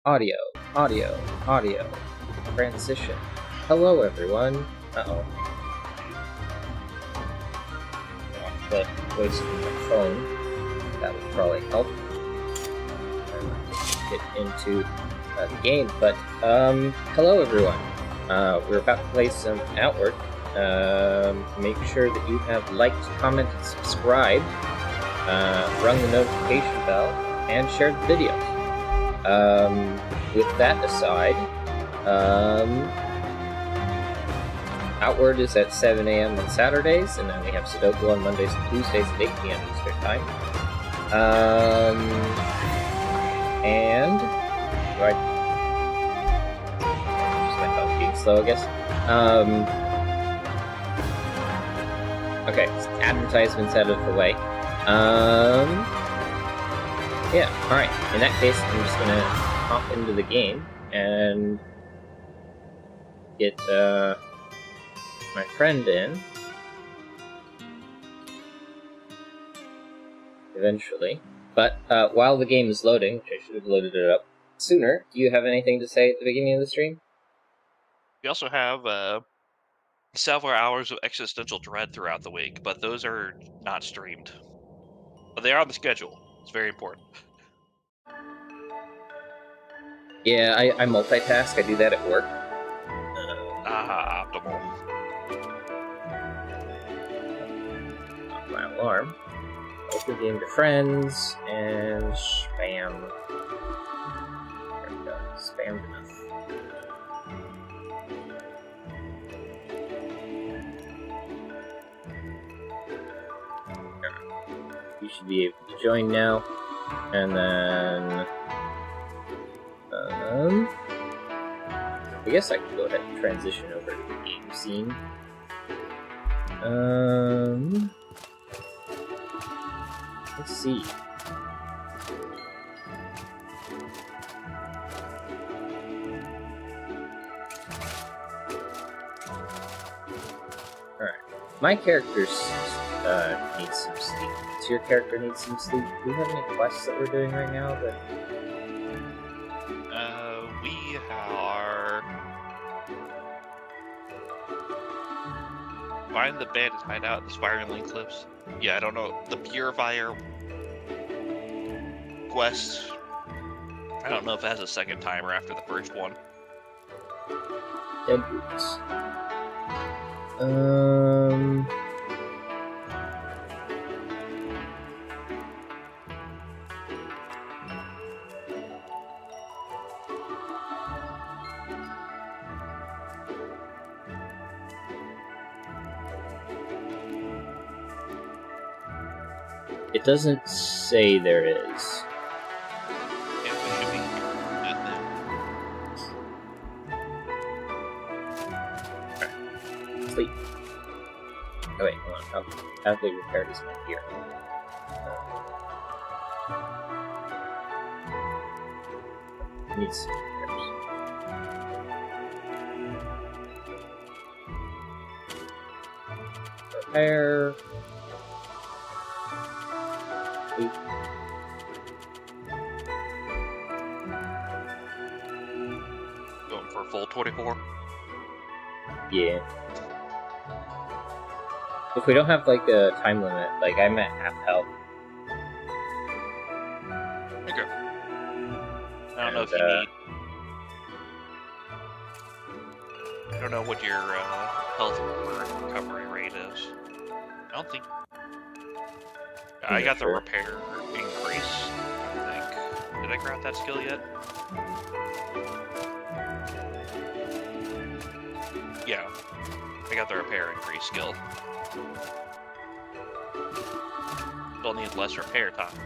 Audio, audio, audio. Transition. Hello, everyone. Uh-oh. I'll play voice from my phone. That would probably help. Get into the game. But, hello, everyone. We're about to play some Outward. Make sure that you have liked, commented, subscribed, rung the notification bell, and shared the video. With that aside, Outward is at 7 a.m. on Saturdays, and then we have Sudoku on Mondays and Tuesdays at 8 p.m. Eastern Time. And just my phone being slow, I guess. Okay, advertisements out of the way. Yeah, alright. In that case, I'm just gonna hop into the game and get my friend in. Eventually. But while the game is loading, which I should have loaded it up sooner, do you have anything to say at the beginning of the stream? We also have several hours of existential dread throughout the week, but those are not streamed. But they are on the schedule. It's very important. Yeah, I multitask. I do that at work. Optimal. My alarm. Open game to friends and spam. There we go. Spammed enough. You should be able to join now, and then I guess I can go ahead and transition over to the game scene. Let's see. Alright. My character needs some sleep. Does your character need some sleep? Do we have any quests that we're doing right now? We are... Find the bandit hideout, the Spiraling Cliffs. Yeah, I don't know. The Purifier quest. I don't know if it has a second timer after the first one. Dead Roots. It doesn't say there is. Yeah, we should be good then. Sleep. Oh wait, hold on. How they repaired is my gear. Needs some repairs. Repair. Sleep. Going for a full 24. Yeah. If we don't have like a time limit, like I'm at half health. Okay. I don't know if you need... I don't know what your health recovery rate is. I don't think... I got the repair increase, I think. Did I grab that skill yet? Yeah. I got the repair increase skill. Still need less repair time.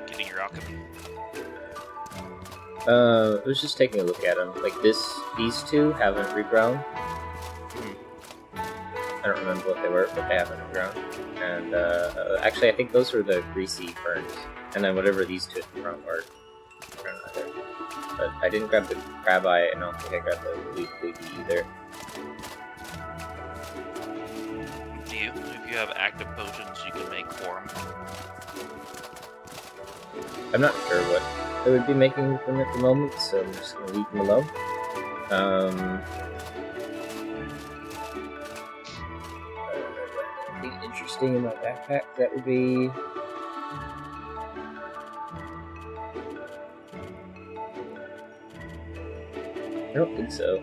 Getting your alchemy. I was just taking a look at them. Like these two haven't regrown. I don't remember what they were, but they haven't regrown. And actually, I think those were the greasy ferns. And then whatever these two were. But I didn't grab the crab eye. I don't think I grabbed the leafy either. If you have active potions, you can make for them. I'm not sure what I would be making with them at the moment, so I'm just gonna leave them alone. Anything interesting in my backpack that would be. I don't think so.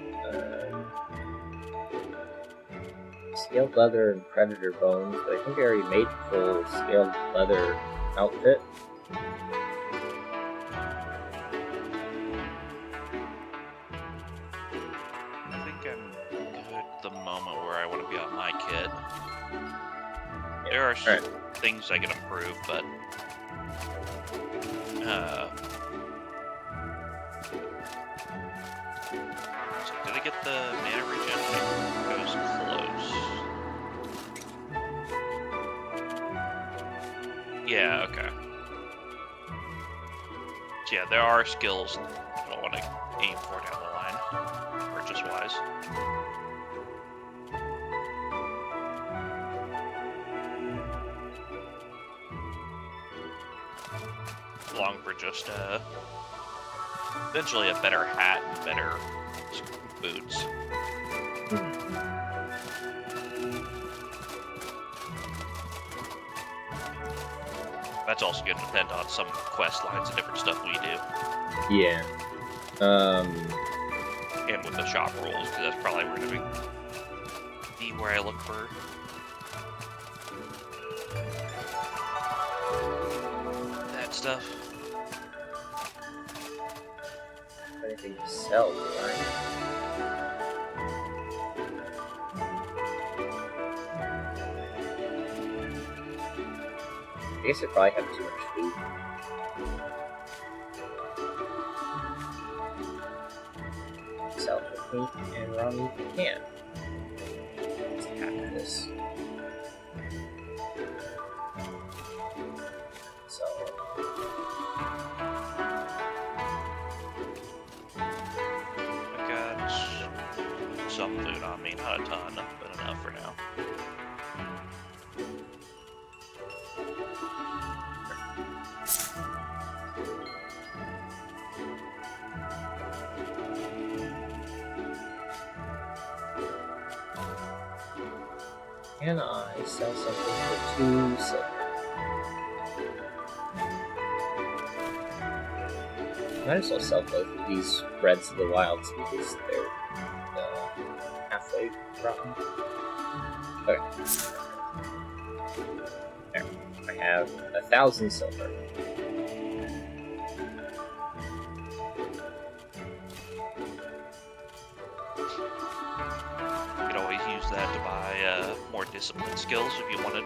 Scaled leather and predator bones, but I think I already made a full scaled leather outfit. I think I'm good at the moment where I want to be on my kit. Yeah. There are Alright. things I can improve, but so did I get the mana regen? I think it was close. Yeah, okay. So yeah, there are skills I want to aim for down the line, purchase-wise. Long for just eventually a better hat and better boots. That's also going to depend on some quest lines and different stuff we do. Yeah. And with the shop rules, because that's probably where going to be where I look for that stuff. Anything to sell, right? I guess I probably have too much food. Sell meat and raw meat we can. Let's have this. So I got some food on me, not a ton, but enough for now. can I sell something for 2 silver? Might as well sell both of these Breads of the Wilds because they're halfway rotten. Okay. There. I have 1,000 silver. You could always use that to buy more discipline skills if you wanted.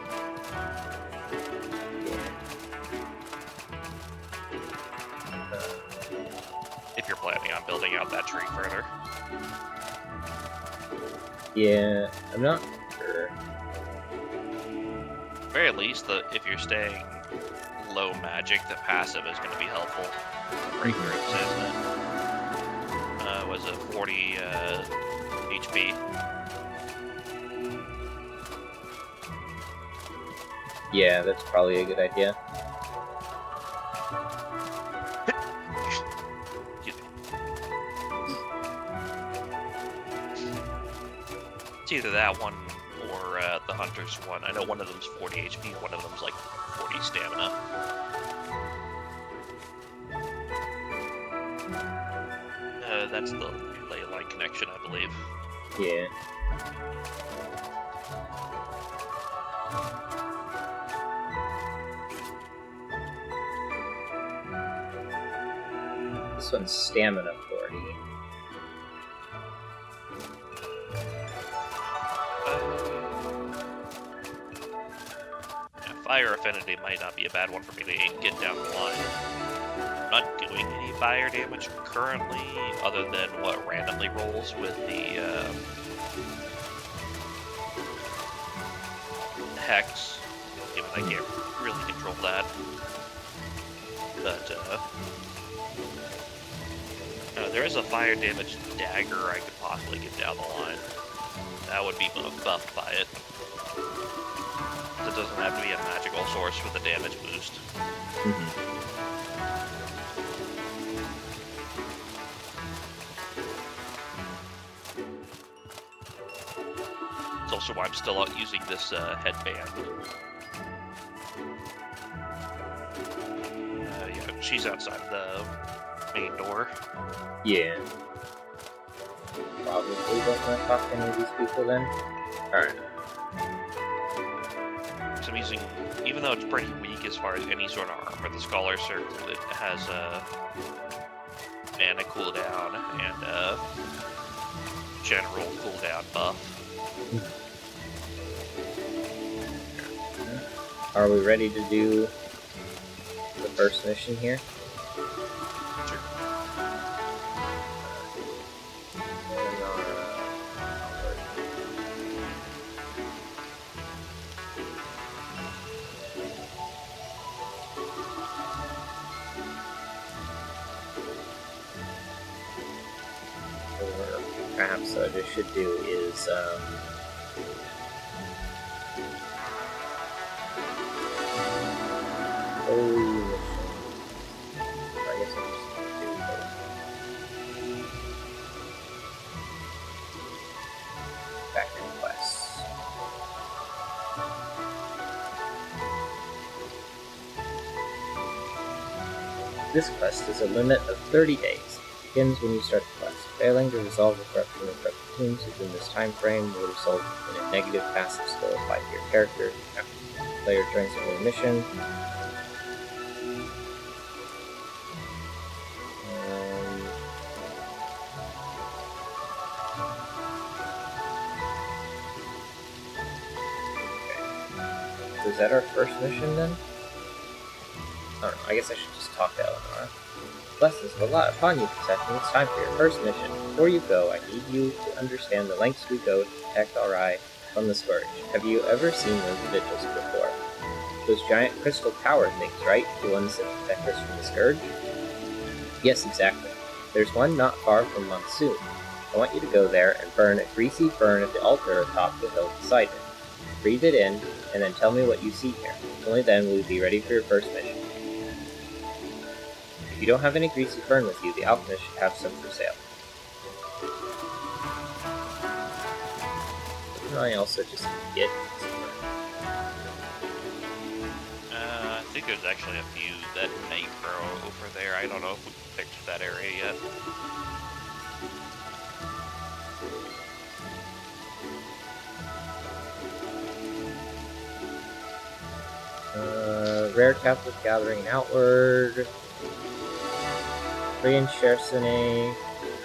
If you're planning on building out that tree further. Yeah, I'm not sure. At the very least, if you're staying low magic, the passive is going to be helpful. Break groups, isn't it? Was it 40 HP? Yeah, that's probably a good idea. It's either that one or the Hunter's one. I know one of them's 40 HP, one of them's like 40 stamina. That's the ley line connection, I believe. Yeah. This one's stamina 40. Fire Affinity might not be a bad one for me to get down the line. I'm not doing any fire damage currently, other than what randomly rolls with the Hex, given I can't really control that. But there is a fire damage dagger I could possibly get down the line. That would be buffed by it. It doesn't have to be a magical source with a damage boost. It's also why I'm still out using this headband. Yeah, she's outside the main door. Yeah. Probably don't want to talk to any of these people then. Alright. So I'm using, even though it's pretty weak as far as any sort of armor, the Scholar Circle, it has mana cooldown and general cooldown buff. Are we ready to do the first mission here? Sure. Or perhaps what I should do is I guess I'll just do both. Background quests. This quest is a limit of 30 days. It begins when you start the quest. Failing to resolve the corruption of corrupt tombs within this time frame will result in a negative passive skill applied to your character. After the player joins a new mission, is that our first mission then? I don't know, I guess I should just talk to Eleanor. Blessings of a lot upon you, Persephone. It's time for your first mission. Before you go, I need you to understand the lengths we go to protect Aurai from the Scourge. Have you ever seen those vigils before? Those giant crystal tower things, right? The ones that protect us from the Scourge? Yes, exactly. There's one not far from Monsoon. I want you to go there and burn a greasy fern at the altar atop the hill beside it. Breathe it in, and then tell me what you see here. Only then will you be ready for your first mission. If you don't have any greasy fern with you, the alchemist should have some for sale. Can I also just get I think there's actually a few that may grow over there. I don't know if we picked that area yet. Rare Catholic Gathering Outward, 3 in Chersonne,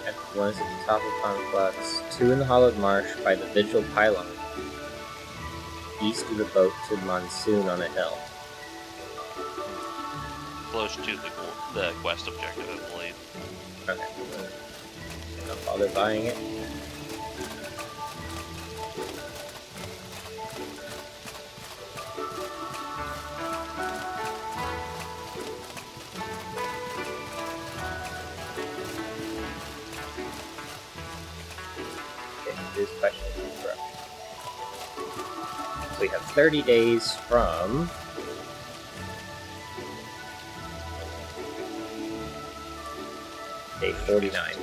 at the ones at the top of Complex, 2 in the Hollowed Marsh by the Vigil Pylon, east of the boat to Monsoon on a hill. Close to the quest objective, I believe. Okay. Don't bother buying it. This question is correct. So we have 30 days from day 49.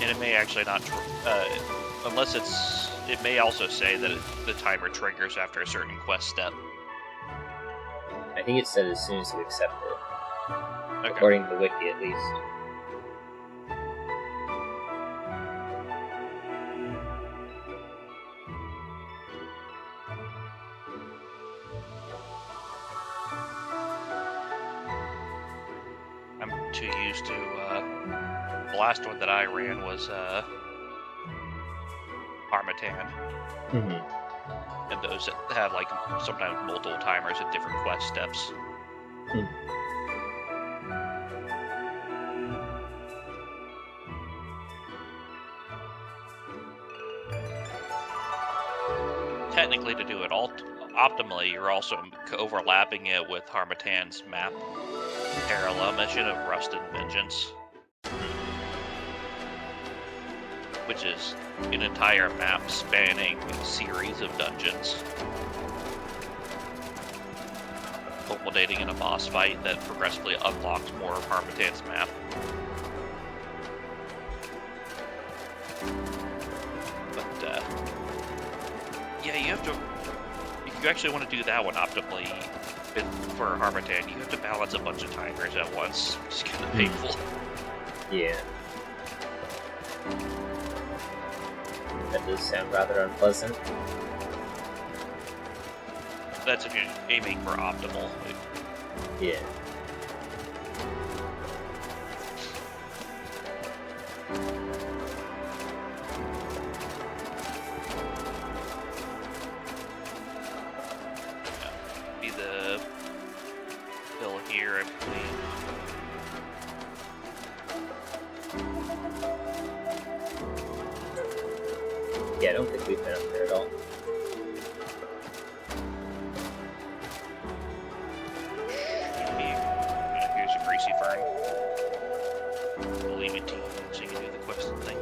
And it may actually not, unless it may also say that the timer triggers after a certain quest step. I think it said as soon as you accept it. Okay. According to the wiki, at least. I'm too used to, the last one that I ran was, Harmattan. Mm-hmm. And those that have, like, sometimes multiple timers at different quest steps. Technically, to do it all optimally, you're also overlapping it with Harmattan's map parallel mission of Rust and Vengeance, which is an entire map spanning a series of dungeons, culminating in a boss fight that progressively unlocks more of Harmattan's map. you actually want to do that one optimally for Harmattan, you have to balance a bunch of timers at once. It's kind of painful. Yeah. That does sound rather unpleasant. That's if you're aiming for optimal. Yeah. Be the hill here, I believe. Yeah, I don't think we've been up there at all. Here's a Greasy Fern. I'll leave it to you so you can do the quest thing.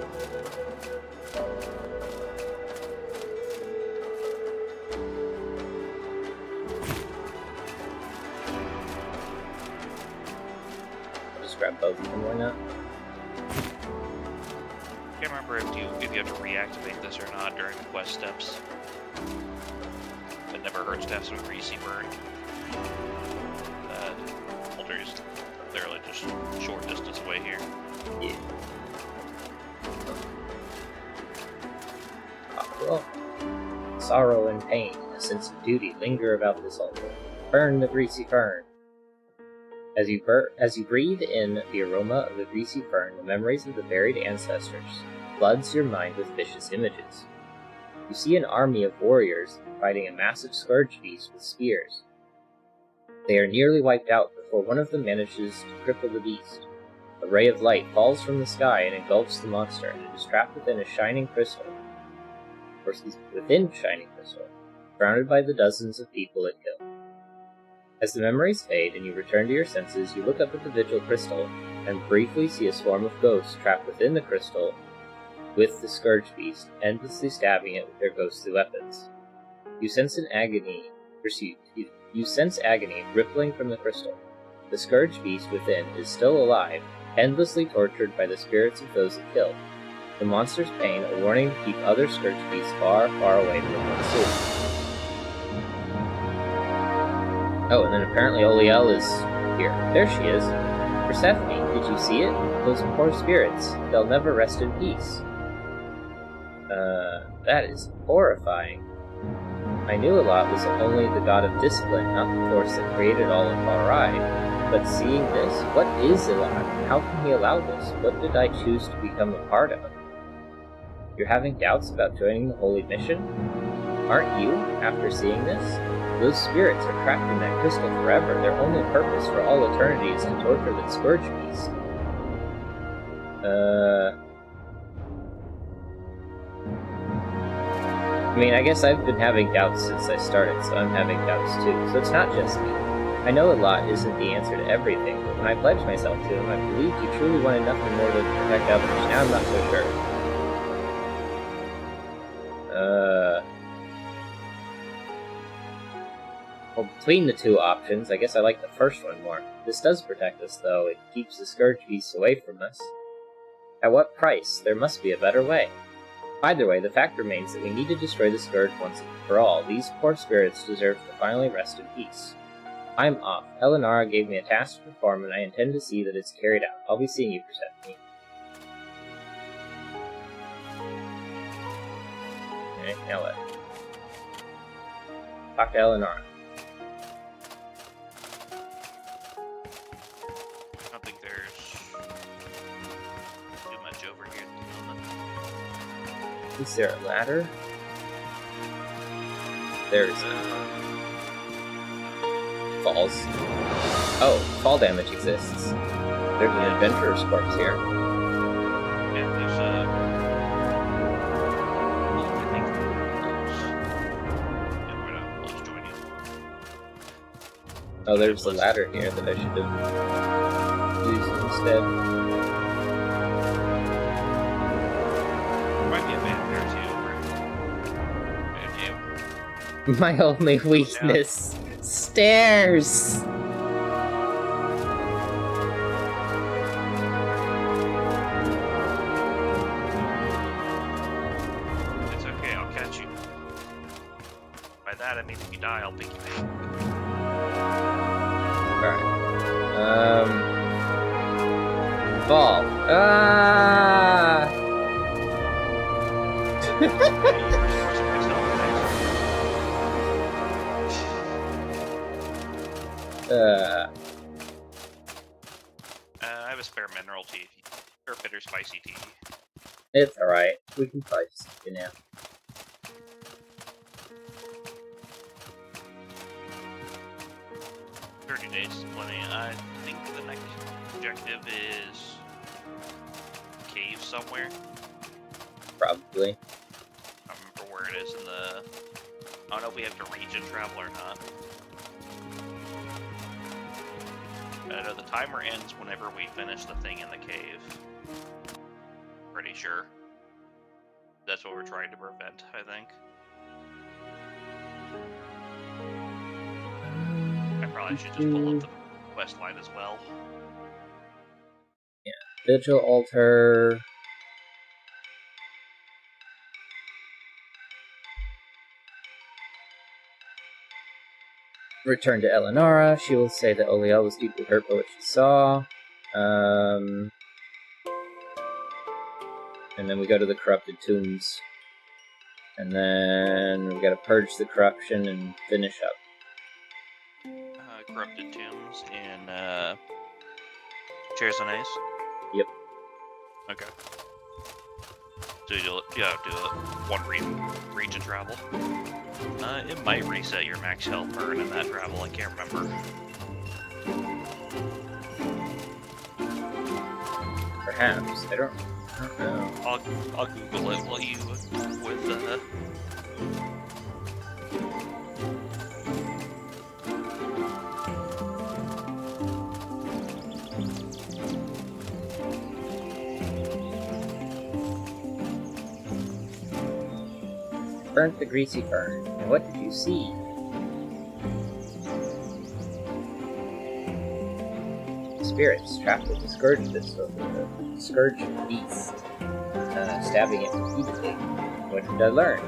Just grab both of them, why not? I can't remember if you have to reactivate this or not during the quest steps. It never hurts to have some Greasy Fern. Boulder is literally just a short distance away here. Yeah. After all, sorrow and pain, a sense of duty linger about this altar. Burn the Greasy Fern. As you breathe in the aroma of the Greasy Fern, the memories of the buried ancestors floods your mind with vicious images. You see an army of warriors fighting a massive scourge beast with spears. They are nearly wiped out before one of them manages to cripple the beast. A ray of light falls from the sky and engulfs the monster, and it is trapped within Shining Crystal, surrounded by the dozens of people it killed. As the memories fade and you return to your senses, you look up at the Vigil Crystal and briefly see a swarm of ghosts trapped within the crystal with the Scourge Beast, endlessly stabbing it with their ghostly weapons. You sense agony rippling from the crystal. The Scourge Beast within is still alive, endlessly tortured by the spirits of those it killed. The monster's pain, a warning to keep other Scourge Beasts far, far away from Monsoon. Oh, and then apparently Oliel is here. There she is. Persephone, did you see it? Those poor spirits. They'll never rest in peace. That is horrifying. I knew Elat was only the god of discipline, not the force that created all of Barai. But seeing this, what is Elat? How can he allow this? What did I choose to become a part of? You're having doubts about joining the Holy Mission? Aren't you, after seeing this? Those spirits are trapped in that crystal forever. Their only purpose for all eternity is to torture the Scourge Beast. I mean, I guess I've been having doubts since I started, so I'm having doubts too. So it's not just me. I know Elat isn't the answer to everything, but when I pledged myself to him, I believed he truly wanted nothing more than to protect others. Now I'm not so sure. Well, between the two options, I guess I like the first one more. This does protect us, though. It keeps the Scourge Beasts away from us. At what price? There must be a better way. Either way, the fact remains that we need to destroy the Scourge once and for all. These poor spirits deserve to finally rest in peace. I'm off. Elenara gave me a task to perform, and I intend to see that it's carried out. I'll be seeing you, Persephone. Okay, now what? Talk to Elenara. I don't think there's too much over here at the moment. Is there a ladder? There's falls. Oh, fall damage exists. There's an adventurer's corpse here. Yeah, there's I think yeah, we're not close to any. Oh, there's a ladder here that I should have used instead. There might be a man there too. Right? My only weakness. Stairs! It's okay, I'll catch you. By that that means if you die, I'll pick you up. Alright. Fall. Ah! I have a spare mineral tea, or bitter spicy tea. It's alright. We can probably just do now. Days is plenty. I think the next objective is cave somewhere. Probably. I don't remember where it is in the... I don't know if we have to region travel or not. But I know the timer ends whenever we finish the thing in the cave. Pretty sure. That's what we're trying to prevent, I think. I probably should just pull up the quest line as well. Yeah. Vigil altar. Return to Eleonora. She will say that Oliel was deeply hurt by what she saw. And then we go to the corrupted tombs. And then we gotta purge the corruption and finish up. Corrupted tombs in Chairs on Ace? Yep. Okay. So you do one region travel. It might reset your max health burn in that travel, I can't remember. Perhaps. I don't know. I'll Google it while you with Burnt the greasy fern. And what did you see? Spirits trapped with the scourge beast, stabbing it repeatedly. What did I learn?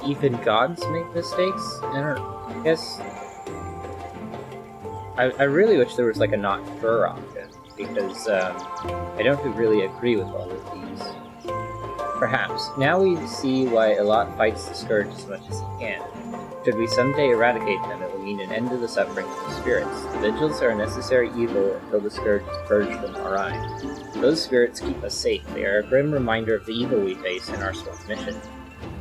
Even gods make mistakes? I guess... I really wish there was like a not fur option, because I don't really agree with all of these. Perhaps. Now we see why Elot fights the Scourge as much as he can. Should we someday eradicate them, it will mean an end to the suffering of the spirits. The vigils are a necessary evil until the Scourge is purged from Orion. Those spirits keep us safe. They are a grim reminder of the evil we face in our sworn mission.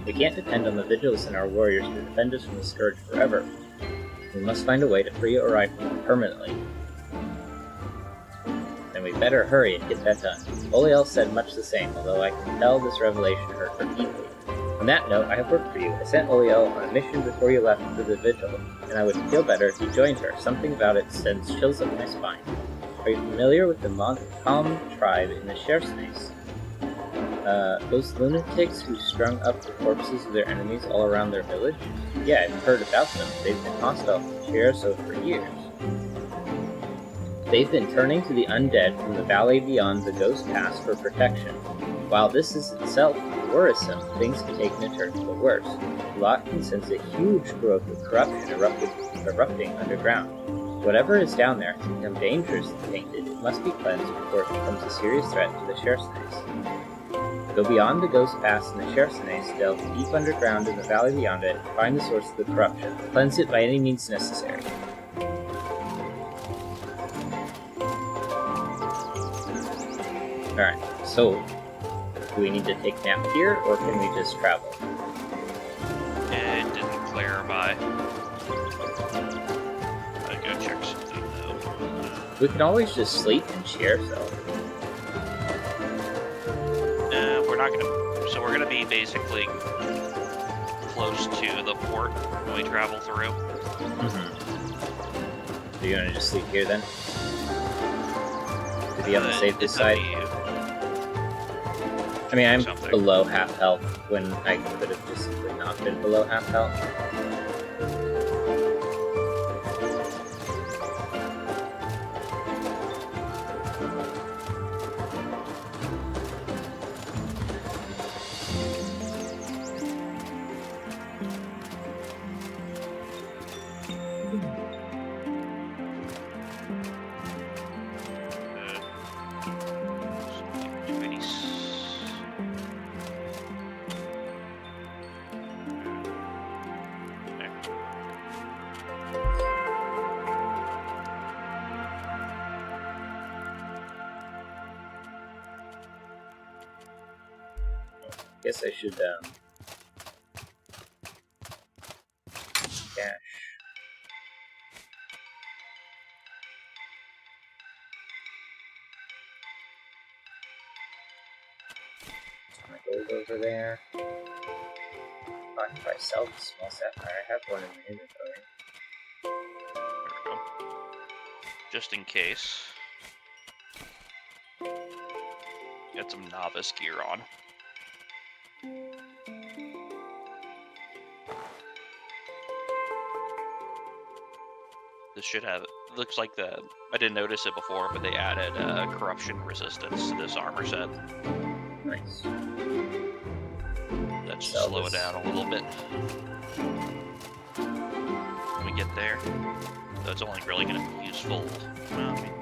We can't depend on the vigils and our warriors to defend us from the Scourge forever. We must find a way to free Orion permanently. Then we better hurry and get that done. Oliel said much the same, although I can tell this revelation hurt her deeply. On that note, I have work for you. I sent Oliel on a mission before you left for the vigil, and I would feel better if you joined her. Something about it sends chills up my spine. Are you familiar with the Montcalm tribe in the Chersonese? Those lunatics who strung up the corpses of their enemies all around their village? Yeah, I've heard about them. They've been hostile to Cherso for years. They've been turning to the undead from the valley beyond the Ghost Pass for protection. While this is itself worrisome, things can take a turn for the worse. Lot can sense a huge growth of corruption erupting underground. Whatever is down there has become dangerously tainted. It must be cleansed before it becomes a serious threat to the Chersonese. Go beyond the Ghost Pass and the Chersonese, delve deep underground in the valley beyond it, and find the source of the corruption. Cleanse it by any means necessary. Alright, so, do we need to take nap here, or can we just travel? It didn't clarify. I'll go check something though. We can always just sleep in Cherso. We're not gonna. So we're gonna be basically close to the port when we travel through. Mm-hmm. So you're gonna just sleep here then? To be on the safest side? I mean, I'm something. below half health when I could have just simply not been below half health. Guess I should dash. My gold over there. If I sell the small sapphire, I have one in my inventory. There we go. Just in case. Got some novice gear on. This should have. Looks like I didn't notice it before, but they added corruption resistance to this armor set. Nice. That should slow it down a little bit. When we get there, so it's only really going to be useful. Well, I mean,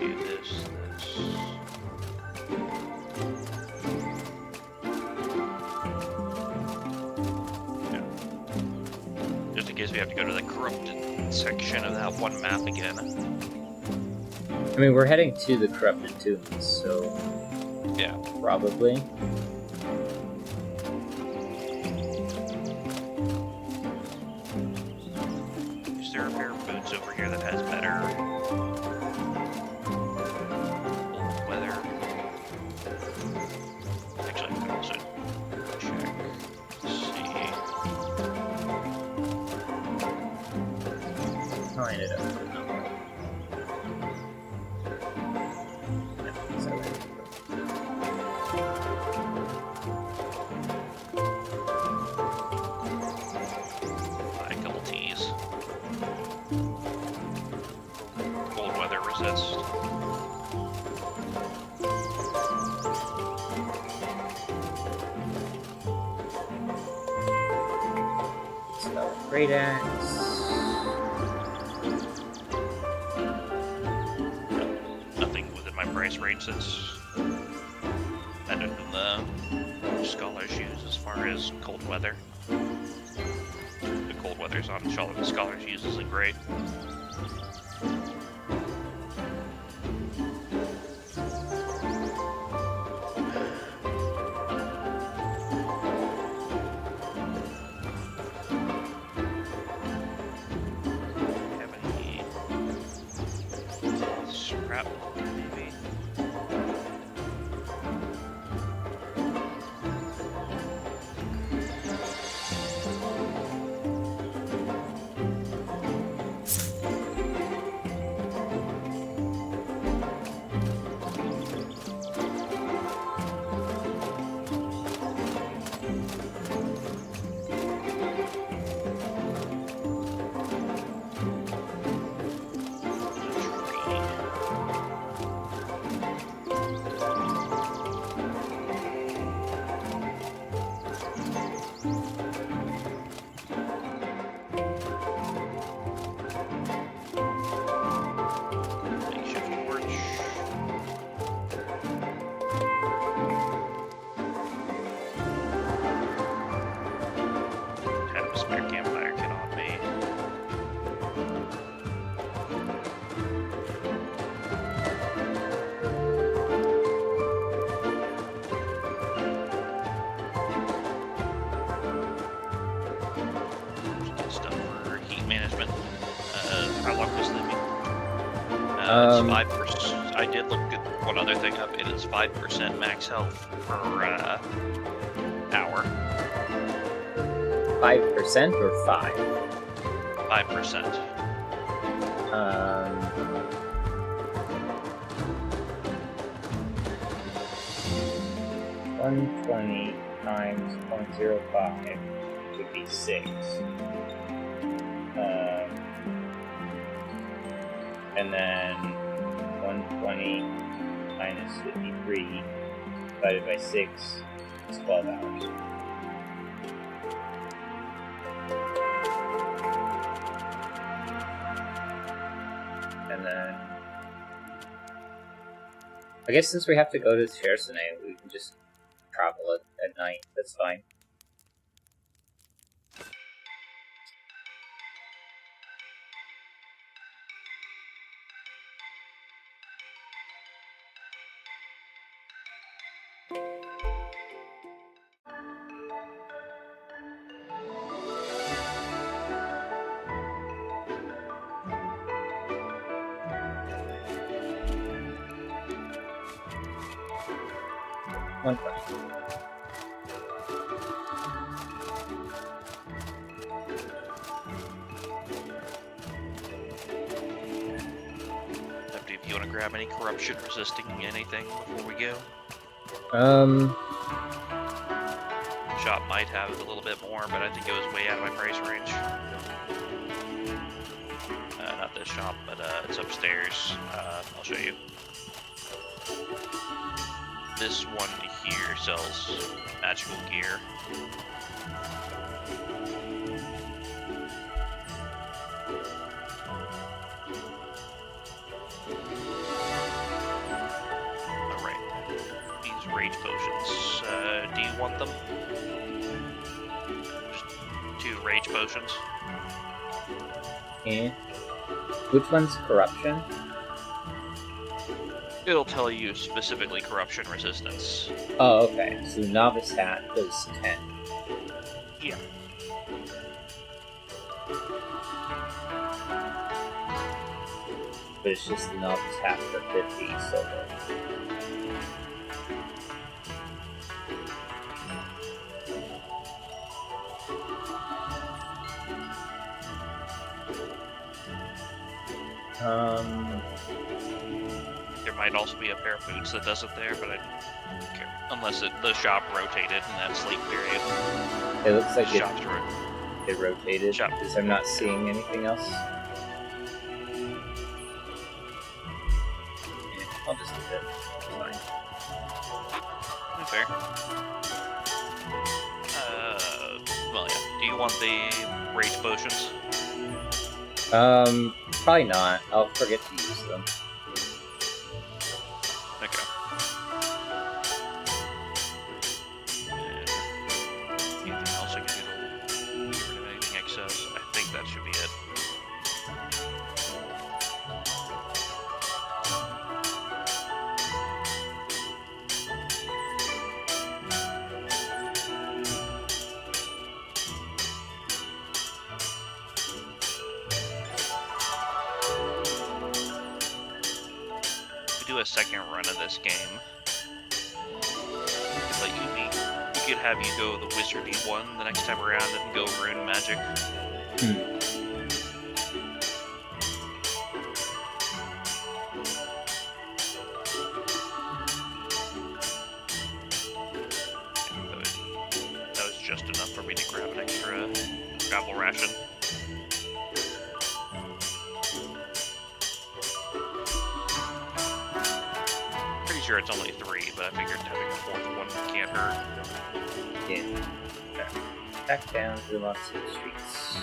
do this. Yeah. Just in case we have to go to the corrupted section of that one map again. I mean, we're heading to the corrupted tombs, so yeah, probably. Is there a pair of boots over here that has better weather? Actually, I can also check. Let's see. Line it up. Buy a couple teas. Cold weather resist. So, great axe. Nothing within my price range that's better than the scholars use as far as cold weather. The cold weather's on the scholars use isn't great. Have any scrap maybe? Makeshift torch. Have a spare campfire kit on me. Good stuff for heat management. How long was the it's 5%. I did look at one other thing up. It is 5% max health per hour. 5% or 5? 5%. 120 times 0.05 would be 6. And then 120 minus 53 divided by 6 is 12 hours. And then I guess since we have to go to Chersonne, we can just travel at night. That's fine. One question. If you want to grab any corruption resisting anything before we go? Shop might have a little bit more, but I think it was way out of my price range. Not this shop, but it's upstairs. I'll show you. This one here sells magical gear. Alright. These rage potions. Do you want them? Just 2 rage potions. Yeah. Which one's corruption? It'll tell you specifically corruption resistance. Oh, okay. So the novice hat does 10. Yeah. But it's just the novice hat for 50 silver. There might also be a pair of boots that does it there, but I don't care. Unless the shop rotated in that sleep period. It looks like it rotated, because I'm not seeing anything else. Yeah, I'll just do it. It's fine. Fair. Well, yeah. Do you want the rage potions? Probably not. I'll forget to use them. Okay. And anything else I can do to get rid of anything excess? I think that should be it. A second run of this game. Like we could have you go the wizardy one the next time around and go rune magic. That was just enough for me to grab an extra travel ration. Sure it's only 3, but I figured having a 4th one can't hurt. Yeah. Okay. Back down to the Locksley streets.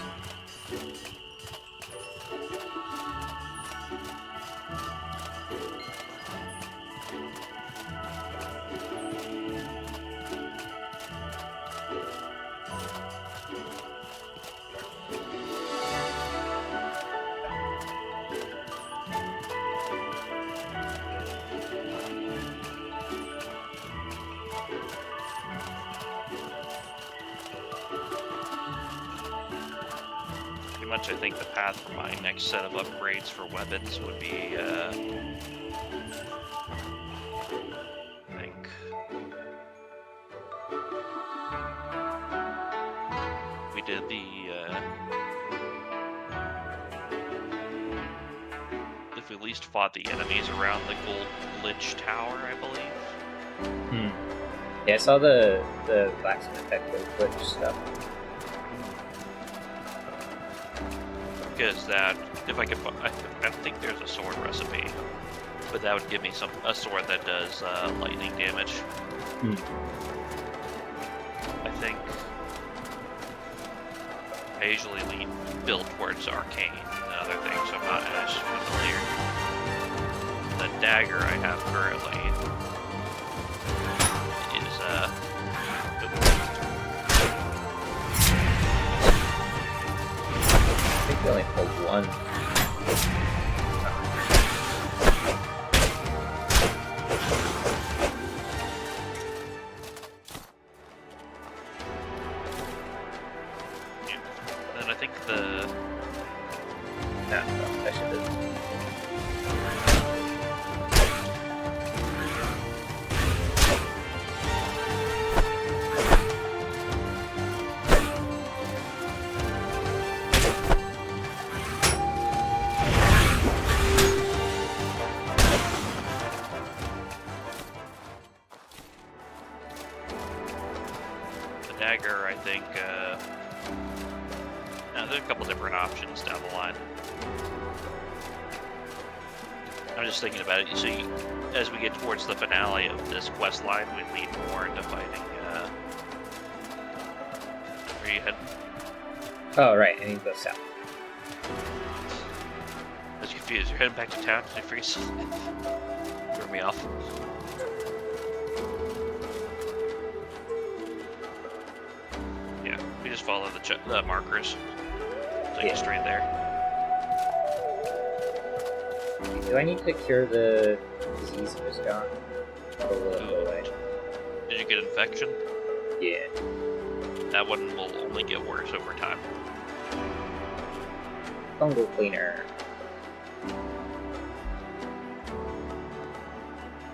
Much I think the path for my next set of upgrades for weapons would be, I think, we did the, if we at least fought the enemies around the Gold Lich Tower, I believe. Yeah, I saw the blacksmith echo glitch stuff. Because that, if I could, I don't think there's a sword recipe, but that would give me a sword that does lightning damage. I think I usually build towards arcane and other things, so I'm not as familiar. The dagger I have currently is I think we only pulled one. Then I think the No, I should have. dagger, I think, there's a couple different options down the line. I'm just thinking about it. So as we get towards the finale of this quest line, we lead more into fighting, where you head? Oh, right, I need to go south. I was confused. You're heading back to town? Did you freeze? Threw me off. Yeah, we just follow the markers. Take you straight there. Do I need to cure the disease that was gone? Or will it go away? Did you get infection? Yeah. That one will only get worse over time. Fungal cleaner.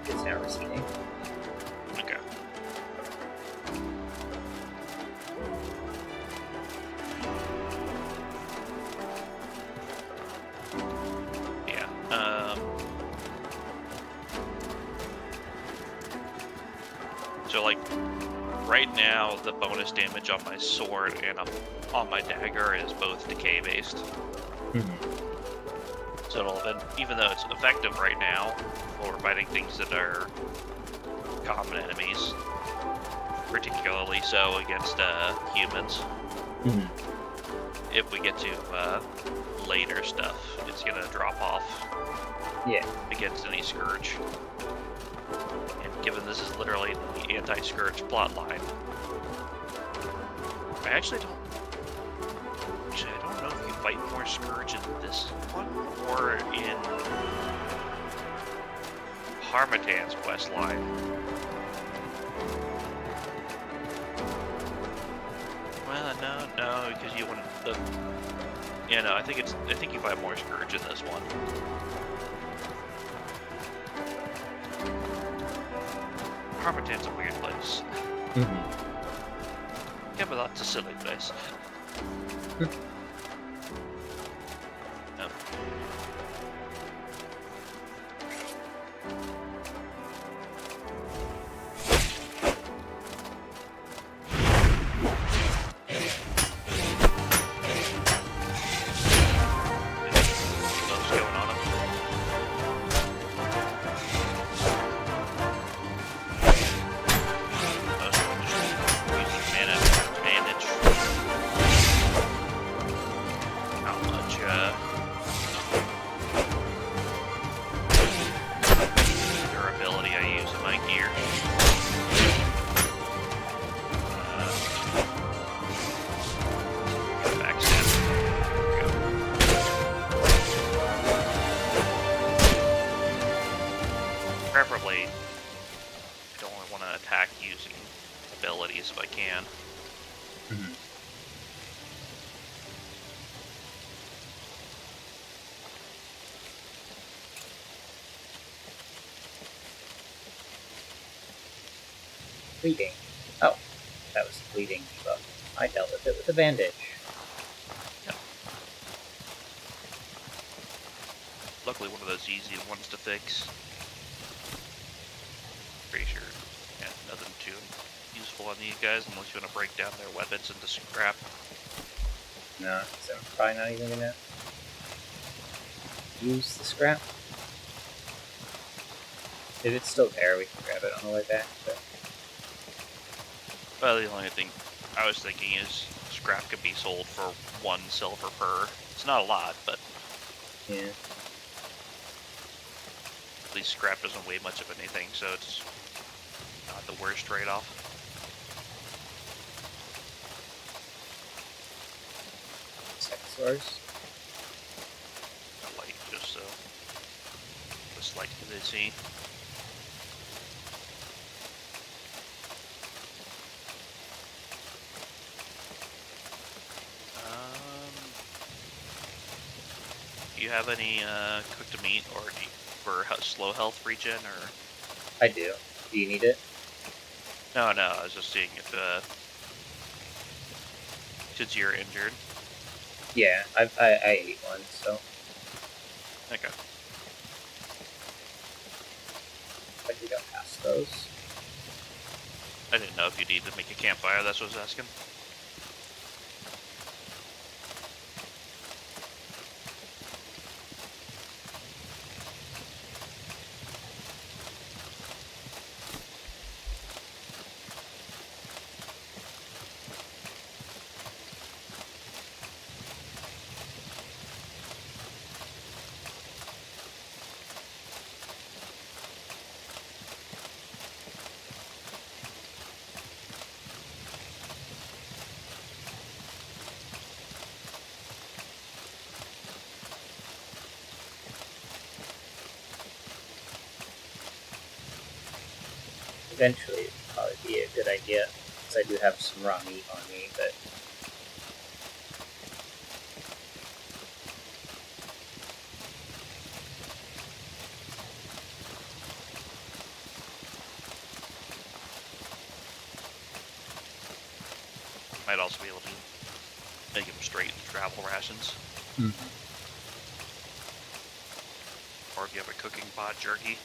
It's now receding. Okay. Yeah. So like right now the bonus damage on my sword and on my dagger is both decay based. So it'll even though it's effective right now for fighting things that are common enemies, particularly so against humans. If we get to later stuff, it's gonna drop off. Yeah. Against any scourge. And given this is literally the anti-scourge plotline, I actually don't know if you fight more scourge in this one or in Harmattan's quest line. Well, no, because you want the. Yeah, no, I think you fight more scourge in this one. Harmattan's a weird place. Yeah, but that's a silly place. No. What's going on up there? Durability I use in my gear. Backstab. There we go. Preferably, I don't really want to attack using abilities if I can. Bleeding. Oh, that was bleeding debuff. I dealt with it with a bandage. Yep. Luckily one of those easy ones to fix. Pretty sure. Yeah, nothing too too useful on these guys unless you want to break down their weapons into scrap. No, so I'm probably not even gonna use the scrap. If it's still there, we can grab it on the way back. But Well, the only thing I was thinking is scrap could be sold for 1 silver per. It's not a lot, but yeah, at least scrap doesn't weigh much of anything, so it's not the worst trade-off. Stegosaurus. Light, just so the slight they see. Do you have any cooked meat or for slow health regen or? I do. Do you need it? No, I was just seeing if since you're injured. Yeah, I ate one, so Okay. I think I'll pass those. I didn't know if you needed to make a campfire. That's what I was asking. Eventually, it'd probably be a good idea, because I do have some raw meat on me, but Might also be able to make them straight travel rations. Or if you have a cooking pot, jerky.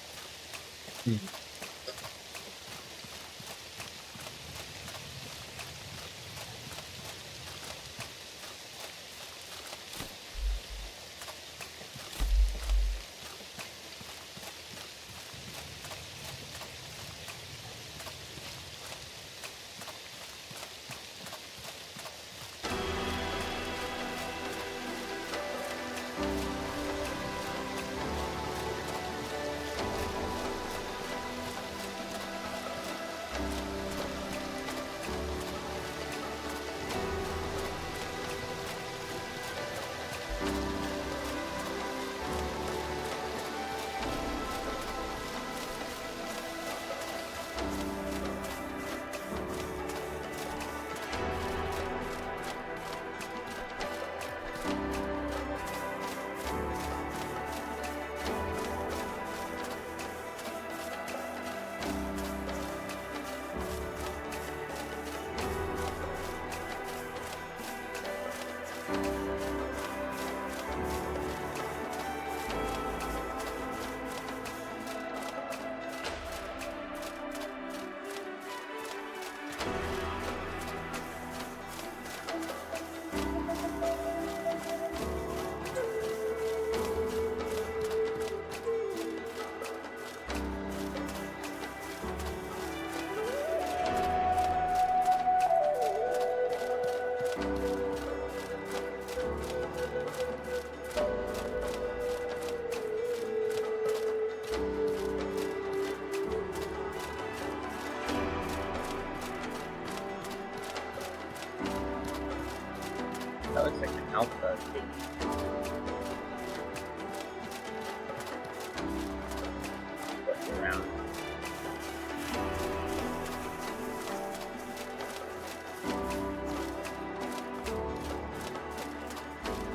that looks like an alpha thing. Looking around.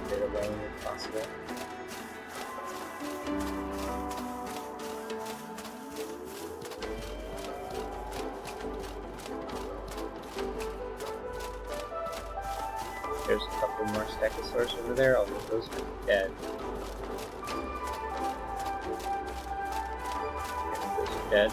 Get alone if possible. There's a couple more Stegosaurus over there, although those are dead. I think those are dead.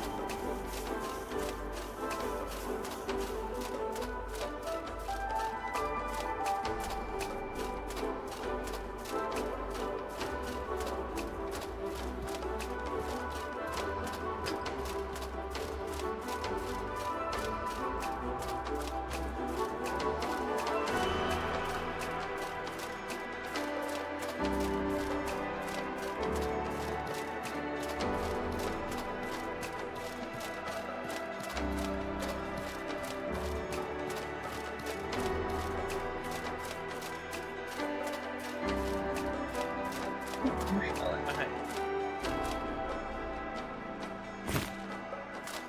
marshmallow. Okay.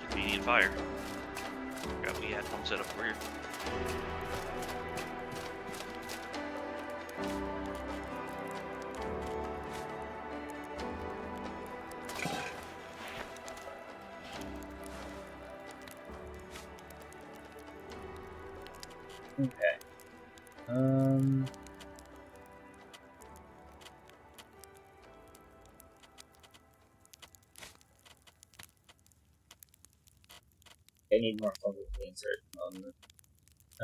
Convenient fire. Forgot we had one set up over here. Okay. I need more focus insert on the I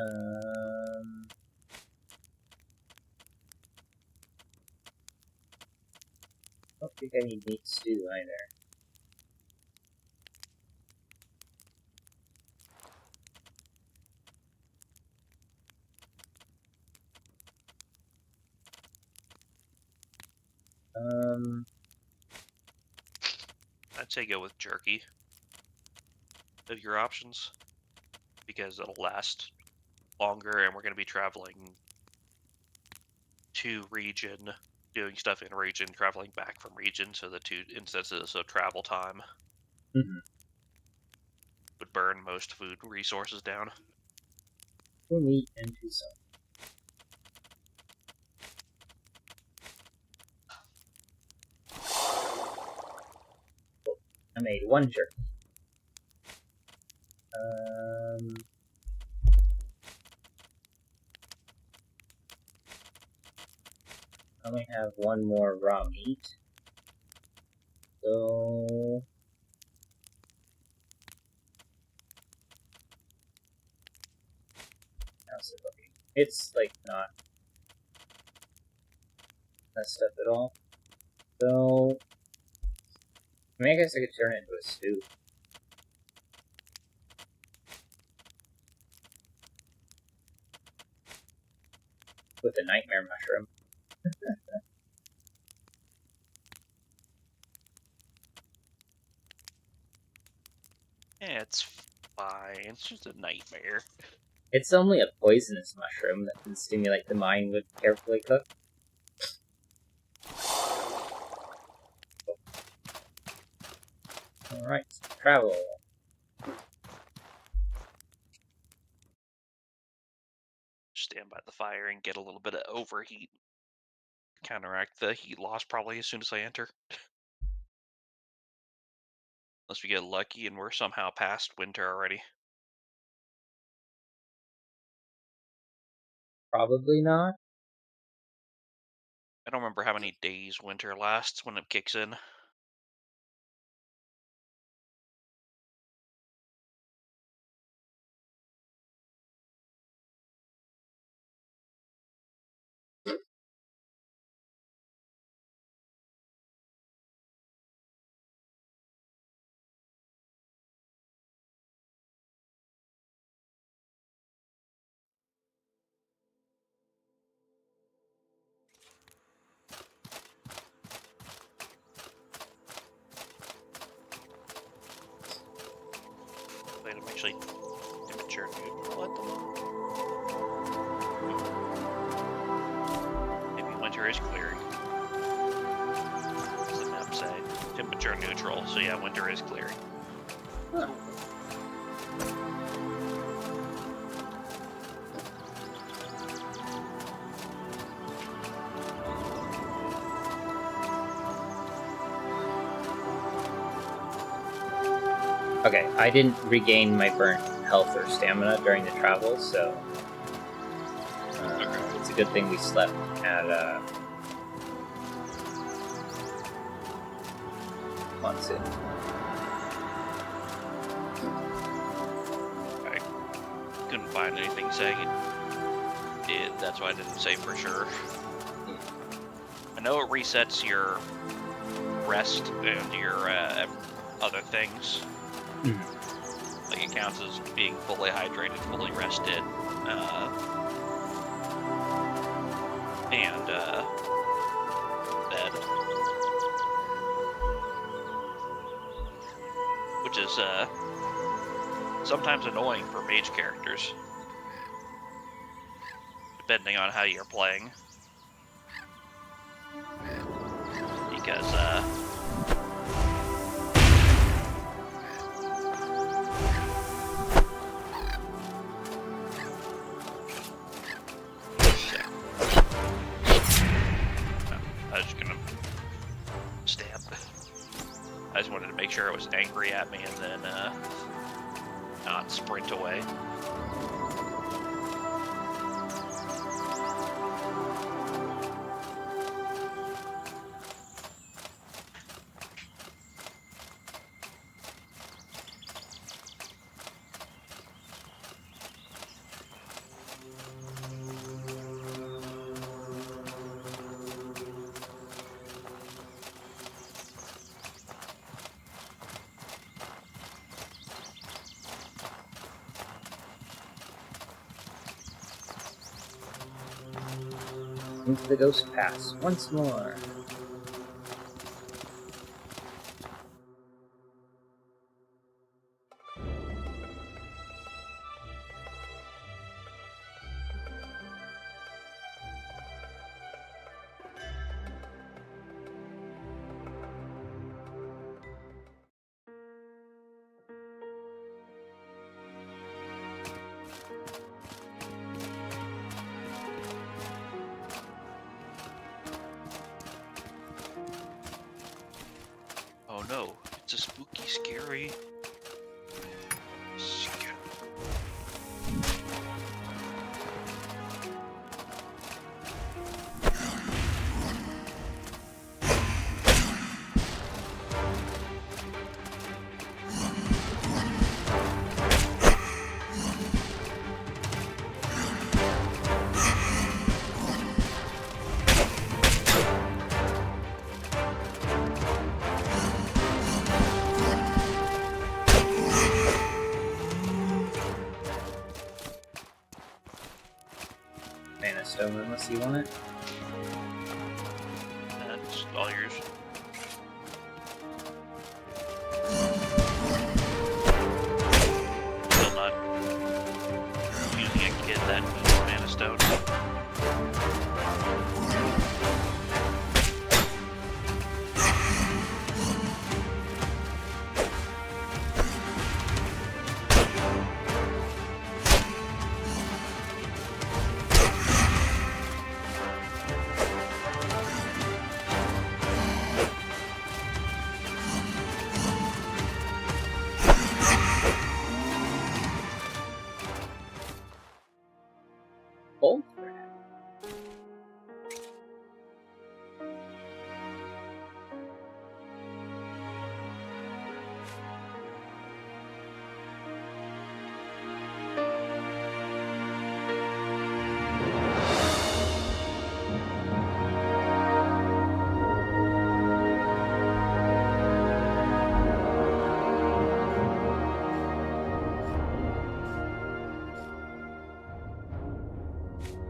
don't think I need meat stew either. I'd say go with jerky of your options, because it'll last longer, and we're going to be traveling to region, doing stuff in region, traveling back from region, so the 2 instances of travel time would burn most food resources down. 2 meat and 2 salt. I made 1 jerky. I only have 1 more raw meat. So how's it looking? It's like not messed up at all. So I mean, I guess I could turn it into a stew. With a nightmare mushroom. Yeah, it's fine. It's just a nightmare. It's only a poisonous mushroom that can stimulate the mind when carefully cooked. Alright, travel. Stand by the fire and get a little bit of overheat. Counteract the heat loss probably as soon as I enter. Unless we get lucky and we're somehow past winter already. Probably not. I don't remember how many days winter lasts when it kicks in. Wait, I'm actually immature neutral at the moment. Maybe winter is clearing. What does the map say? Temperature neutral, so yeah, winter is clearing. Huh. Okay, I didn't regain my burnt health or stamina during the travel, so it's a good thing we slept at Monsoon. I couldn't find anything saying it did, that's why I didn't say for sure. I know it resets your rest and your other things. Like it counts as being fully hydrated, fully rested, and fed, which is sometimes annoying for mage characters, depending on how you're playing, because I was just gonna stab. I just wanted to make sure it was angry at me and then not sprint away. Into the Ghost Pass once more. Oh no, it's a spooky, scary. Mana Stone, unless you want it. That's all yours. Still not using a kid that needs Mana Stone. Bolt?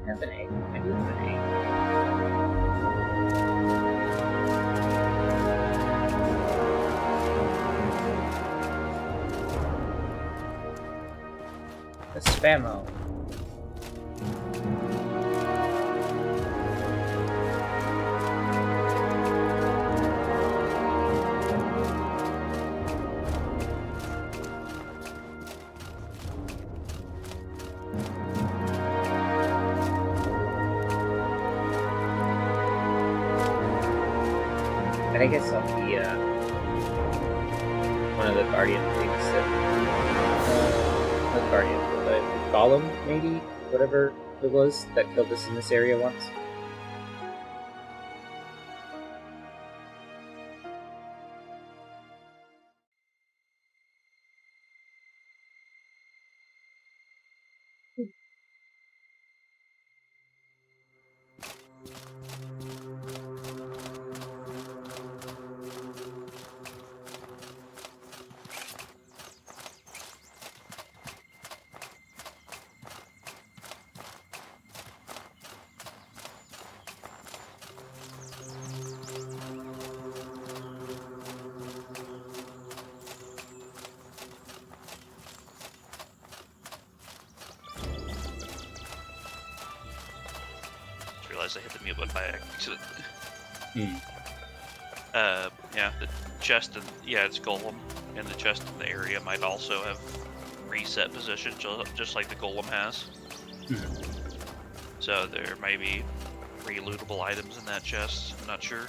I have an egg. I do have an egg. The spammo. But I guess I'll be one of the guardian things that not guardian, but golem maybe, whatever it was that killed us in this area once. Just realized I hit the mute button by accident. Yeah, the chest and it's golem, and the chest in the area might also have reset position, just like the golem has. So there may be relootable items in that chest. I'm not sure.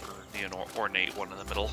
Or the ornate one in the middle.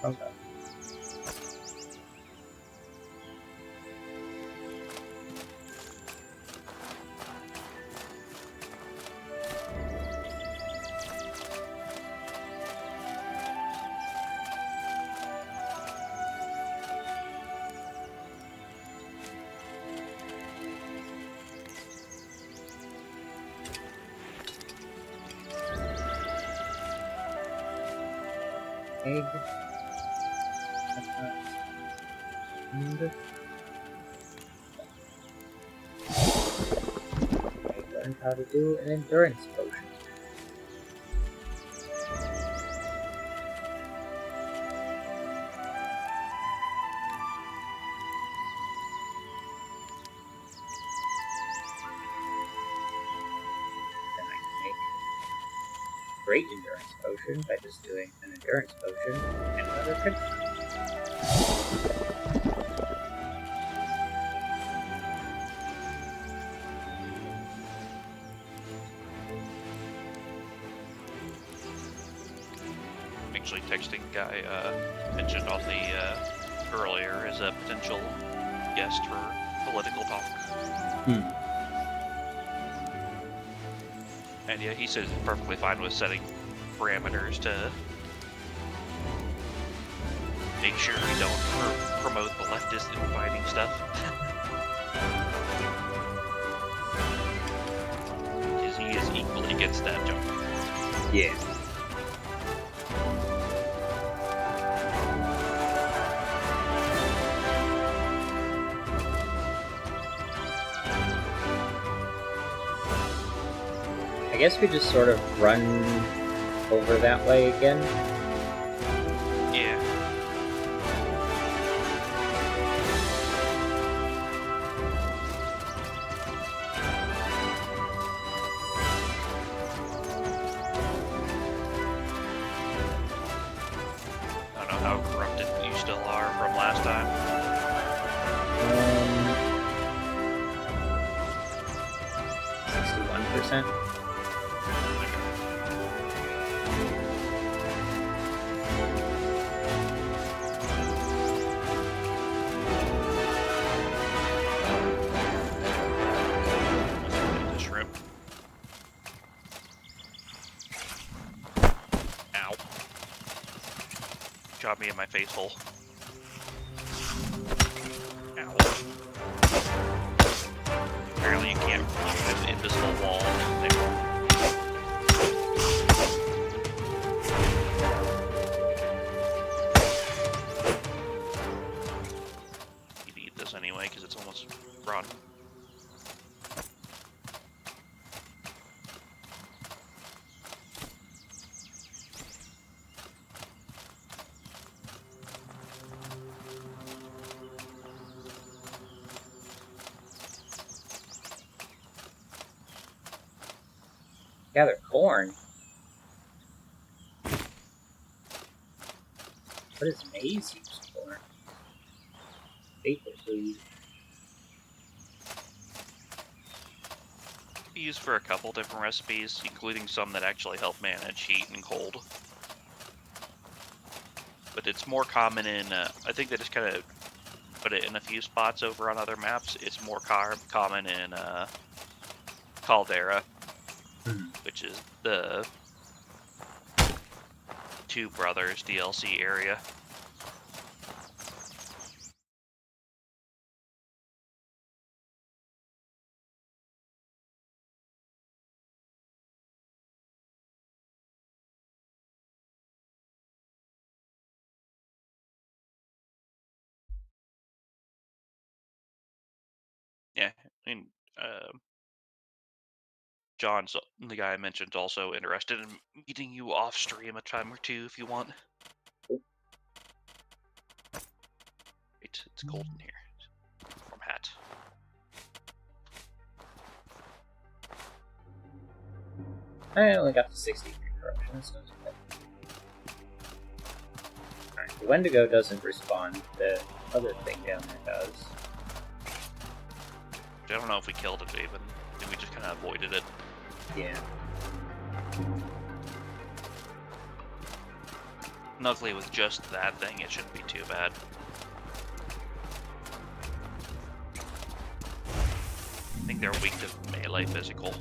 Okay. Egg. And I learned how to do an endurance potion. Then I can make a great endurance potion by just doing an endurance potion and another kryptonite. Actually, texting guy mentioned on the earlier as a potential guest for political talk. And yeah, he says he's perfectly fine with setting parameters to make sure we don't promote the leftist infighting stuff. Because he is equally against that junk. Yeah. I guess we just sort of run over that way again. Yeah. I don't know how corrupted you still are from last time. 61%. The shrimp. Ow. Got me in my face hole. Ow. Apparently you can't shoot an invisible wall. You'd eat this anyway because it's almost rotten. Gather corn. What is maize used for? Vapor food. be used for a couple different recipes, including some that actually help manage heat and cold. But it's more common in, I think they just kind of put it in a few spots over on other maps. It's more common in Caldera, which is the Two Brothers DLC area. Yeah, I mean, John's the guy I mentioned also interested in meeting you off stream a time or two if you want. Wait, it's cold in here. Warm hat. I only got to 63 corruption, so it's okay. Alright, the Wendigo doesn't respond. The other thing down there does. I don't know if we killed it even. I think we just kind of avoided it. Yeah. Luckily, with just that thing, it shouldn't be too bad. I think they're weak to melee physical.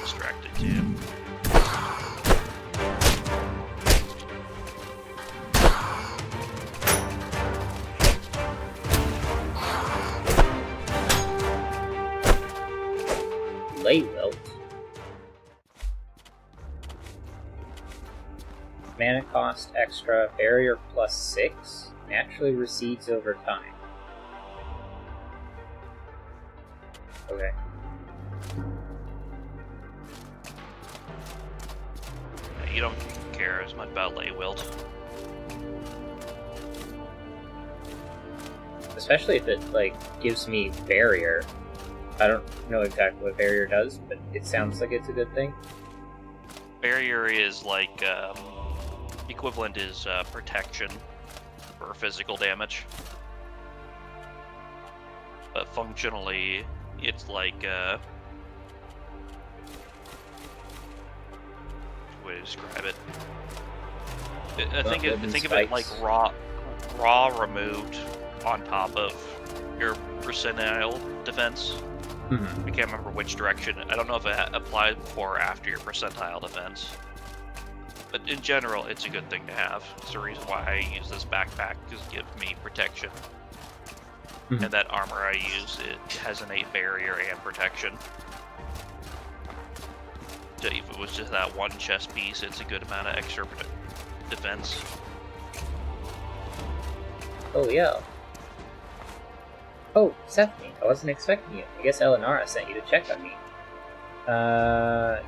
Distracted too. Wilt. Mana cost extra, barrier +6, naturally recedes over time. Okay. You don't care as much about Lay Wilt. Especially if it, like, gives me barrier. I don't know exactly what barrier does, but it sounds like it's a good thing. Barrier is like, equivalent is protection for physical damage. But functionally, it's like, way to describe it. Think of it like raw removed on top of your percentile defense. I can't remember which direction. I don't know if it applied before or after your percentile defense. But in general, it's a good thing to have. It's the reason why I use this backpack, because it gives me protection. And that armor I use, it has innate barrier and protection. So if it was just that one chest piece, it's a good amount of extra defense. Oh, yeah. Oh, Stephanie, I wasn't expecting you. I guess Elenara sent you to check on me.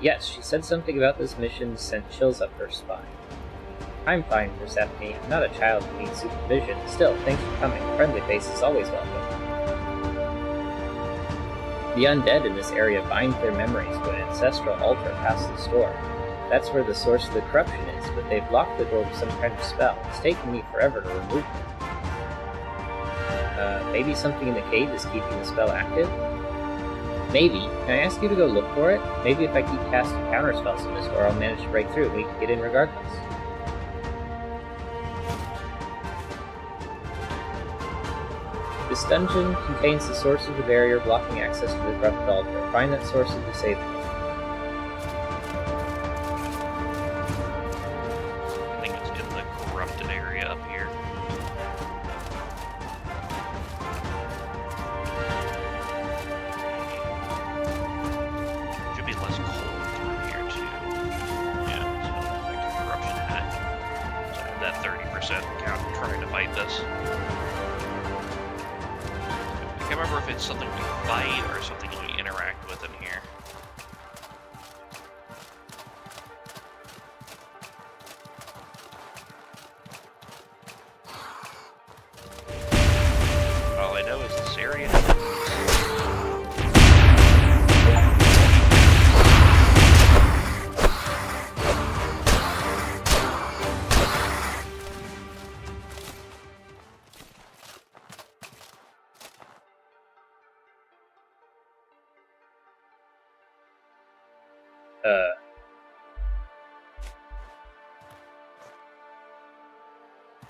Yes, she said something about this mission sent chills up her spine. I'm fine, Persephone. I'm not a child who needs supervision. Still, thanks for coming. Friendly face is always welcome. The undead in this area bind their memories to an ancestral altar past the store. That's where the source of the corruption is, but they've locked the door with some kind of spell. It's taken me forever to remove it. Maybe something in the cave is keeping the spell active? Maybe. Can I ask you to go look for it? Maybe if I keep casting counterspells on this door, I'll manage to break through and we can get in regardless. This dungeon contains the source of the barrier blocking access to the corrupted altar. Find that source and disable it. I think it's in the corrupted area up here. Should be less cold through here too. Yeah, so like a corruption hat. So I have that 30% count trying to fight this. I can't remember if it's something we fight or something we interact with in here. All I know is this area.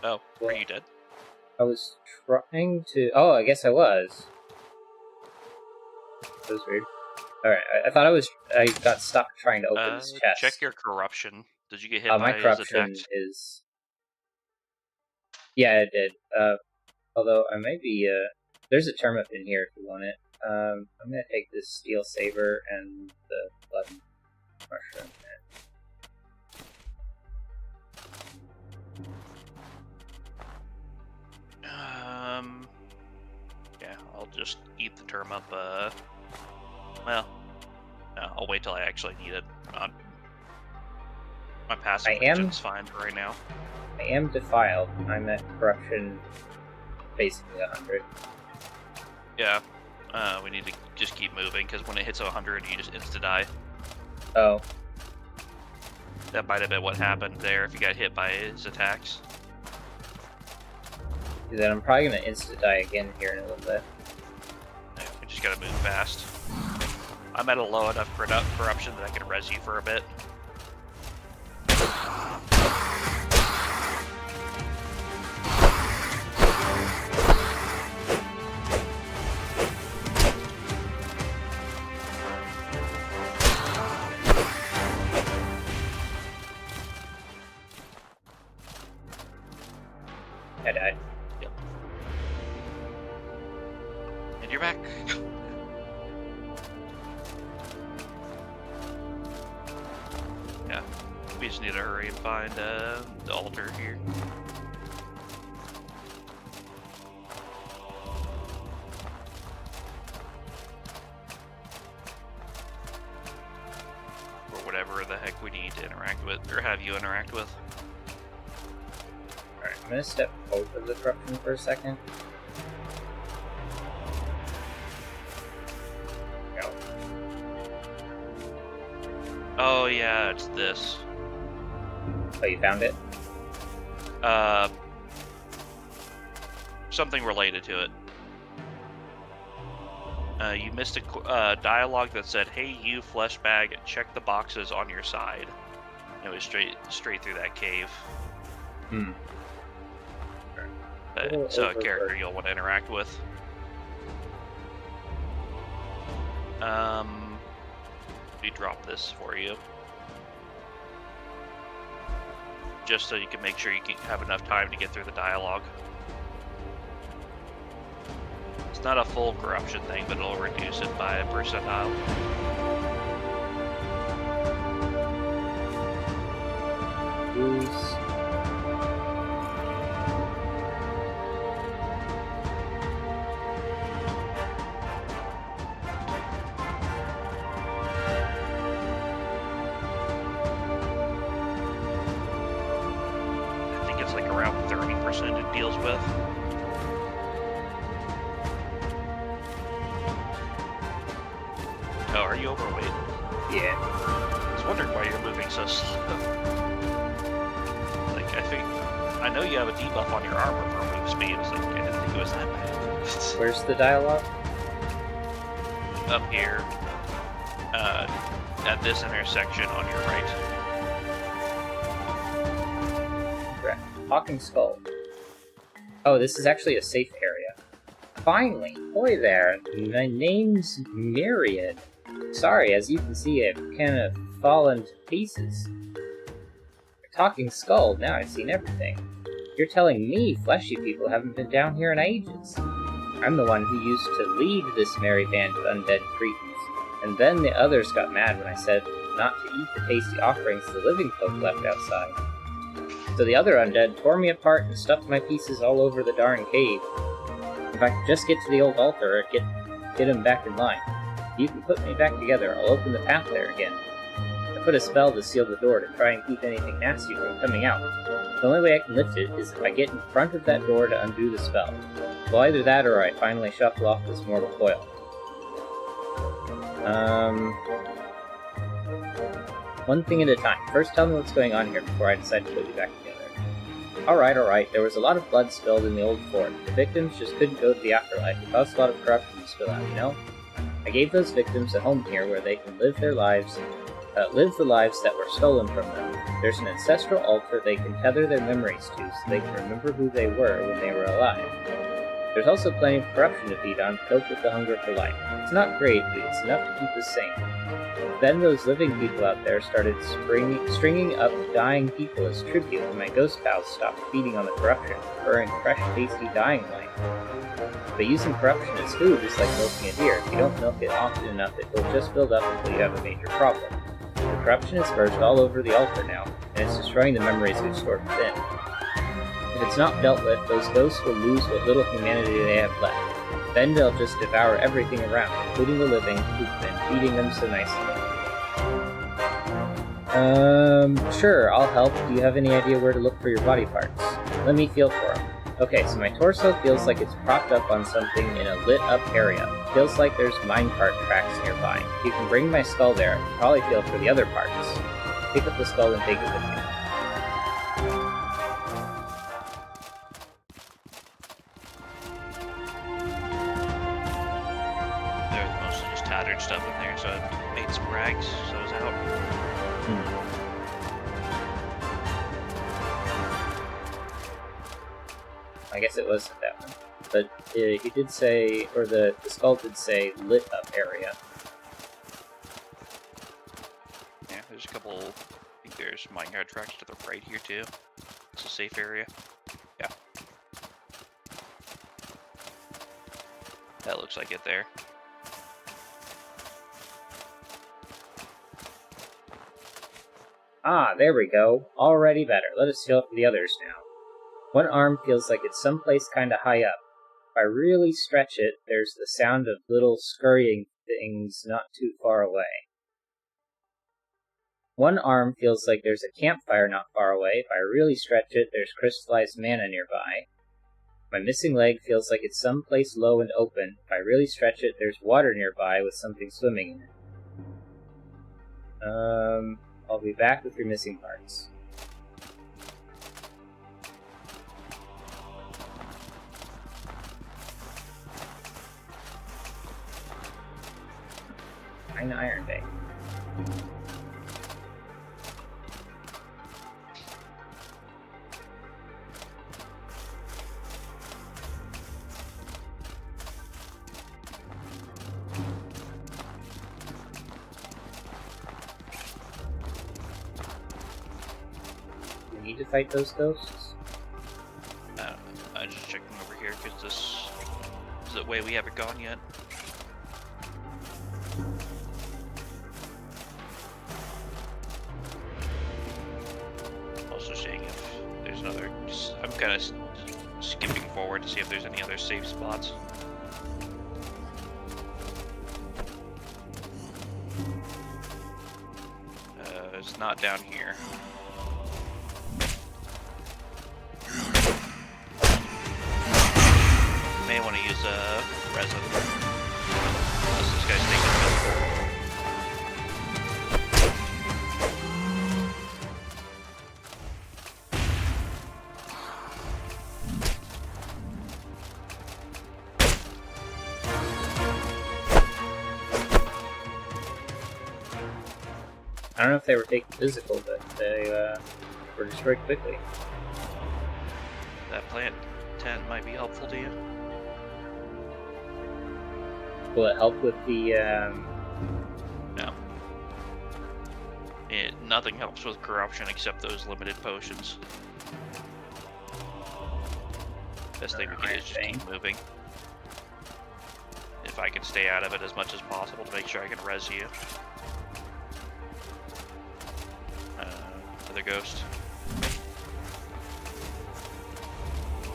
Oh, Well, are you dead? I was trying to... Oh, I guess I was. That was weird. Alright, I thought I got stuck trying to open this chest. Check your corruption. Did you get hit my by his corruption attacks? is... Yeah, it did. Although I might be... There's a turnip in here if you want it. I'm gonna take this steel saber and the blood mushroom. Yeah, I'll just eat the turnip. Well, no, I'll wait till I actually need it. My passive engine's fine for right now. I am defiled. I'm at corruption basically 100. Yeah, we need to just keep moving, because when it hits 100, you just insta-die. Oh. That might have been what happened there if you got hit by his attacks. Then I'm probably going to insta-die again here in a little bit. Yeah, we just gotta move fast. I'm at a low enough corruption that I can res you for a bit. I died. Yep. And you're back. Yeah. We just need to hurry and find the altar here. Or whatever the heck we need to interact with, or have you interact with. Alright, I'm gonna step over the corruption for a second. No. Oh yeah, it's this. Oh, you found it? Something related to it. You missed a dialogue that said, "Hey, you flesh bag, check the boxes on your side." It was straight through that cave. Hmm. So a character you'll want to interact with. We drop this for you, just so you can make sure you can have enough time to get through the dialogue. It's not a full corruption thing, but it'll reduce it by a percentile. Use. I think it's like around 30% it deals with. Oh, are you overweight? Yeah. I was wondering why you're moving so slow. Like, I know you have a debuff on your armor for move speed. It's like, I didn't think it was that bad. Where's the dialogue? Up here, at this intersection on your right. Correct. Talking Skull. Oh, this is actually a safe area. Finally! Boy there, my name's Myriad. Sorry, as you can see, I've kind of fallen to pieces. Talking Skull, now I've seen everything. You're telling me fleshy people haven't been down here in ages. I'm the one who used to lead this merry band of undead cretins, and then the others got mad when I said not to eat the tasty offerings the living folk left outside. So the other undead tore me apart and stuffed my pieces all over the darn cave. If I could just get to the old altar and get him back in line. If you can put me back together, I'll open the path there again. I put a spell to seal the door to try and keep anything nasty from coming out. The only way I can lift it is if I get in front of that door to undo the spell. Well, either that or I finally shuffle off this mortal coil. One thing at a time. First tell me what's going on here before I decide to put you back together. Alright. There was a lot of blood spilled in the old fort. The victims just couldn't go to the afterlife. It caused a lot of corruption to spill out, you know? I gave those victims a home here where they can live their lives live the lives that were stolen from them. There's an ancestral altar they can tether their memories to so they can remember who they were when they were alive. There's also plenty of corruption to feed on to cope with the hunger for life. It's not great, but it's enough to keep us sane. Then those living people out there started stringing up dying people as tribute, and my ghost pals stopped feeding on the corruption, preferring fresh, tasty dying life. But using corruption as food is like milking a deer. If you don't milk it often enough, it will just build up until you have a major problem. The corruption is verged all over the altar now, and it's destroying the memories we've stored within. If it's not dealt with, those ghosts will lose what little humanity they have left. Then they'll just devour everything around, including the living who've been feeding them so nicely. Sure, I'll help. Do you have any idea where to look for your body parts? Let me feel for them. Okay, so my torso feels like it's propped up on something in a lit-up area. Feels like there's minecart tracks nearby. If you can bring my skull there, I can probably feel for the other parts. Pick up the skull and take it with me. There's mostly just tattered stuff in there, so I made some rags, so I was out. I guess it wasn't that one. But he did say, or the skull did say, lit up area. Yeah, there's a couple, I think there's minecart tracks to the right here too. It's a safe area. Yeah. That looks like it there. Ah, there we go. Already better. Let us feel for the others now. One arm feels like it's someplace kinda high up. If I really stretch it, there's the sound of little scurrying things not too far away. One arm feels like there's a campfire not far away. If I really stretch it, there's crystallized mana nearby. My missing leg feels like it's someplace low and open. If I really stretch it, there's water nearby with something swimming in it. I'll be back with your missing parts. Find the Iron Bay. We need to fight those ghosts? I'm just checking over here because this is the way we haven't gone yet. Also seeing if there's another. I'm kind of skipping forward to see if there's any other safe spots. It's not down here. May want to use a resin. Unless this guy's taking physical. I don't know if they were taking physical, but they were destroyed quickly. That plant tent might be helpful to you. Will it help with the, No. Nothing helps with corruption except those limited potions. Best thing we can do is just keep moving. If I can stay out of it as much as possible to make sure I can res you. Another ghost.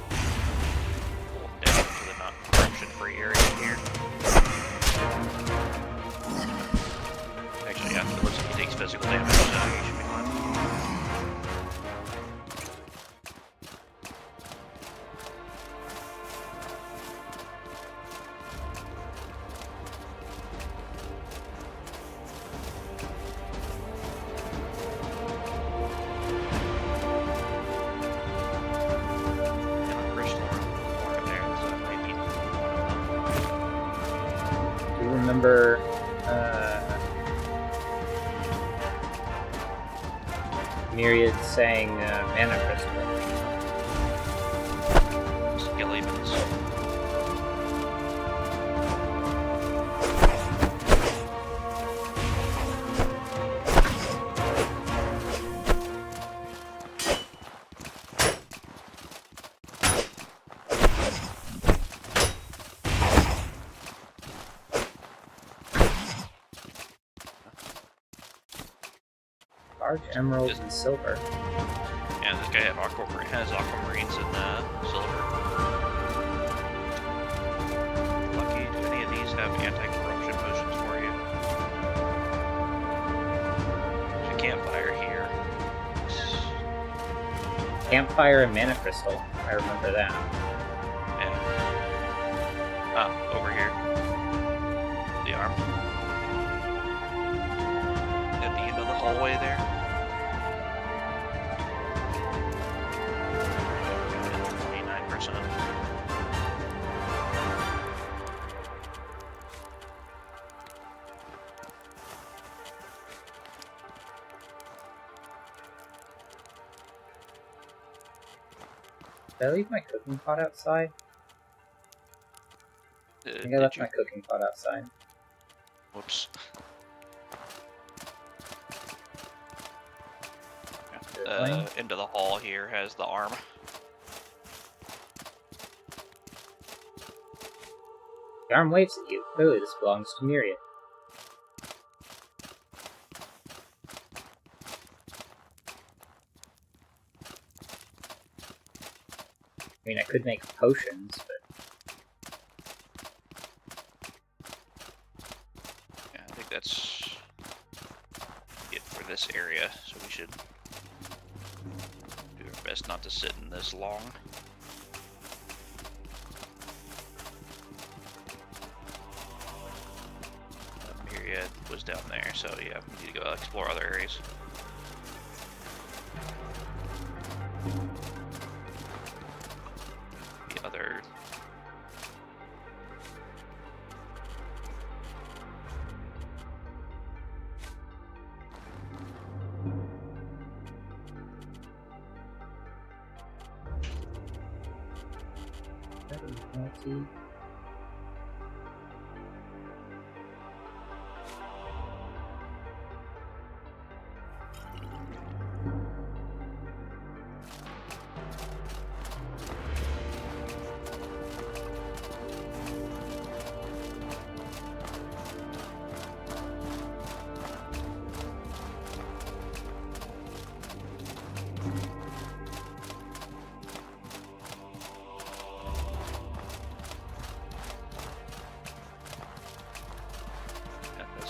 Pull him down to the not corruption-free area here. Actually, yeah, it looks like he takes physical damage, so he should be fine. remember Myriad saying mana crystal. Skeletons. Large emeralds and silver. Yeah, this guy has aquamarines and silver. Lucky, do any of these have anti-corruption potions for you? There's a campfire here. Campfire and mana crystal. I remember that. Yeah. Ah, over here. The arm. At the end of the hallway there. 29%. Did I leave my cooking pot outside? I think I left my cooking pot outside. Whoops. Into the hall here has the arm. The arm waves at you. Clearly this belongs to Myriad. I mean, I could make potions, but... Yeah, I think that's it for this area, so we should do our best not to sit in this long. Myriad was down there, so yeah, we need to go explore other areas. The other...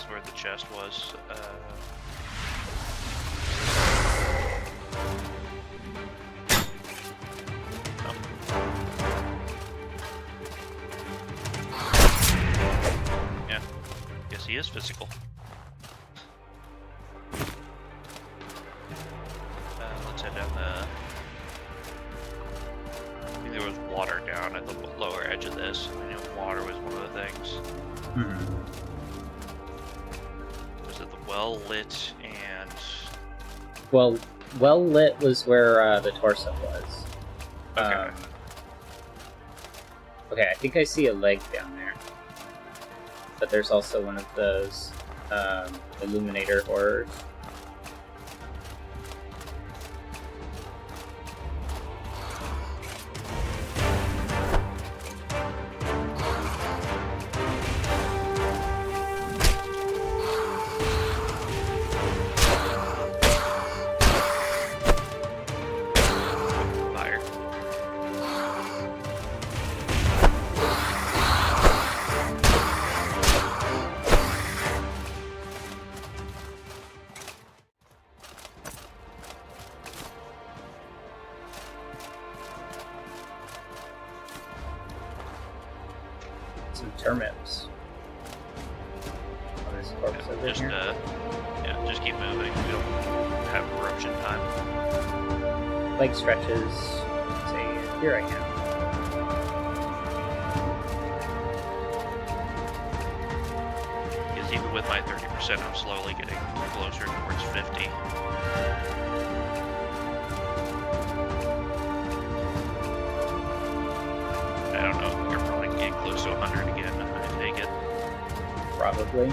where the chest was. Yeah, guess he is physical. Let's head down the... I think there was water down at the lower edge of this. I know water was one of the things. Mm-hmm. Well lit and... Well lit was where the torso was. Okay. Okay, I think I see a leg down there. But there's also one of those Illuminator horrors. Some termites on this corpse over just, here. Yeah, just keep moving. We don't have corruption time. Leg stretches. Say, here I am. Because even with my 30%, I'm slowly getting closer towards 50. close to 100 again, I take it. Probably.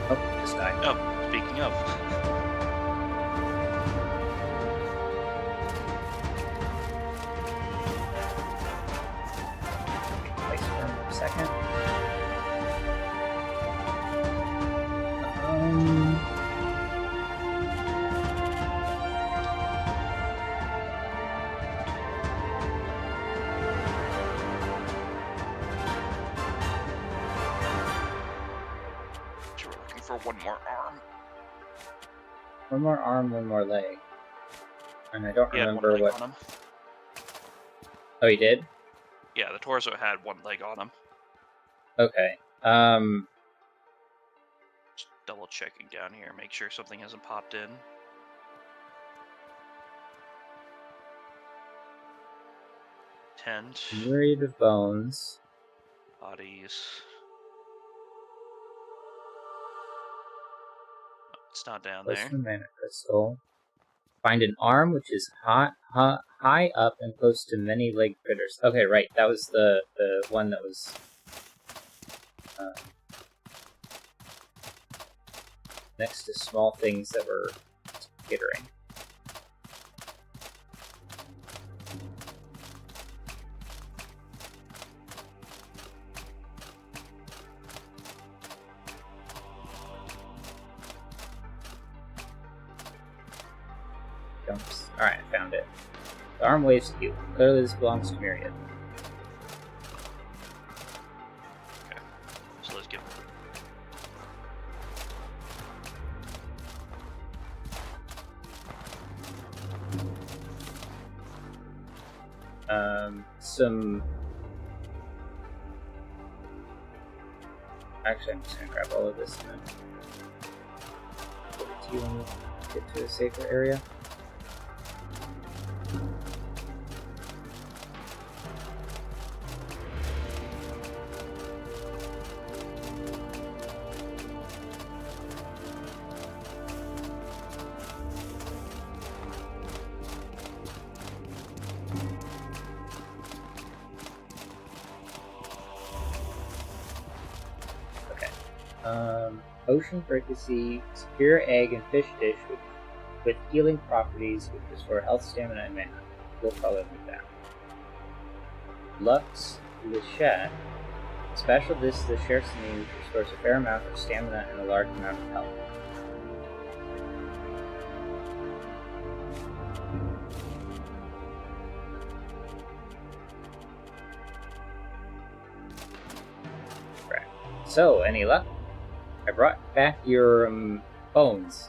Oh, just died. Oh, speaking of. Place for a second. We're looking for one more arm. One more arm, one more leg. And I don't He had remember one leg what. on him. Oh, he did? Yeah, the torso had one leg on him. Okay. Just double checking down here, make sure something hasn't popped in. Tent. Myriad of bones. Bodies. It's not down Place there. the mana crystal. Find an arm which is high up and close to many leg critters. Okay, right. That was the one that was next to small things that were skittering. Alright, I found it. The arm waves to you. Clearly this belongs to Myriad. Okay, so let's get. Some... Actually, I'm just gonna grab all of this and then give it to you when we get to a safer area. Ocean fricassee, superior egg and fish dish with healing properties which restore health, stamina, and mana. We'll color them down. Lux Lichette, special dish the Chersony which restores a fair amount of stamina and a large amount of health. Right. So, any luck? I brought back your bones.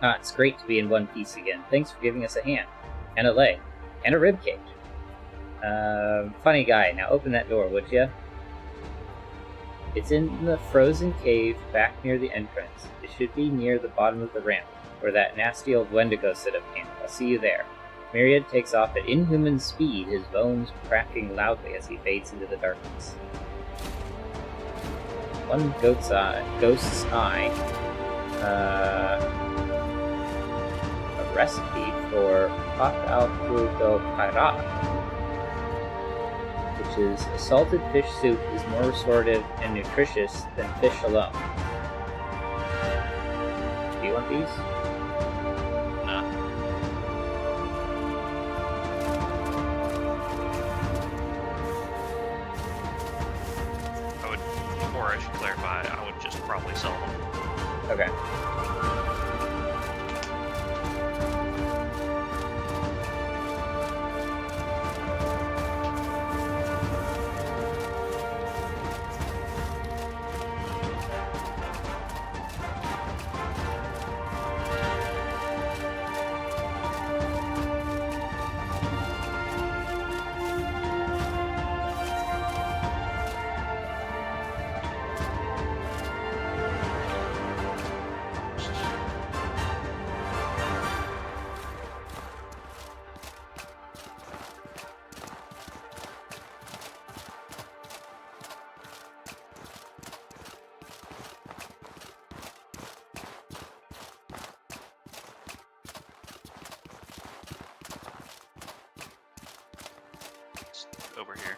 Ah, it's great to be in one piece again. Thanks for giving us a hand, and a leg, and a ribcage. Funny guy. Now open that door, would ya? It's in the frozen cave back near the entrance. It should be near the bottom of the ramp, where that nasty old Wendigo set up camp. I'll see you there. Myriad takes off at inhuman speed, his bones cracking loudly as he fades into the darkness. One ghost's eye, a recipe for pat al fruto pirata, which is a salted fish soup is more restorative and nutritious than fish alone. Do you want these? No. I should clarify, I would just probably sell them. Okay. over here.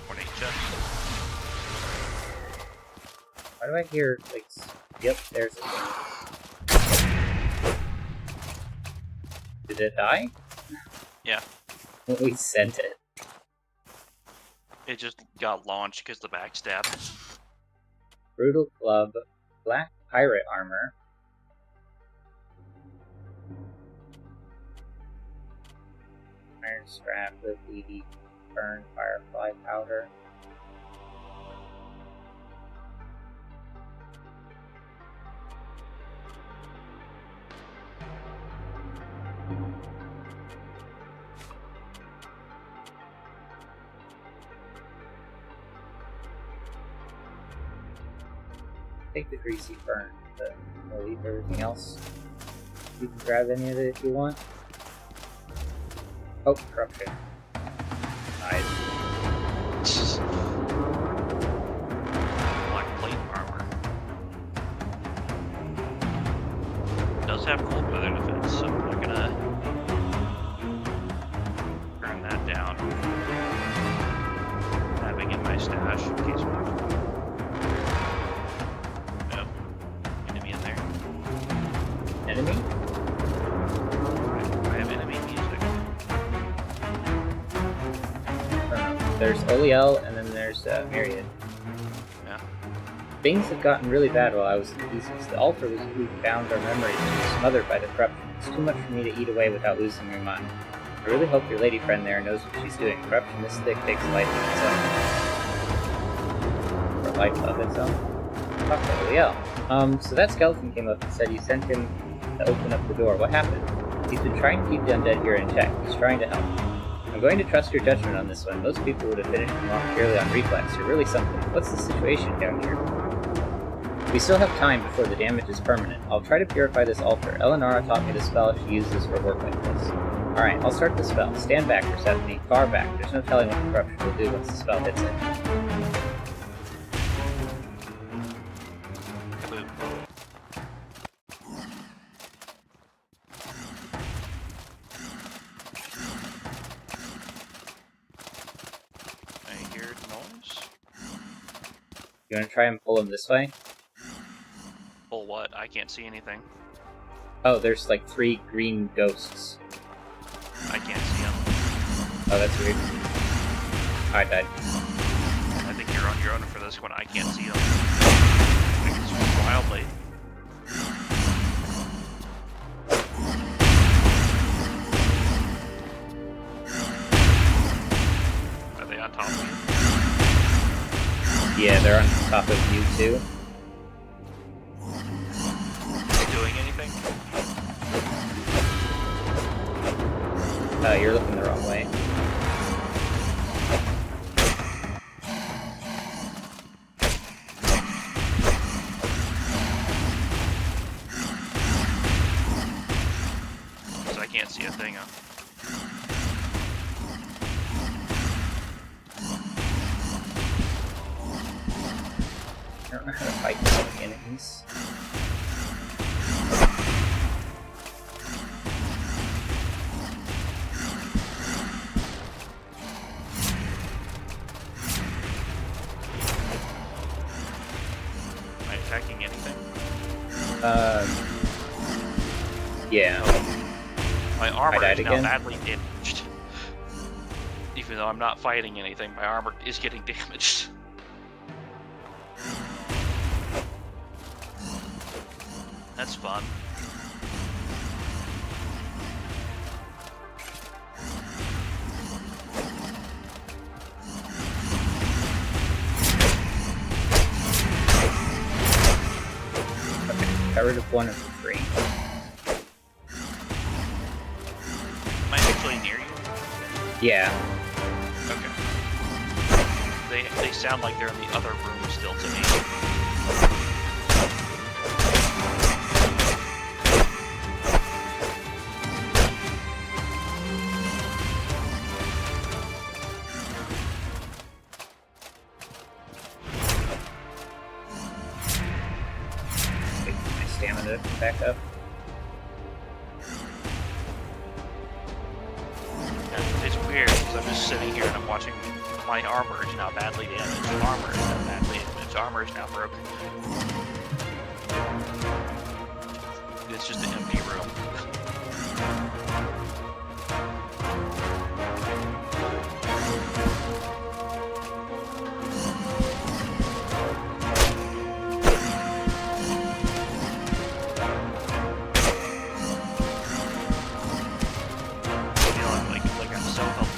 Ornate chest. Why do I hear, like... Yep, there's it. Did it die? Yeah. We sent it. It just got launched because the backstab. Brutal Club, Black Pirate Armor. Iron Scrap, Liquid, Burn, Firefly Powder. Take the Greasy Burn, but we'll leave everything else. You can grab any of it if you want. Oh, Corruption. Nice. Black plate armor. It does have cold weather defense, so I'm not gonna burn that down. Having in my stash in case we have to. Nope. Enemy in there. Enemy? I have enemy music. There's Oliel, and then there's Myriad. Yeah. Things have gotten really bad while I was in pieces. The altar was who found our memories and was smothered by the corruption. It's too much for me to eat away without losing my mind. I really hope your lady friend there knows what she's doing. Corruption this thick takes life of its own. Or life of its own? Talk to Oliel. So that skeleton came up and said you sent him to open up the door. What happened? He's been trying to keep the undead here in check. He's trying to help. I'm going to trust your judgment on this one. Most people would have finished him off purely on reflex. You're really something. What's the situation down here? We still have time before the damage is permanent. I'll try to purify this altar. Eleonora taught me the spell she uses for work like this. Alright, I'll start the spell. Stand back, Persephone. Far back. There's no telling what the corruption will do once the spell hits it. Kaboom. I hear noise. You want to try and pull him this way? Pull what? I can't see anything. Oh, there's like 3 green ghosts. I can't see them. Oh, that's weird. I died. I think you're on your own for this one. I can't see them. I can swim wildly. Are they on top of you? Yeah, they're on top of you too. Are they doing anything? You're looking the wrong way. Because I can't see a thing. I don't know how to fight some of the enemies. Am I attacking anything? Yeah. My armor died is now again? badly damaged. Even though I'm not fighting anything, my armor is getting damaged. That's fun. Got rid of one of the 3. Am I actually near you? Yeah. Okay. They sound like they're in the other room still to me. back up. And it's weird because I'm just sitting here and I'm watching my armor is now badly damaged. Armor is now badly damaged. Armor is now broken. It's just an empty room. Like I'm so helpful.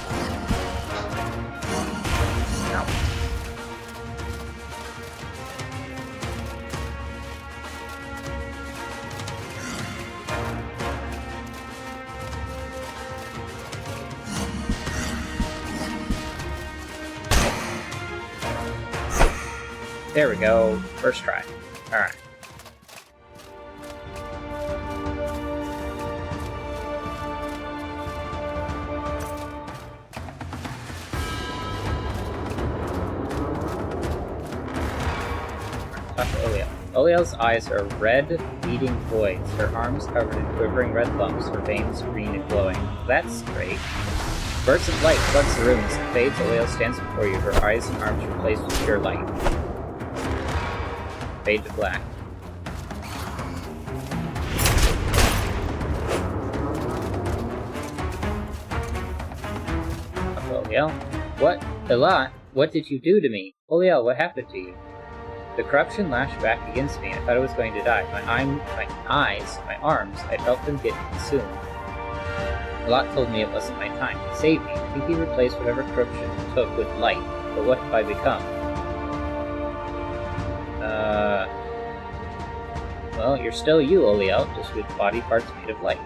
There we go. First try. Alright. Talk to Oliel. Oliel's eyes are red, bleeding voids, her arms covered in quivering red lumps, her veins green and glowing. That's great. Bursts of light floods the room as it fades. Oliel stands before you, her eyes and arms replaced with pure light. Fade to black. Oliel? What? Elah, what did you do to me? Oliel, what happened to you? The corruption lashed back against me. I thought I was going to die. My eyes, my arms, I felt them get consumed. Elah told me it wasn't my time. He saved me. I think he replaced whatever corruption took with light. But what have I become? Well, you're still you, Oliel, just with body parts made of light.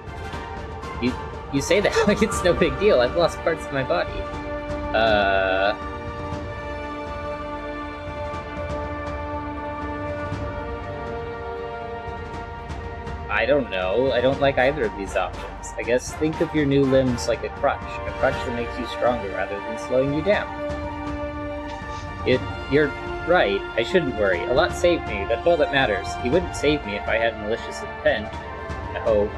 You say that like it's no big deal. I've lost parts of my body. I don't know. I don't like either of these options. I guess think of your new limbs like a crutch that makes you stronger rather than slowing you down. You're right, I shouldn't worry. Elah saved me, that's all that matters. He wouldn't save me if I had malicious intent. I hope.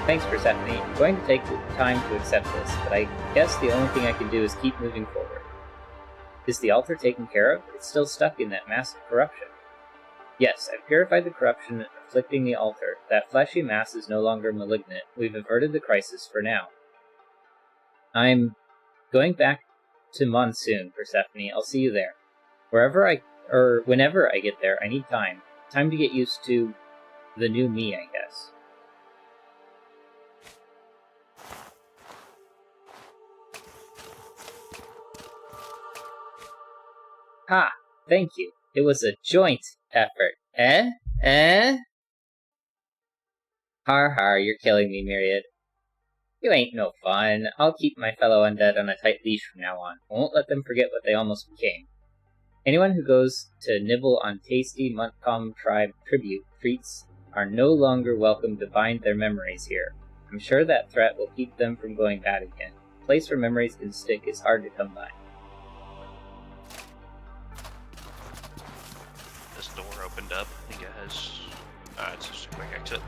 Thanks, Persephone. I'm going to take the time to accept this, but I guess the only thing I can do is keep moving forward. Is the altar taken care of? It's still stuck in that mass of corruption. Yes, I've purified the corruption afflicting the altar. That fleshy mass is no longer malignant. We've averted the crisis for now. I'm going back to Monsoon, Persephone. I'll see you there. Whenever I get there, I need time. Time to get used to the new me, I guess. Ha! Thank you. It was a joint effort. Har har, you're killing me, Myriad. You ain't no fun. I'll keep my fellow undead on a tight leash from now on. I won't let them forget what they almost became. Anyone who goes to nibble on tasty Montcalm tribe tribute treats are no longer welcome to bind their memories here. I'm sure that threat will keep them from going bad again. A place where memories can stick is hard to come by. This door opened up. I think it has... it's just a quick exit.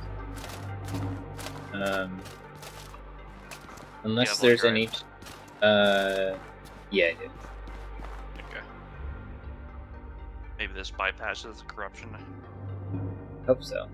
Unless there's any... yeah, I do. Okay. Maybe this bypasses the corruption. Hope so.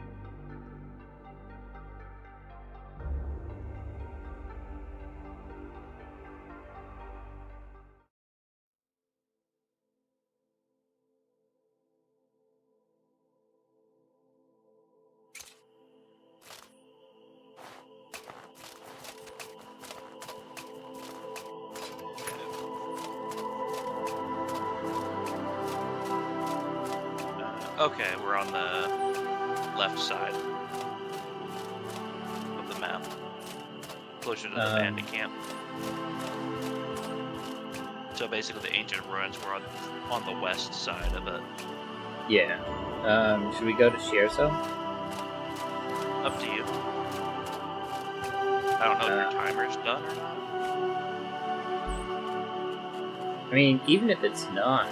Okay, we're on the left side of the map, closer to the bandit camp. So basically, the ancient ruins were on the west side of it. Yeah. Should we go to Scherzo? Up to you. I don't know if your timer's done or not. I mean, even if it's not,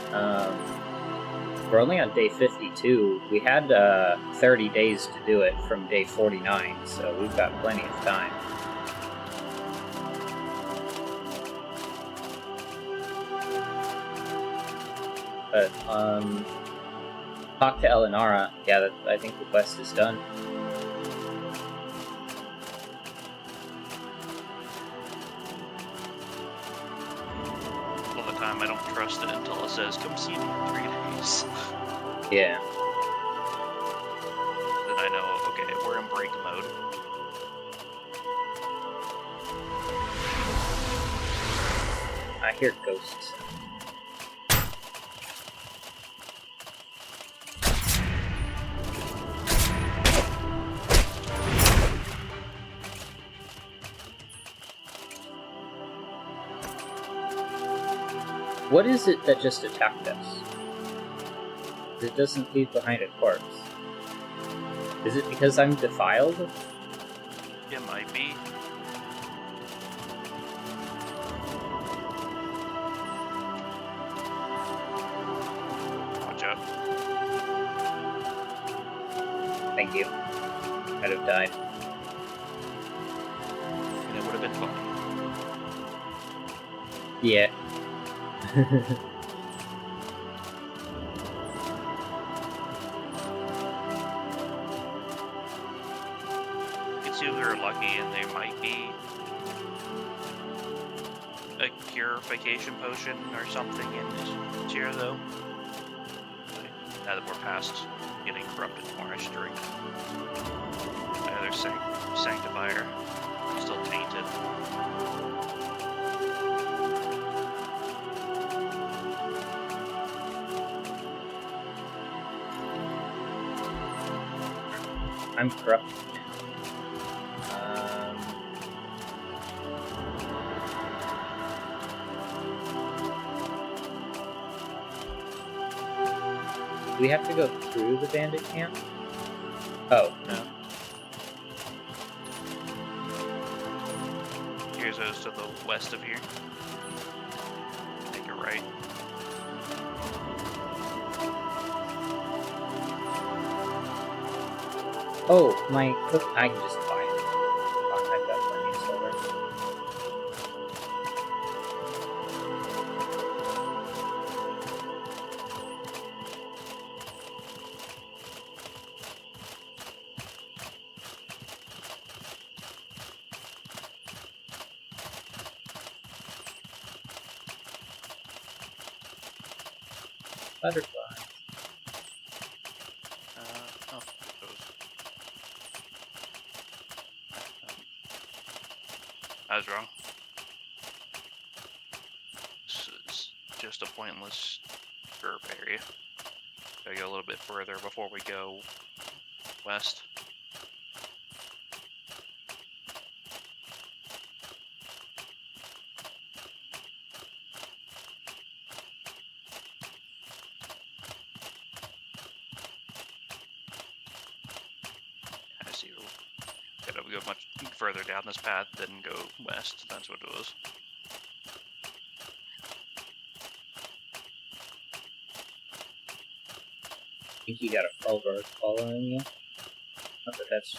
We're only on day 52. We had 30 days to do it from day 49, so we've got plenty of time. But, talk to Elenara. Yeah, I think the quest is done. All the time, I don't trust it until it says, come see me in 3 days. Yeah. Then I know, okay, we're in break mode. I hear ghosts. What is it that just attacked us? It doesn't leave behind a corpse. Is it because I'm defiled? It might be. Watch out. Thank you. I'd have died. And it would have been fun. Yeah. It's you who are lucky, and there might be a purification potion or something in this tier, though. Now that we're past getting corrupted more, I should drink. Either sanctifier, still tainted. I'm corrupt. Do we have to go through the bandit camp? Oh, no. Here's those to the west of here. Take a right. Oh, my cook. I can just buy it. I've got plenty of silver. Butterfly. Oh, those. I was wrong. This is just a pointless herb area. Gotta go a little bit further before we go west. I see. Gotta go much further down this path than go west. That's what it was. I think you got a Frolberg following you. Not that that's a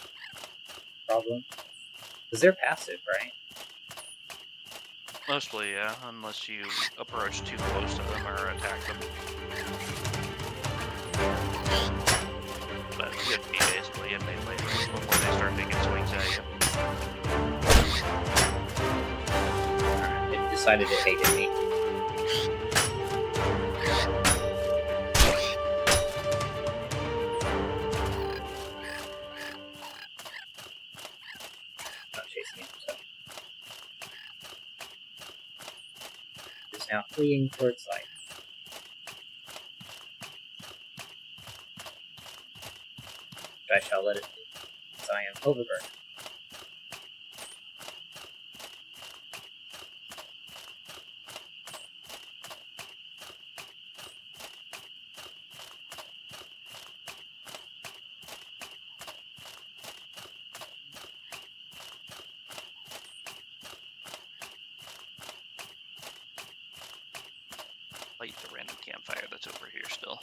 problem. Because they're passive, right? Mostly, yeah, unless you approach too close to them or attack them. But you have to be basically in melee before they start making swings at you. Alright, it decided it hated me. Not chasing it, so. It's now fleeing towards light. I shall let it be, as I am overburdened. light the random campfire that's over here still.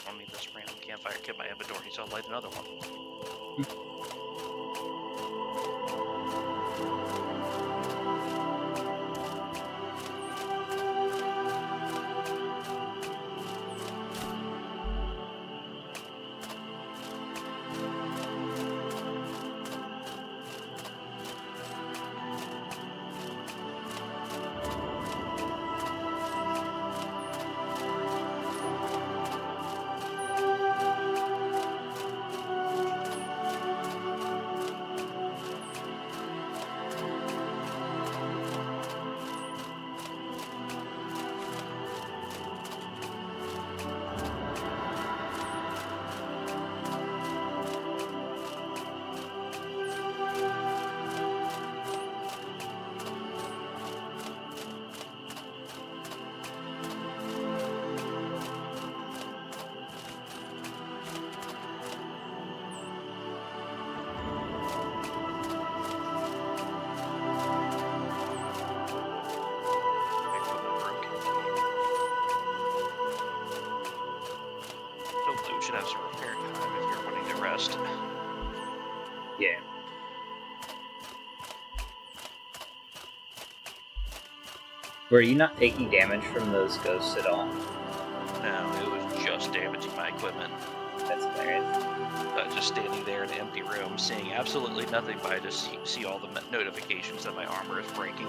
I don't need this random campfire kit in my inventory, so I'll light another one. Should have some repair time if you're wanting to rest. Yeah. Were you not taking damage from those ghosts at all? No, it was just damaging my equipment. That's hilarious. Just standing there in an empty room, seeing absolutely nothing, but I just see all the notifications that my armor is breaking.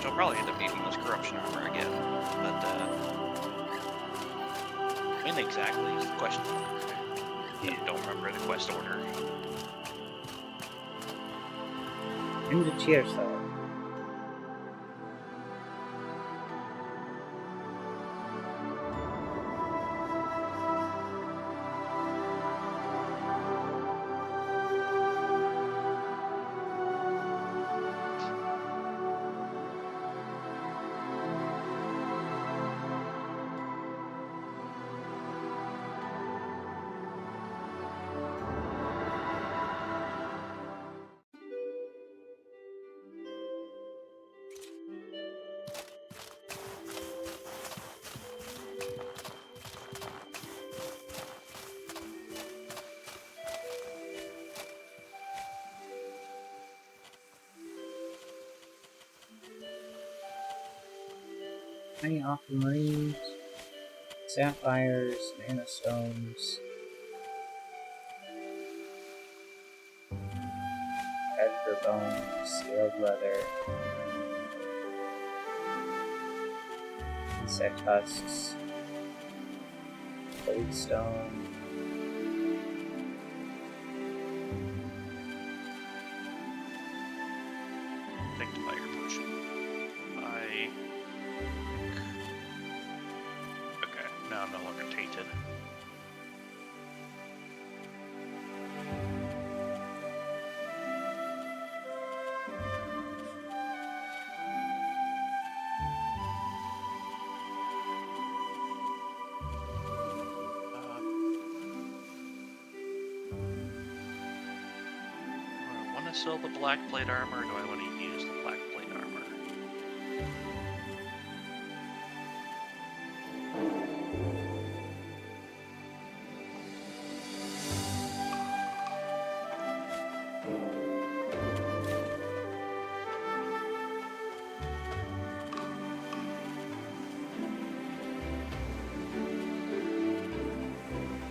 I'll probably end up needing this corruption armor again, but when exactly is the question. Yeah. I don't remember the quest order. In the cheer cell. Tiny aquamarines, sapphires, mana stones, predator bones, scaled leather, insect husks, gold stone, Think to fire potion. Okay, now I'm no longer tainted. Sell the black plate armor, or do I want to use the black plate armor?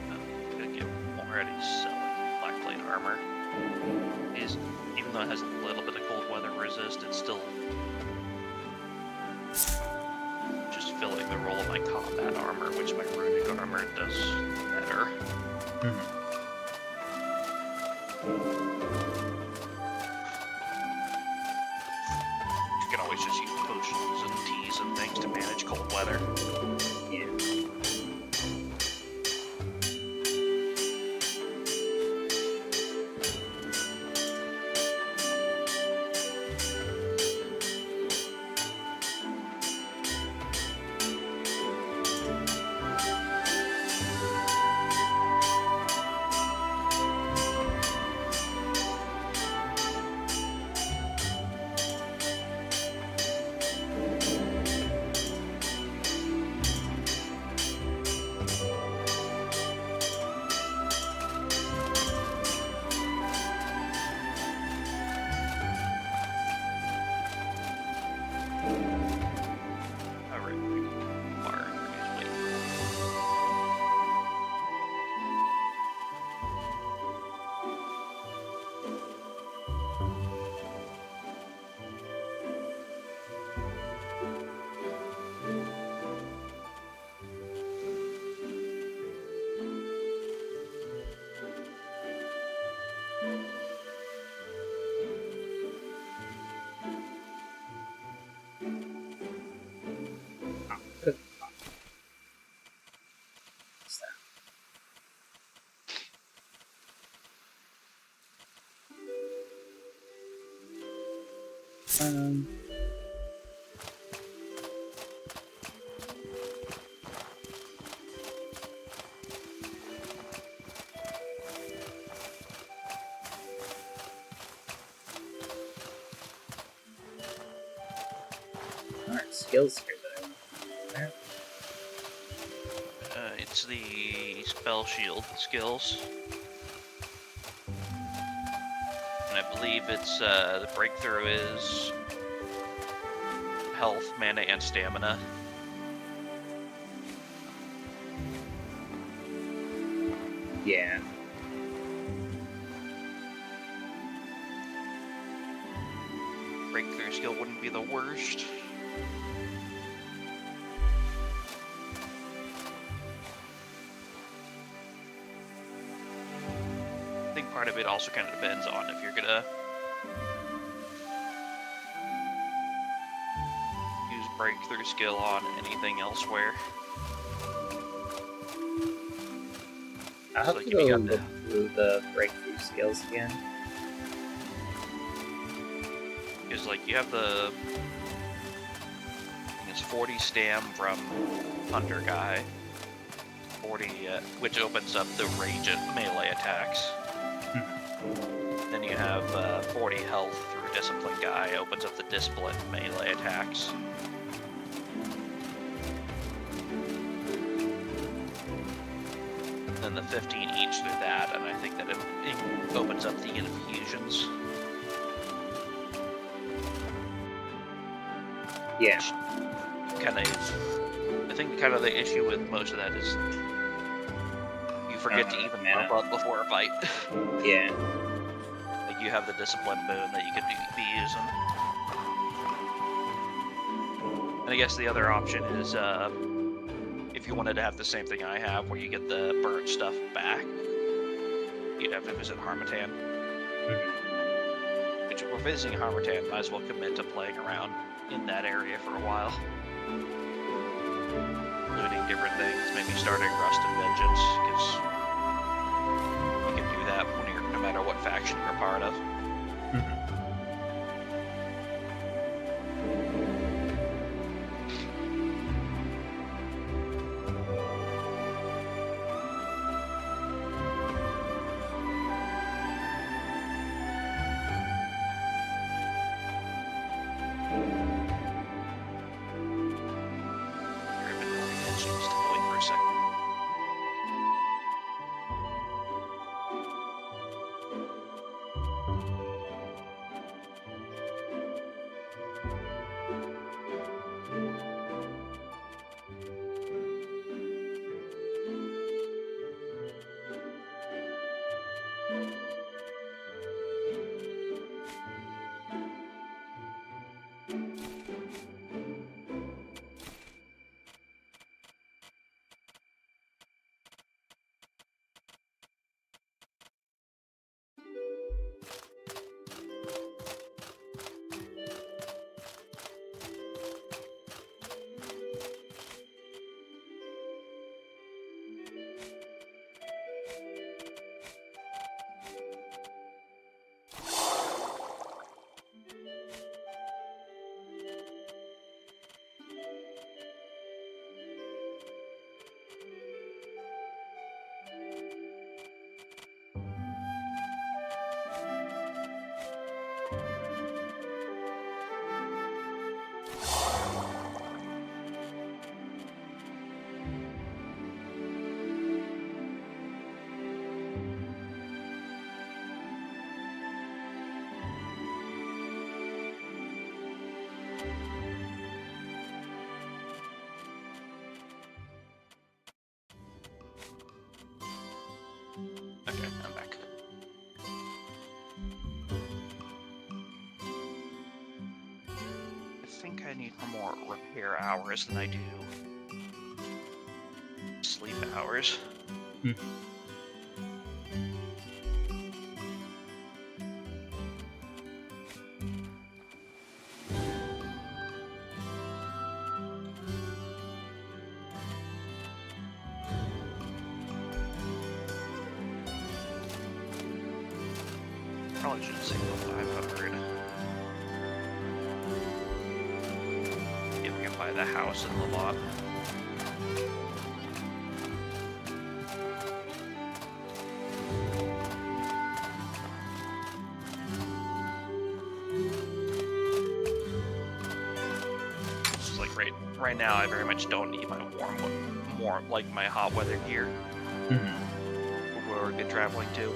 I'm gonna get already selling black plate armor. Even though it has a little bit of cold weather resist, it's still just filling the role of my combat armor, which my runic armor does better. You can always just use potions and teas and things to manage cold weather. Yeah. Alright, skills here that I want. It's the spell shield skills. And I believe it's, the breakthrough is health, mana, and stamina. Yeah. Breakthrough skill wouldn't be the worst. I think part of it also kind of depends on if you're gonna use breakthrough skill on anything elsewhere. I'll have to go look through the breakthrough skills again. Because, like, you have the... It's 40 stam from Hunter Guy. 40, which opens up the range at melee attacks. Then you have 40 health through Discipline Guy, opens up the Discipline melee attacks. Then the 15 each through that, and I think that it opens up the infusions. Yeah. Kind of, I think kind of the issue with most of that is you forget to even bump up before a fight. Yeah. Like you have the discipline boon that you could be using. And I guess the other option is if you wanted to have the same thing I have, where you get the burnt stuff back, you'd have to visit Harmattan. Which, if we're visiting Harmattan, might as well commit to playing around in that area for a while. Looting different things, maybe starting Rust and Vengeance, because you can do that when you're, no matter what faction you're a part of. Okay, I'm back. I think I need more repair hours than I do sleep hours. Probably should say 500. If we can buy the house in the lot. Just like right now, I very much don't need my warm, like my hot weather gear. Where we're good traveling to.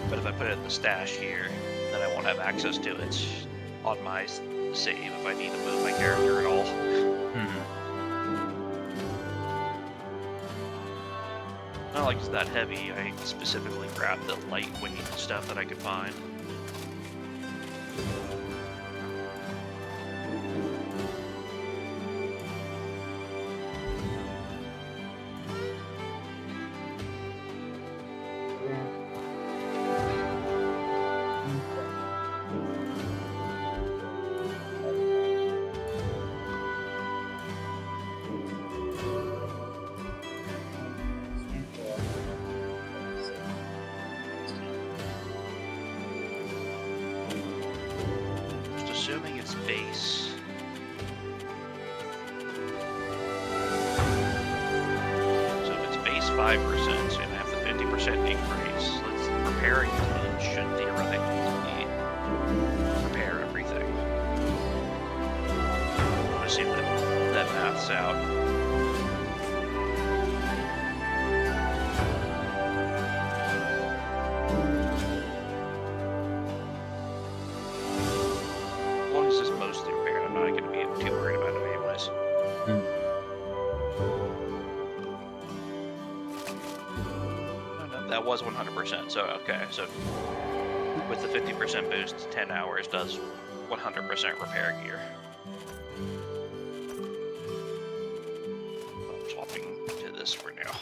But if I put it in the stash here, then I won't have access to it on my save if I need to move my character at all. Not like it's that heavy, I specifically grabbed the lightweight stuff that I could find. Assuming it's base. So if it's base 5%, so you have the 50% increase. Let's repairing it should theoretically repair everything. I want to see what that maths out. That was 100%, so okay, so with the 50% boost, 10 hours does 100% repair gear. I'm swapping to this for now.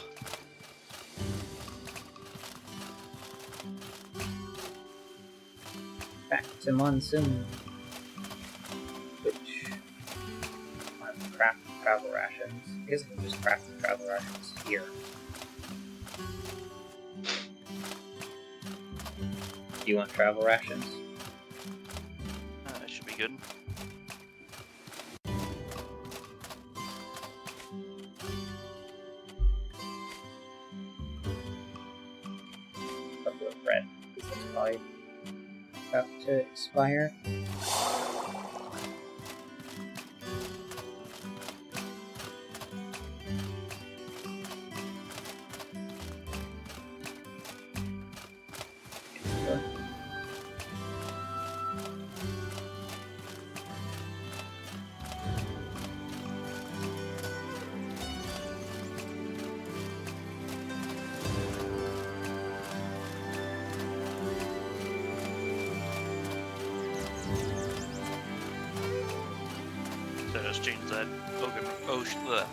back to Monsoon. Which... craft travel rations. I guess I can just craft the travel rations here. Do you want travel rations? That should be good. Couple of bread. This is probably about to expire.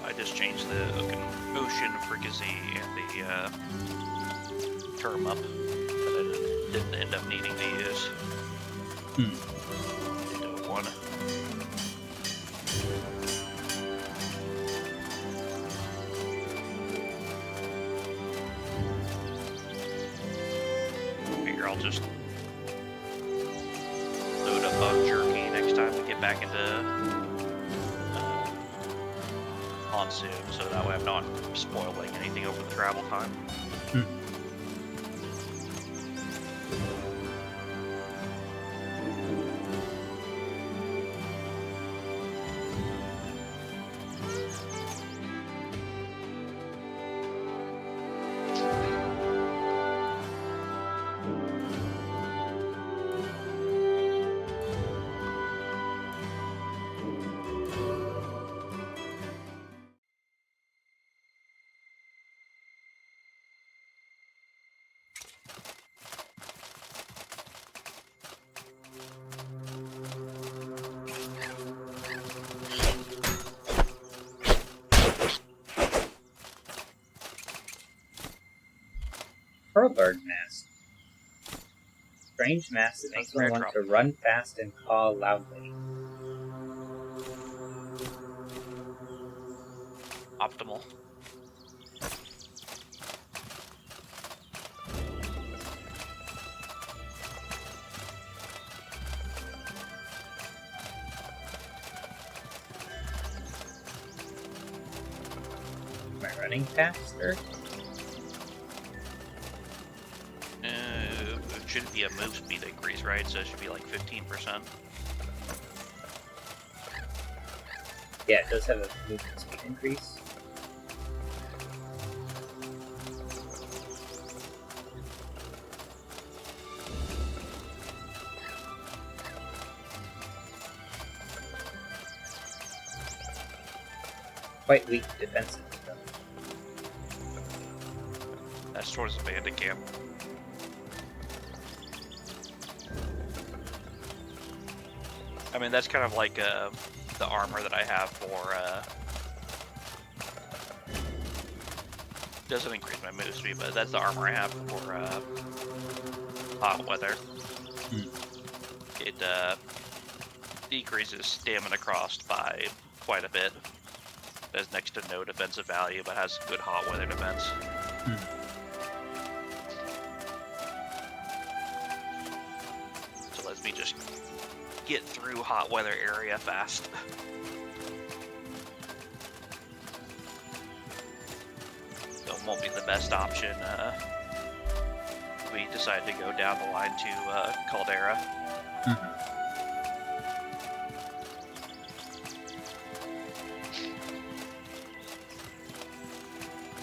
I just changed the Ocean Fricassee and the term up that I didn't end up needing to use. Into one. Figure I'll just load up on jerky next time we get back into Monsoon, so that way I'm not spoiling anything over the travel time. Pearlbird Nest. Strange nest that makes one want to run fast and caw loudly. Optimal. Am I running faster? It shouldn't be a move speed increase, right? So it should be like 15%. Yeah, it does have a movement speed increase. Quite weak defensive stuff. That's towards the bandit camp. I mean, that's kind of like the armor that I have for, doesn't increase my move speed, but that's the armor I have for, hot weather. It, decreases stamina cost by quite a bit. It has next to no defensive value, but has good hot weather defense. So lets me just get through hot weather area fast. So it won't be the best option. We decide to go down the line to Caldera.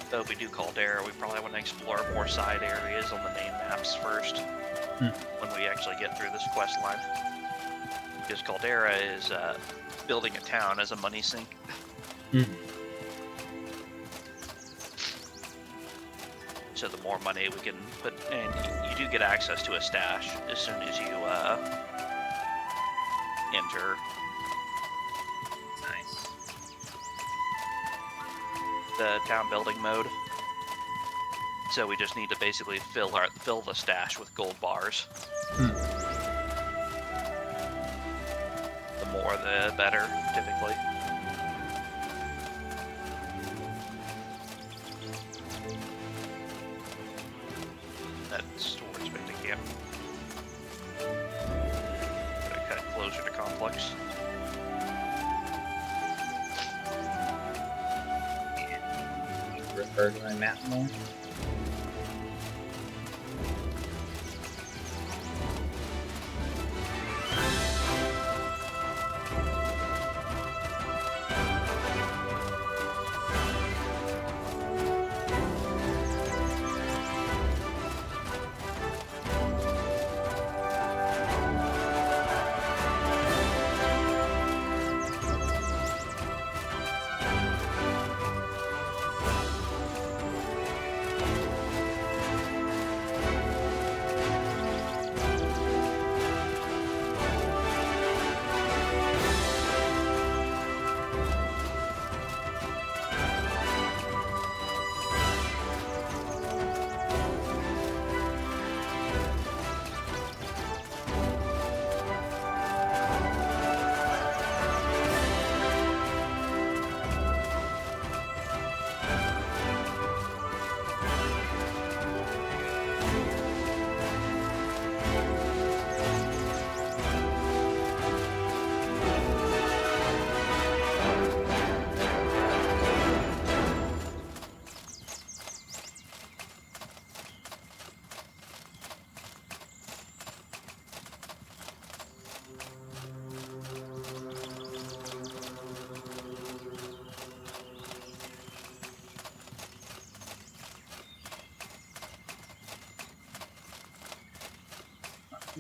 Though if we do Caldera, we probably want to explore more side areas on the main maps first when we actually get through this quest line. Because Caldera is building a town as a money sink. So the more money we can put, and you do get access to a stash as soon as you enter. Nice. The town building mode. So we just need to basically fill the stash with gold bars. more the better, typically. That's towards Beta Camp. Gotta cut closer to Complex. Refer to my map more.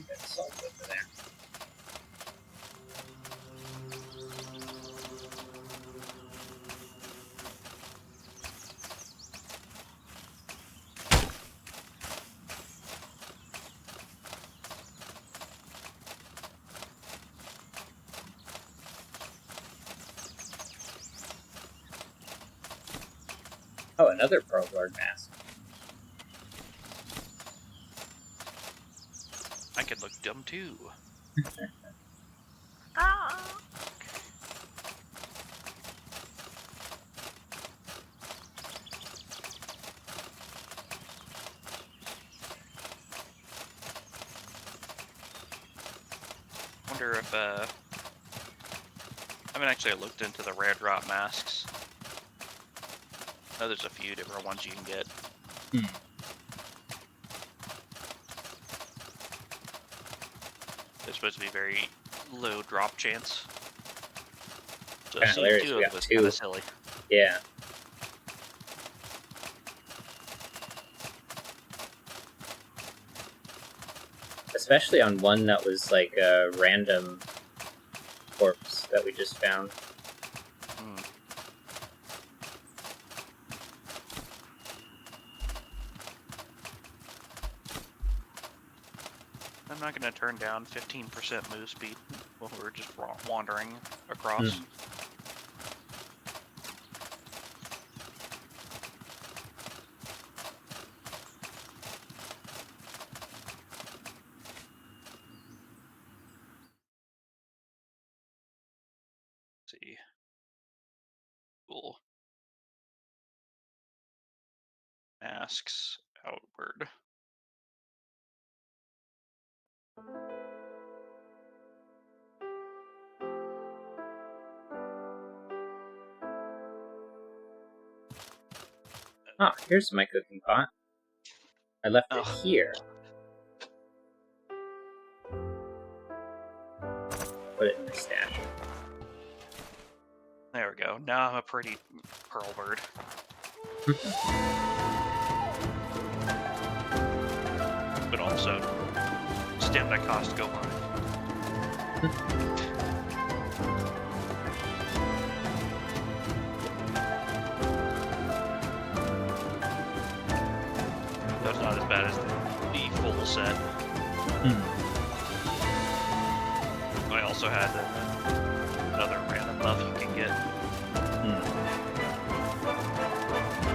That's salt over there. Oh, another Pearl Guard mask. I could look dumb too. Wonder if I haven't actually looked into the rare drop masks. I know there's a few different ones you can get. They're supposed to be very low drop chance. So Kinda hilarious, seeing we two of got them was two. kind of silly. Yeah. Especially on one that was like a random corpse that we just found. I'm not going to turn down 15% move speed while we're just wandering across. Let's see. Cool. Masks outward. Oh, here's my cooking pot. I left it here. Put it in my stash. There we go. Now I'm a pretty pearl bird. But also, stamina cost go high. That's not as bad as the full set. I also had another random buff you can get.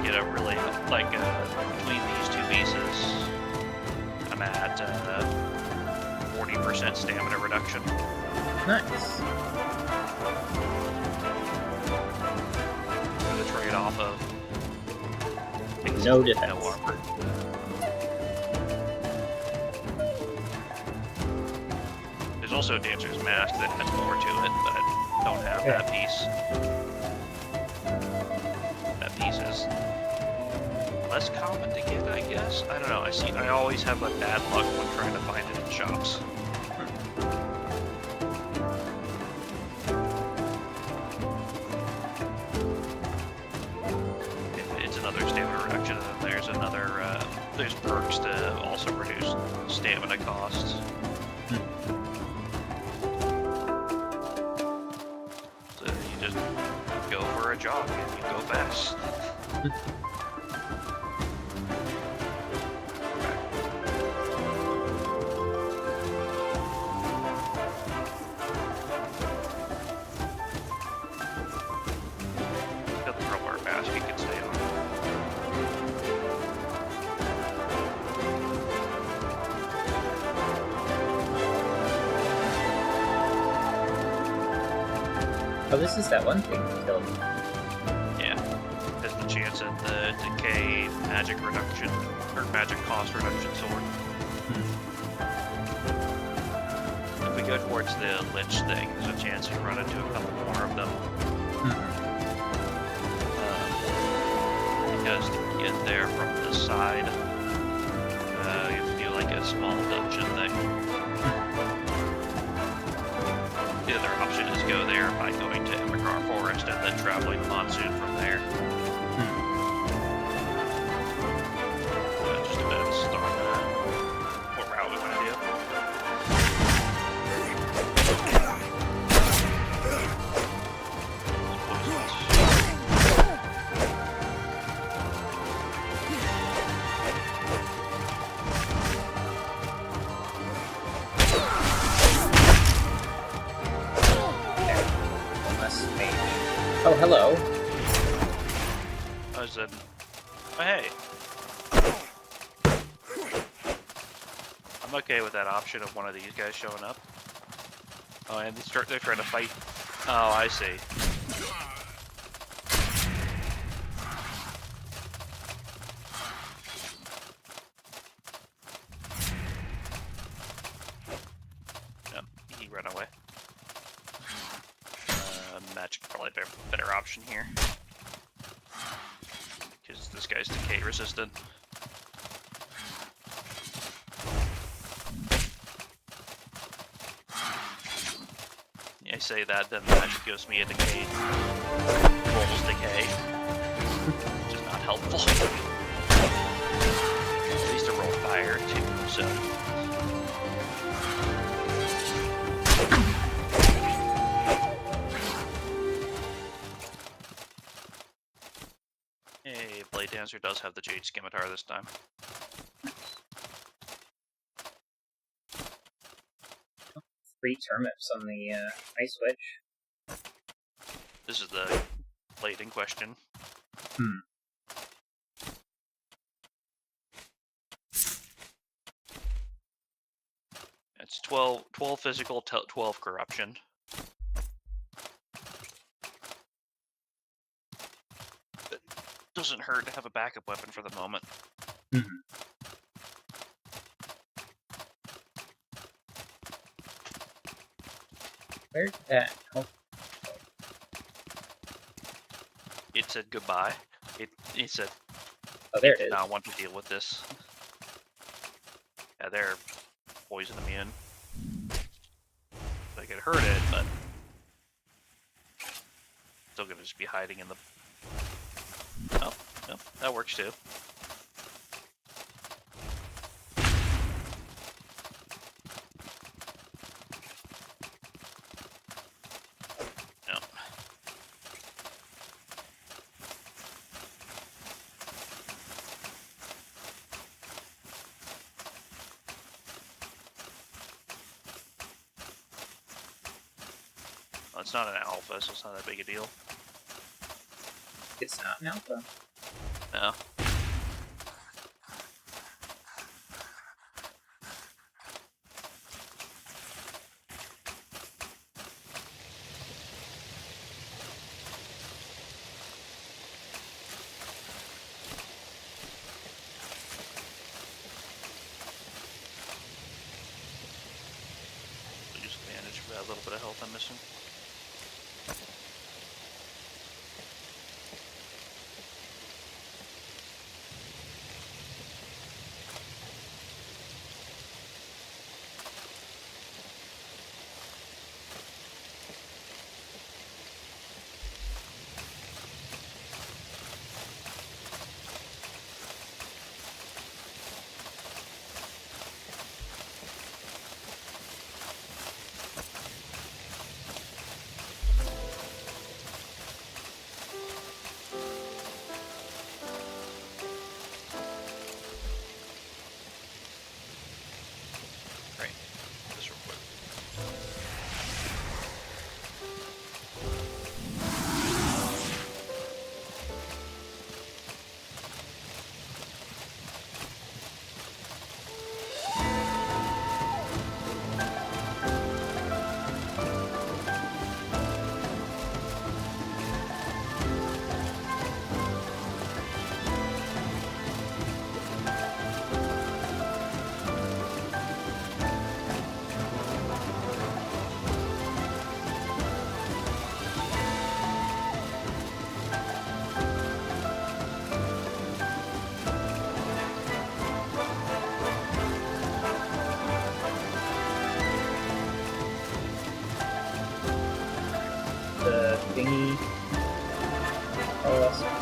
Get a really, like, between these two pieces, I'm at 40% stamina reduction. Nice. For the trade-off of No defense. no armor. There's also Dancer's Mask that has more to it, but I don't have that piece. That piece is less common to get, I guess. I don't know. I always have a bad luck when trying to find it in shops. It's another stamina reduction, and then there's another. There's perks to also reduce stamina costs. So you just go for a jog and you go fast. Got the crowbar mask you can stay on. Oh, this is that one thing you killed. Yeah. There's the chance at the decay magic reduction, or magic cost reduction sword. If we go towards the Lich thing, there's a chance you run into a couple more of them. Because to get there from the side, you have to do like a small dungeon thing. The other option is go there by going to Emigrar Forest and then traveling to Monsoon from there. Just a bit of a start what route we want to do. Oh, hello. I said, oh, hey. I'm okay with that option of one of these guys showing up. Oh, and they're trying to fight. Oh, I see. Yep, he ran away. Magic probably a better option here. Because this guy's decay resistant. I say that, then magic gives me a decay. Rolls decay. Which is not helpful. At least I roll fire too, so. Hey, Blade Dancer does have the Jade Scimitar this time. Free turnips on the Ice Wedge. This is the blade in question. It's 12 physical, 12 corruption. It doesn't hurt to have a backup weapon for the moment. Where's that? Oh. It said goodbye. It said, Oh, there it did is. not want to deal with this. Yeah, they're poison immune. They could hurt it, but still gonna just be hiding in the. Oh, no, that works too. No. Well, it's not an alpha, so it's not that big a deal. It's not an alpha. No. that little bit of health I'm missing. Right, this real quick. The thingy. Oh, that's right.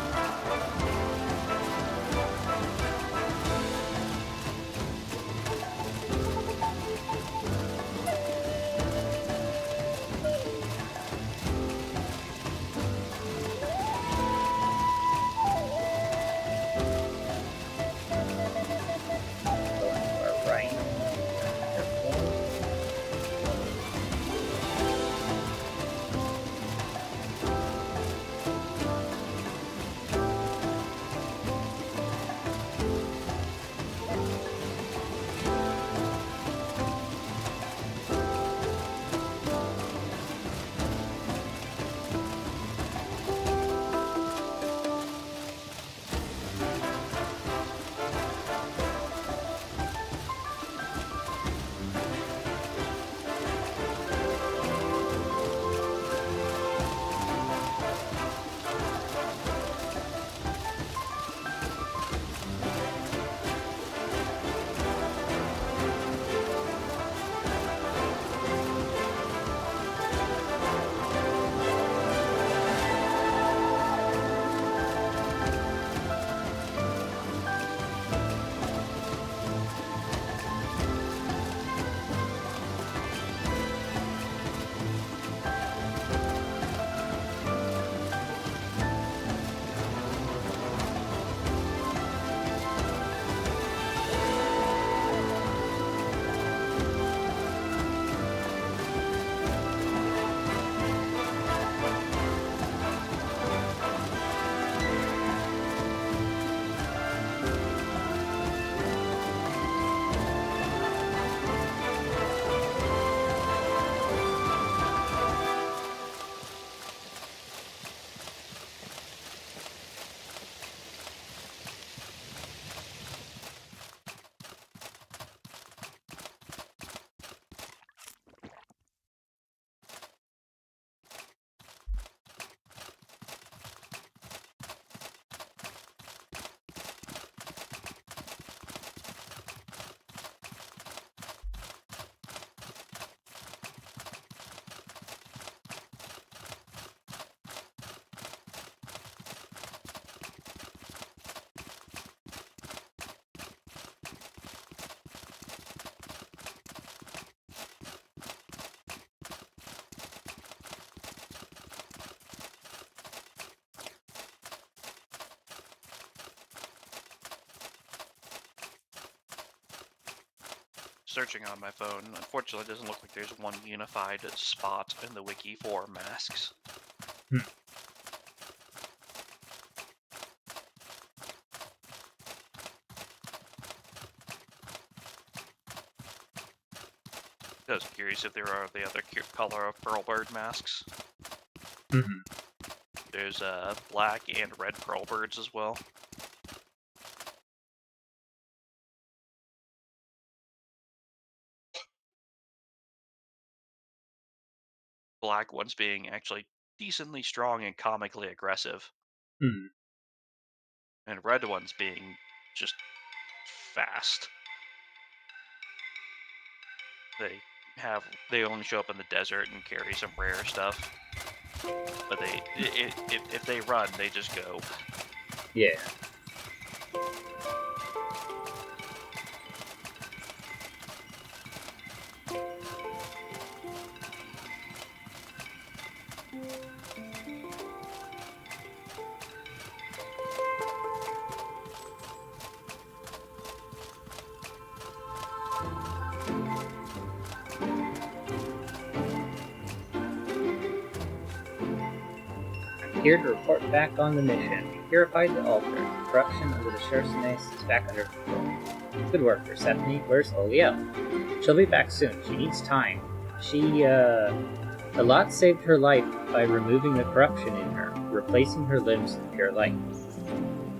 Searching on my phone, unfortunately, it doesn't look like there's one unified spot in the wiki for masks. I was curious if there are the other color of Pearlbird masks. Mm-hmm. There's black and red Pearlbirds as well. black ones being actually decently strong and comically aggressive, Hmm. and red ones being just fast. They they only show up in the desert and carry some rare stuff, but if they run, they just go. Yeah. Here to report back on the mission. We purified the altar. Corruption under the Chersonese is back under control. Good work, Persephone. Where's Oliel? She'll be back soon. She needs time. Alat saved her life by removing the corruption in her, replacing her limbs with pure light.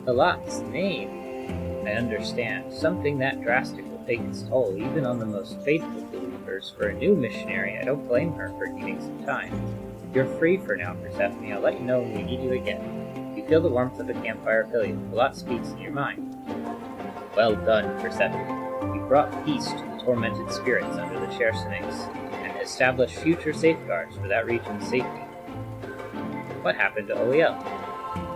Alat's name? I understand. Something that drastic will take its toll even on the most faithful believers. For a new missionary, I don't blame her for needing some time. You're free for now, Persephone. I'll let you know when we need you again. You feel the warmth of the campfire fill you. Alat speaks in your mind. Well done, Persephone. You brought peace to the tormented spirits under the Chersonese, and established future safeguards for that region's safety. What happened to Oliel?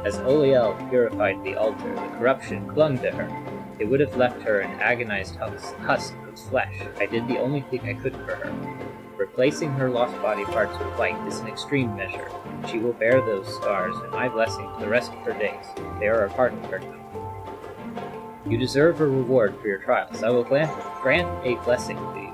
As Oliel purified the altar, the corruption clung to her. It would have left her an agonized husk of flesh. I did the only thing I could for her. Replacing her lost body parts with light is an extreme measure. She will bear those scars and my blessing for the rest of her days. They are a part of her now. You deserve a reward for your trials. I will grant a blessing to you.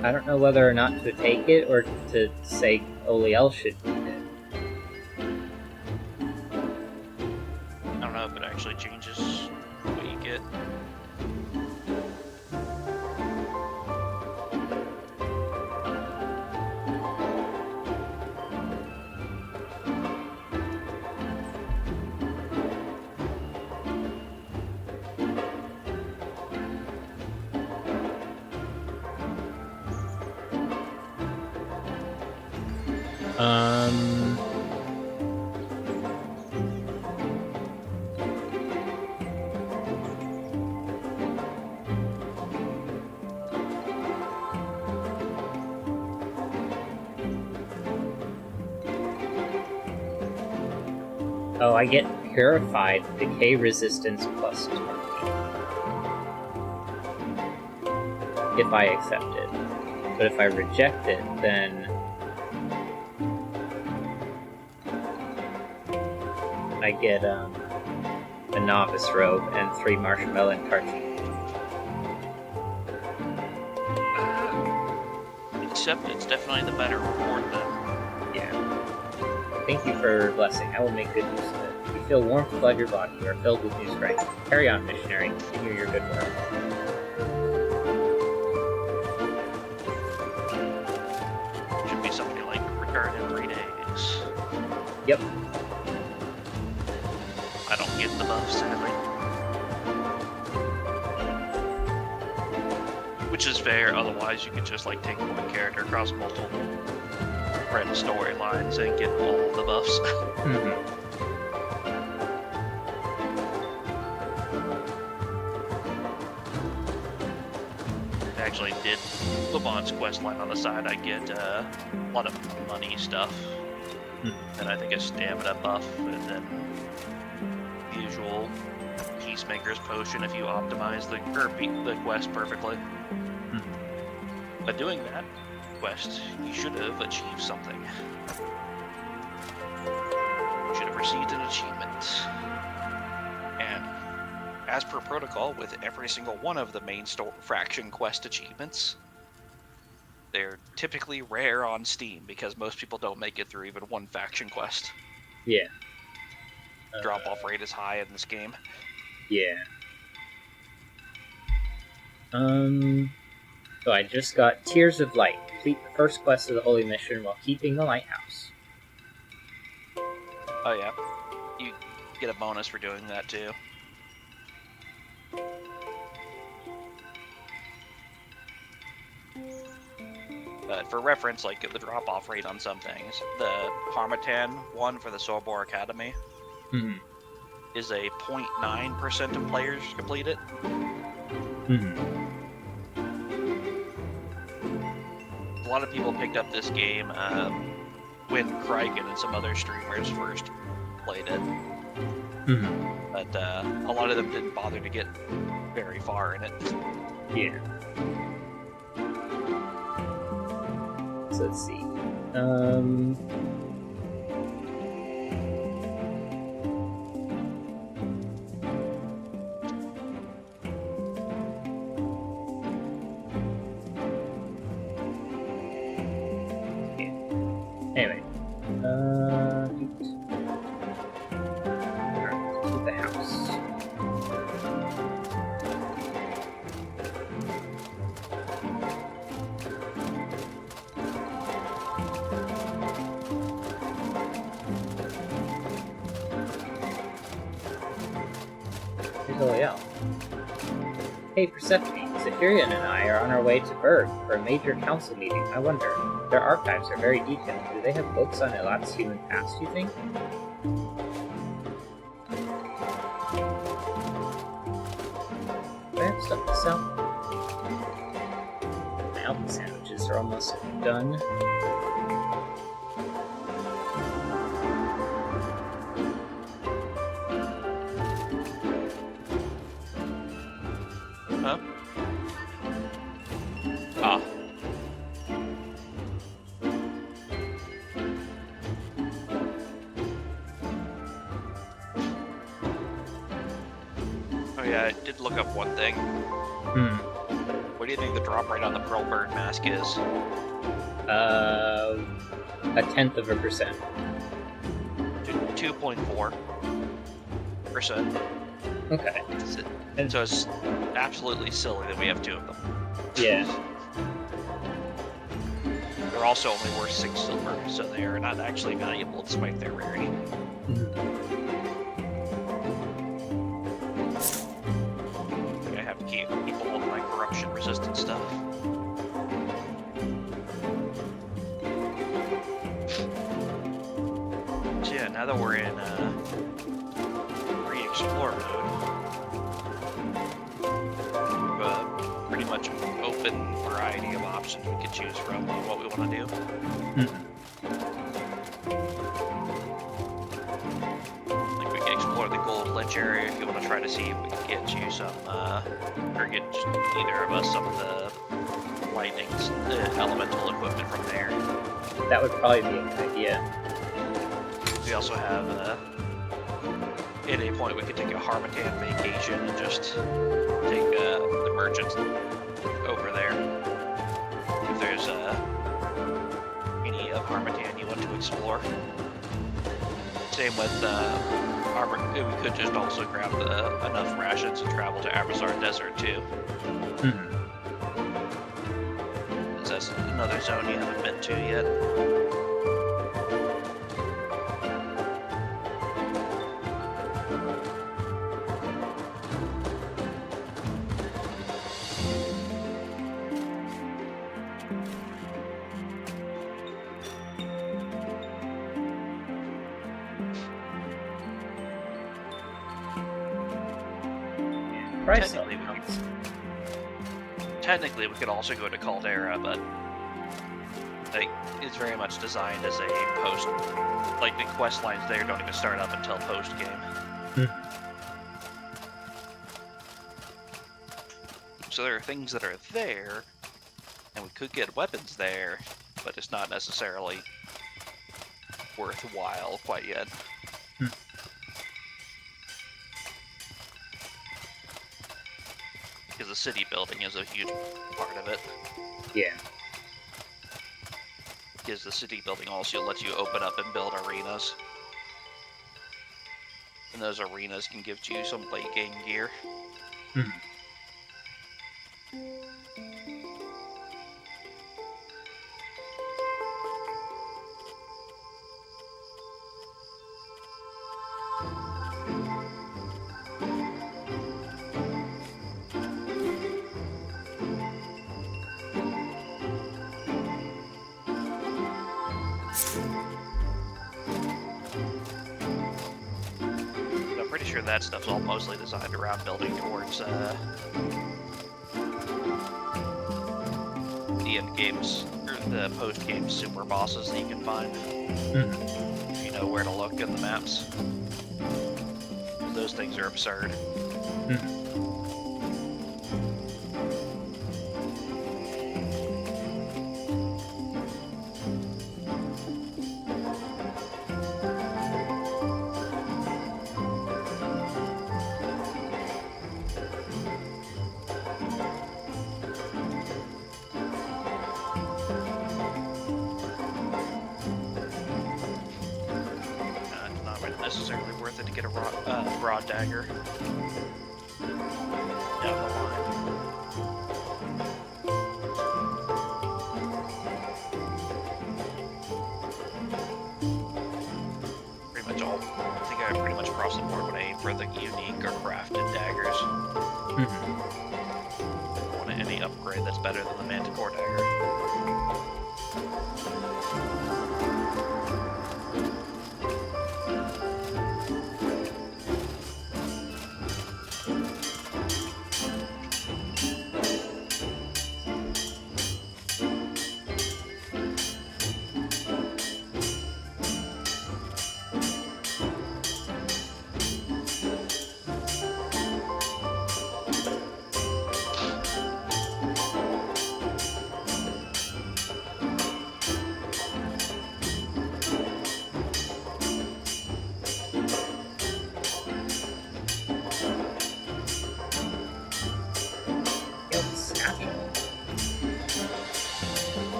I don't know whether or not to take it or to say Oliel should eat it. I don't know if it actually changes what you get. Oh, I get purified, decay resistance plus 20. If I accept it. But if I reject it, then I get a novice robe and 3 marshmallow and tartine. Except it's definitely the better reward then. Yeah. Thank you for blessing. I will make good use of it. You feel warmth flood your body. You are filled with new strength. Carry on, missionary. Continue your good work. Should be something like return in 3 days. Yep. I don't get the buff, sadly. Which is fair, otherwise you could just like take one character across multiple friend storylines and get all of the buffs. I actually did LeBron's questline on the side. I get a lot of money stuff. And I think a stamina buff, and then the usual Peacemaker's Potion if you optimize the quest perfectly. By doing that quest, you should have achieved something. You should have received an achievement. And as per protocol, with every single one of the main faction quest achievements, they're typically rare on Steam because most people don't make it through even one faction quest. Yeah. Drop-off rate is high in this game. Yeah. So I just got Tears of Light. Complete the first quest of the Holy Mission while keeping the lighthouse. Oh yeah, you get a bonus for doing that too. But for reference, like the drop-off rate on some things, the Harmattan one for the Sobor Academy is a 0.9% of players complete it. A lot of people picked up this game when Kriken and some other streamers first played it. But a lot of them didn't bother to get very far in it. Yeah. So let's see. Anyway, to the house. Here's Eliel. Hey, Persephone, Zephyrian and I are on our way to Berg for a major council meeting. I wonder, their archives are very detailed. Do they have books on Elat's human past, you think? Do I have stuff to sell? My alpha sandwiches are almost done. Huh? Ah. Oh yeah, I did look up one thing. What do you think the drop rate on the Pearl Bird mask is? 0.1%. 2.4%. Okay. And so it's absolutely silly that we have two of them. Yeah. They're also only worth 6 silver, so they are not actually valuable despite their rarity. I have to keep all of my corruption-resistant stuff. So yeah, now that we're in re-explore mode, we have a pretty much open variety of options we could choose from on what we want to do. Like we can explore the Gold Lich area if you want to try to see if we can get you some, or get either of us some of the lightning elemental equipment from there. That would probably be a good idea. We also have, at any point we could take a Harmattan vacation and just take the merchants over there. If there's any of Harmattan you want to explore. Same with we could just also grab enough rations and travel to Abrazar Desert too. That's another zone you haven't been to yet. Technically, we could also go to Caldera, but like, it's very much designed as a post. Like, the quest lines there don't even start up until post-game. So there are things that are there, and we could get weapons there, but it's not necessarily worthwhile quite yet. Because the city building is a huge part of it. Yeah. Because the city building also lets you open up and build arenas. And those arenas can give you some late game gear. that stuff's all mostly designed around building towards the end games or the post game super bosses that you can find. If you know where to look in the maps. Those things are absurd. Necessarily worth it to get a broad dagger down the line. Pretty much all. I think I pretty much across the board when I aim for the unique or crafted daggers. I want any upgrade that's better than the Manticore dagger.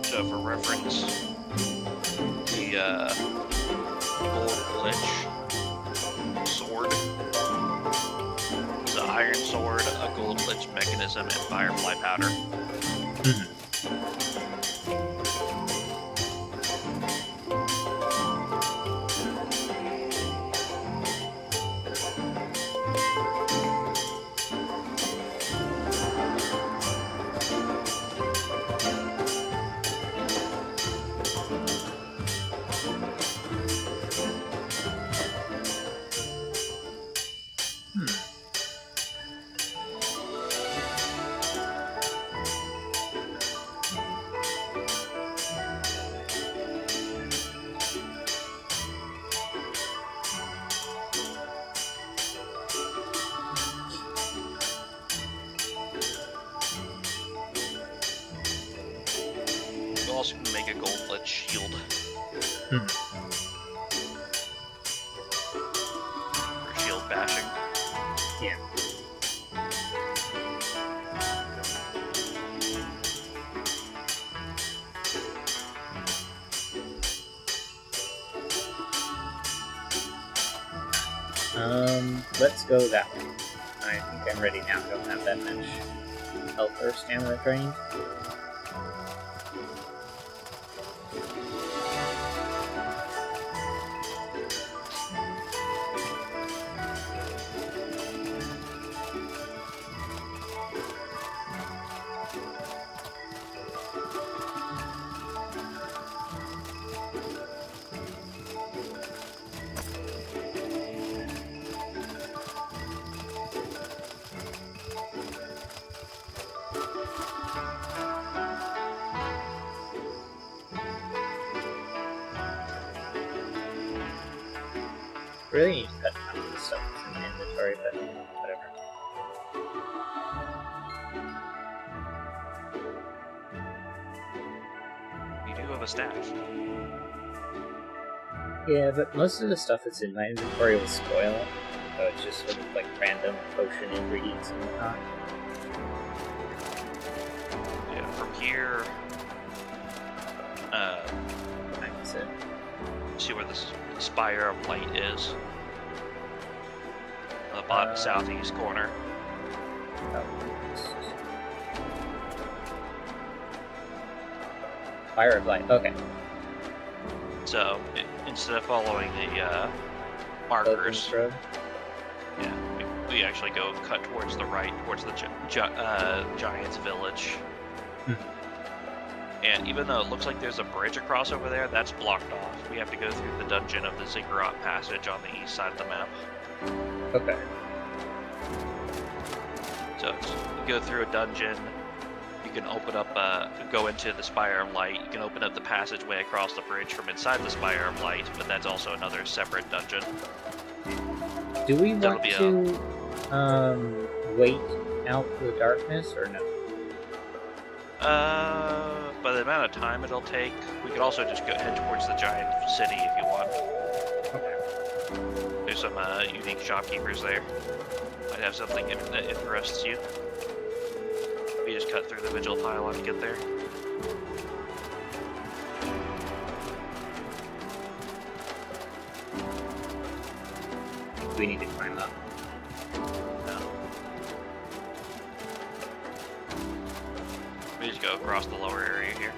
So for reference, the Gold Lich sword is an iron sword, a Gold Lich mechanism, and firefly powder. You also can make a Gold Lich shield. For shield bashing. Yeah. Let's go that way. I think I'm ready now. Don't have that much health or stamina drained. Really need to cut down on the stuff that's in the inventory, but whatever. You do have a stash. Yeah, but most of the stuff that's in my inventory will spoil, so it's just sort of like random potion ingredients and whatnot. Yeah, from here, That's it. see where this Spire of Light is. On the bottom southeast corner. Fire of Light, okay. So, instead of following the markers. Pilgrim's Road. Yeah, we actually go cut towards the right, towards the Giants Village. And even though it looks like there's a bridge across over there, that's blocked off. We have to go through the dungeon of the Ziggurat Passage on the east side of the map. Okay. So you go through a dungeon, you can open up, go into the Spire of Light, you can open up the passageway across the bridge from inside the Spire of Light, but that's also another separate dungeon. Do we That'll want be to wait out the darkness or no? By the amount of time it'll take, we could also just go head towards the giant city if you want. Okay. There's some unique shopkeepers there. Might have something that interests you. We just cut through the Vigil pylon to get there. Do we need to climb up? No. We just go across the lower area here.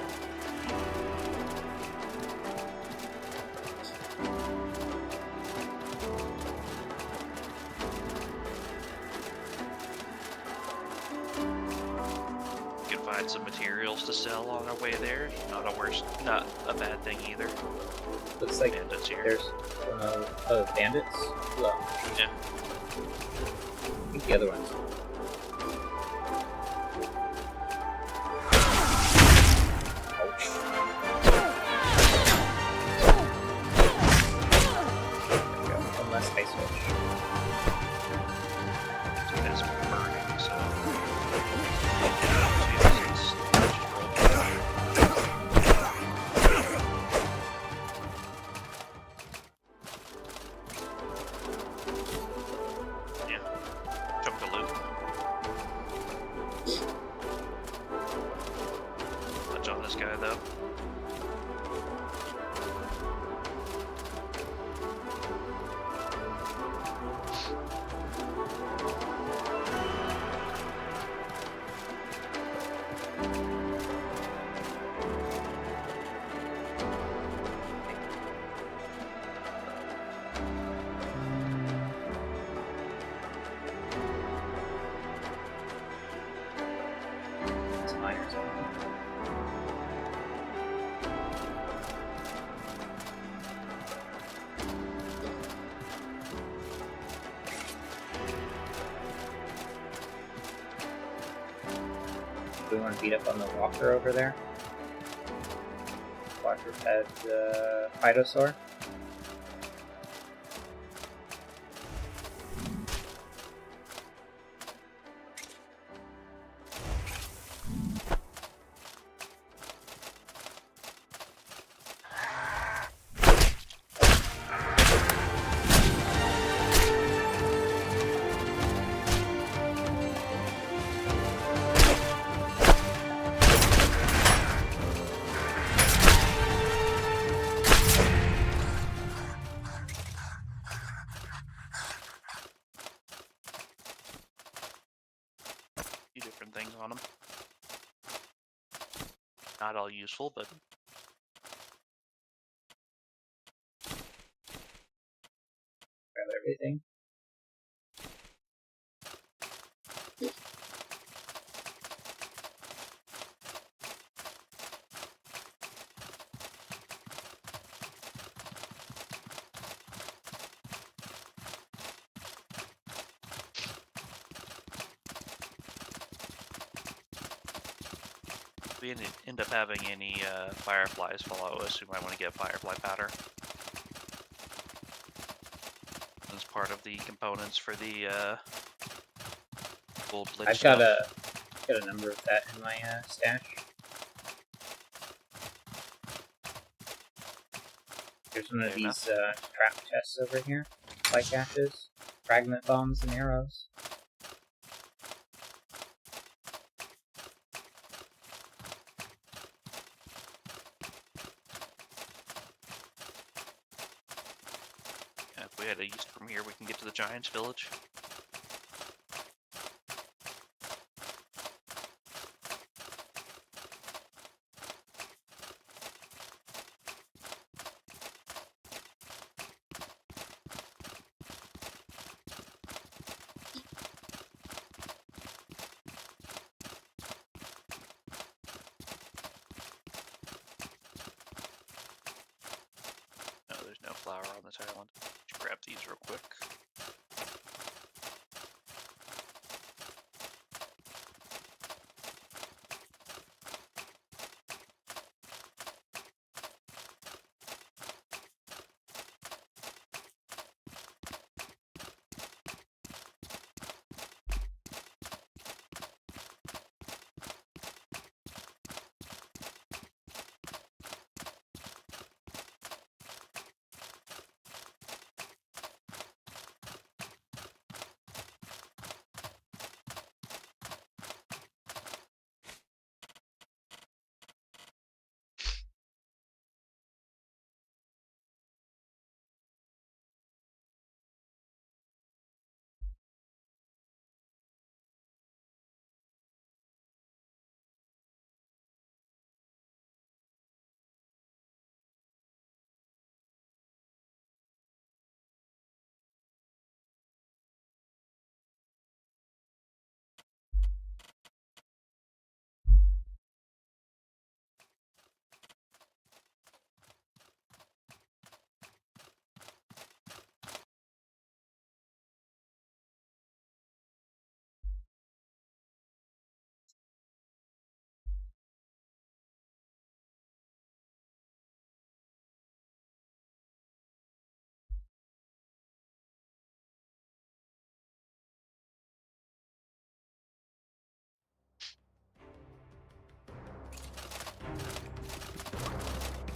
We can find some materials to sell on our way there. Not a bad thing either. Looks like Bandits here. there's bandits. Well, Yeah. I think the other ones. Ouch. There we go. One less ice witch. It is burning, so. Yeah. Chunk of loot. Touch on this guy though. It's miners. Do we want to beat up on the walker over there? Quadruped Phytosaur? Few different things on them. Not all useful, but Grab everything. if we end up having any fireflies follow us, we might want to get firefly powder. As part of the components for the gold blitz I've stuff. got a number of that in my stash. There's one of Fair these trap chests over here. Spike ashes, fragment bombs, and arrows. Yeah, if we head east from here, we can get to the Giants Village. on this island. Just grab these real quick.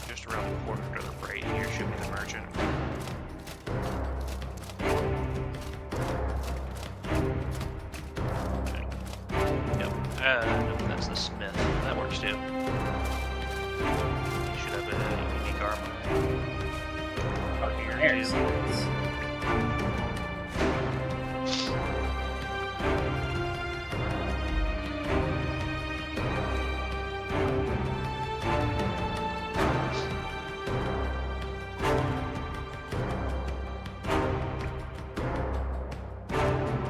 Just around the corner to the right here should be the merchant. Yep. Nope, that's the smith. That works too. Should have a unique armor. Fucking iron swords.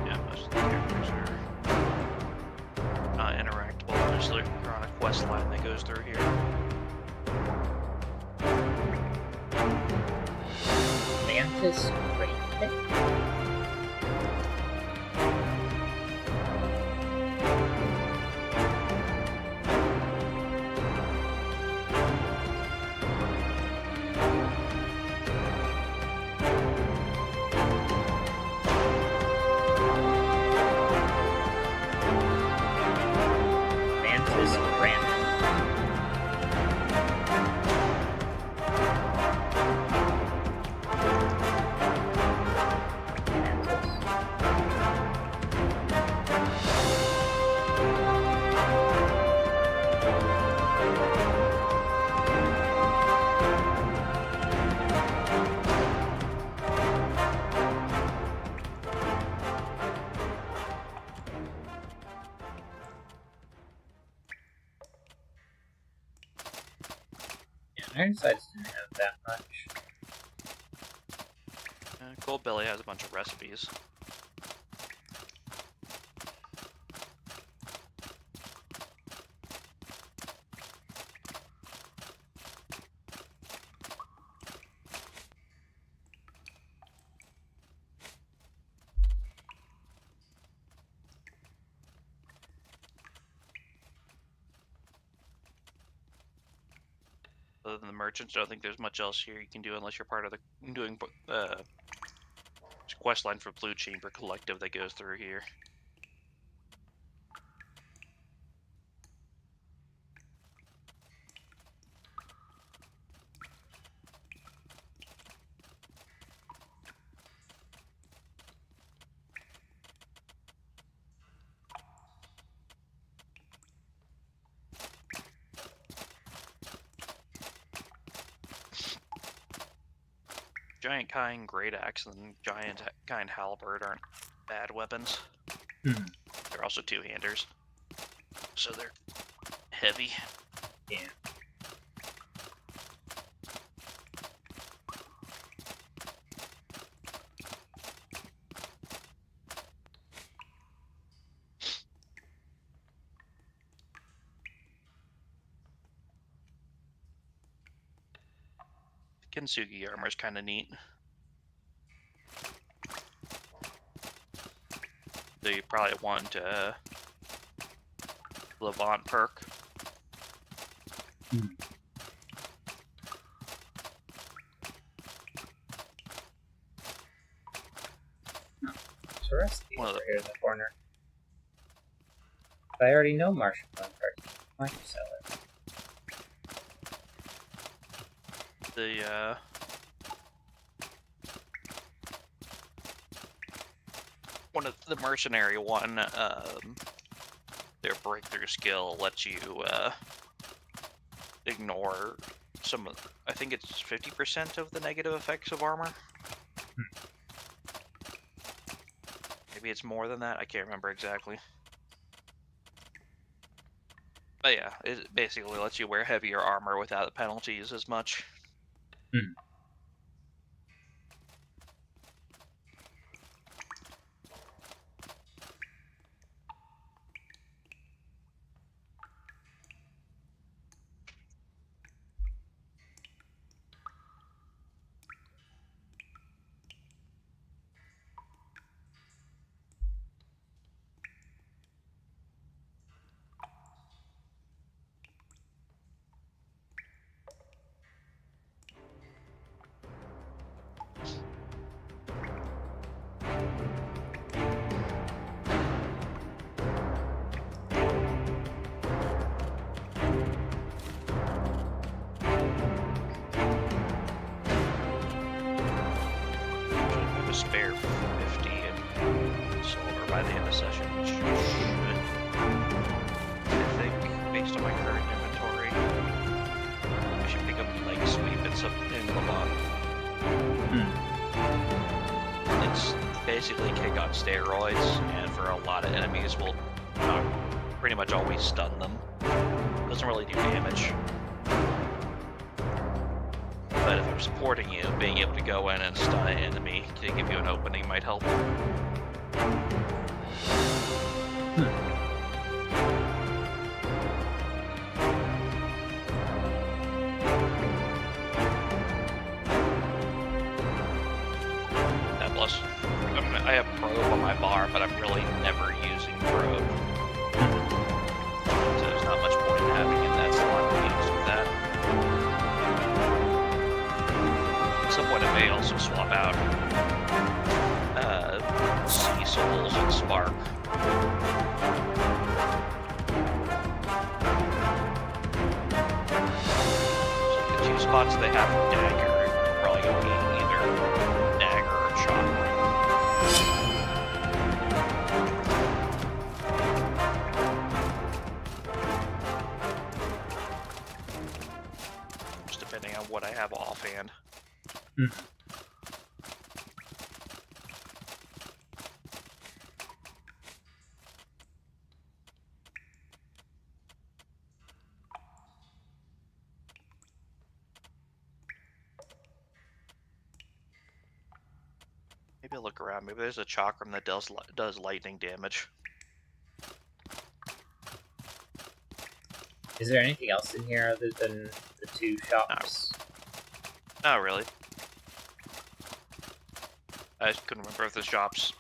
Yeah, most of the characters are interactable unless they're on a quest line that goes through here. Mantis Raven? Mantis Raven. Ironsides didn't have that much. Gold Belly has a bunch of recipes. Other than the merchants, I don't think there's much else here you can do unless you're part of the doing quest line for Blue Chamber Collective that goes through here. Giant Kind Great Axe and Giant Kind Halberd aren't bad weapons. Hmm. They're also two-handers, so they're heavy. Yeah. Kintsugi armor is kind of neat. So you probably want Levant perk. It's Rusty One of over the- here in the corner. But I already know Martian Bone cards. Why don't you sell it? One of the mercenary one, their breakthrough skill lets you ignore some of, I think it's 50% of the negative effects of armor. Maybe it's more than that, I can't remember exactly. But yeah, it basically lets you wear heavier armor without the penalties as much. Spare 50 and silver by the end of session, which should, I think, based on my current inventory, I should pick up Leg Sweep and some in Levant. It's basically kick on steroids, and for a lot of enemies will pretty much always stun them. Doesn't really do damage. But if I'm supporting you, being able to go in and stun an enemy to give you an opening might help. That plus, I have probe on my bar, but I'm really never using probe. So there's not much point in having it. That's a lot of games with that. At some point I may also swap out Sea Souls and Spark. So the two spots they have for Dagger are probably going to be either Dagger or Shotgun. Just depending on what I have offhand. Maybe I'll look around. Maybe there's a chakram that does lightning damage. Is there anything else in here other than the two shops? Not really. I just couldn't remember if the shops...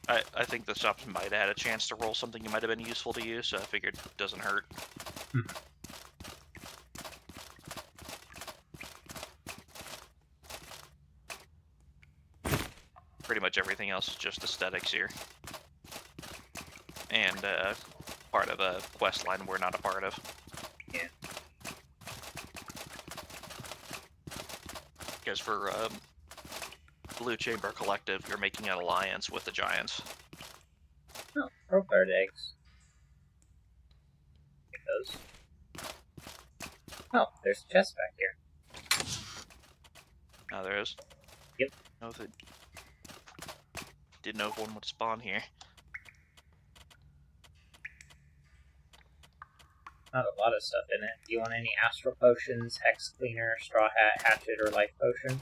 I think the shops might have had a chance to roll something that might have been useful to you, so I figured it doesn't hurt. Pretty much everything else is just aesthetics here. And part of a quest line we're not a part of. Yeah. Because for Blue Chamber Collective, you're making an alliance with the Giants. Oh, Robard eggs. Take those. Oh, there's a chest back here. Oh, there is? Yep. No, if it... Didn't know if one would spawn here. Not a lot of stuff in it. Do you want any astral potions, hex cleaner, straw hat, hatchet, or life potion?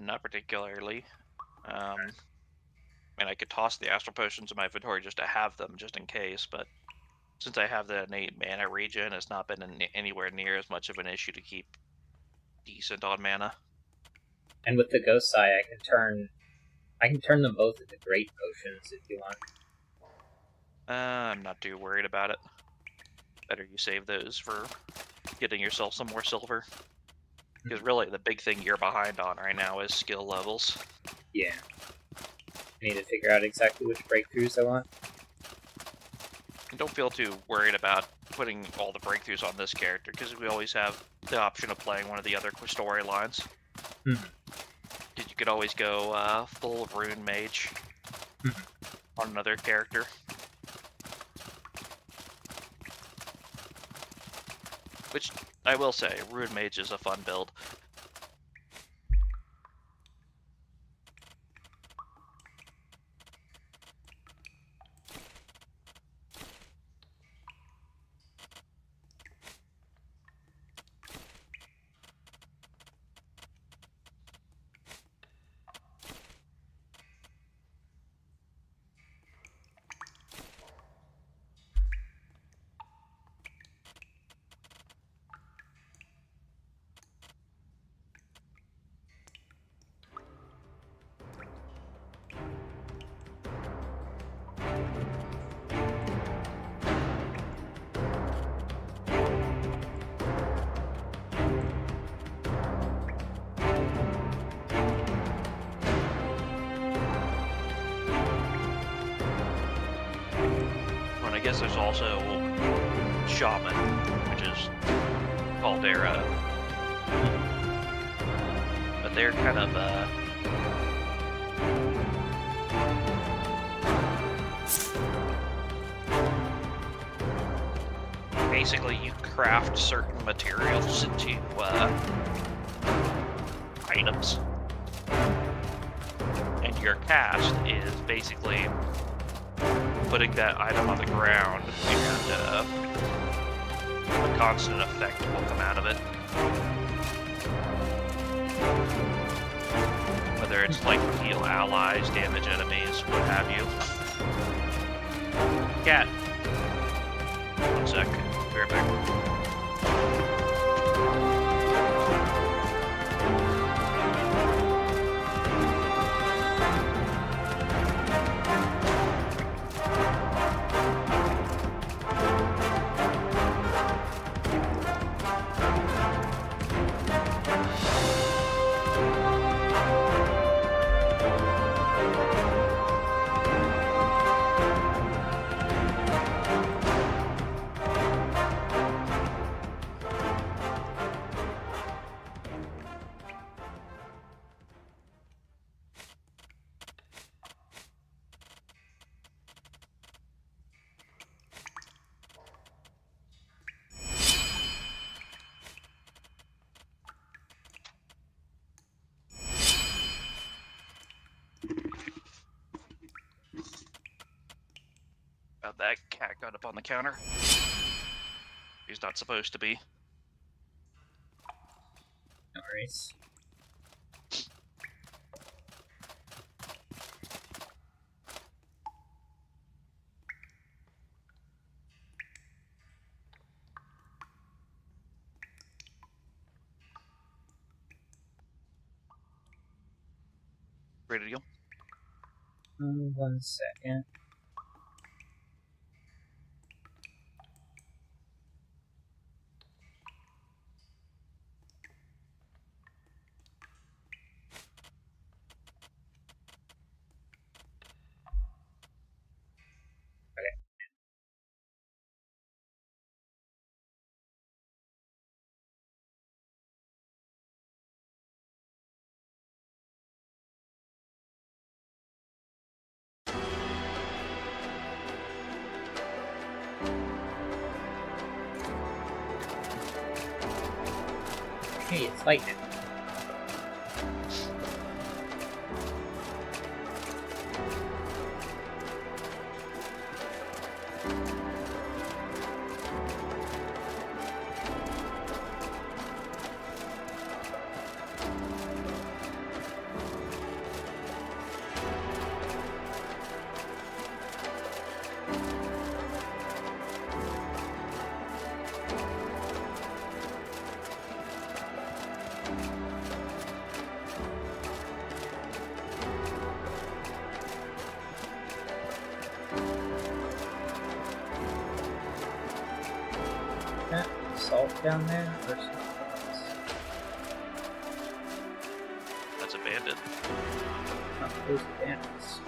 Not particularly. I mean, I could toss the astral potions in my inventory just to have them, just in case, but since I have the innate mana regen, it's not been anywhere near as much of an issue to keep decent on mana. And with the ghost eye, I can turn I can turn them both into great potions if you want. I'm not too worried about it. Better you save those for getting yourself some more silver. Because really, the big thing you're behind on right now is skill levels. Yeah. I need to figure out exactly which breakthroughs I want. And don't feel too worried about putting all the breakthroughs on this character, because we always have the option of playing one of the other storylines. Mhm. You could always go full Rune Mage on another character. Which, I will say, Rune Mage is a fun build. And I guess there's also Shaman, which is Caldera. But they're kind of basically you craft certain materials into items, and your cast is basically putting that item on the ground, and a constant effect will come out of it. Whether it's like heal allies, damage enemies, what have you. Cat. 1 sec. Be right back. That cat got up on the counter. He's not supposed to be. No worries. Ready to go? 1 second. Hey, it's lightning. salt down there or something? That's abandoned. Not those bandits.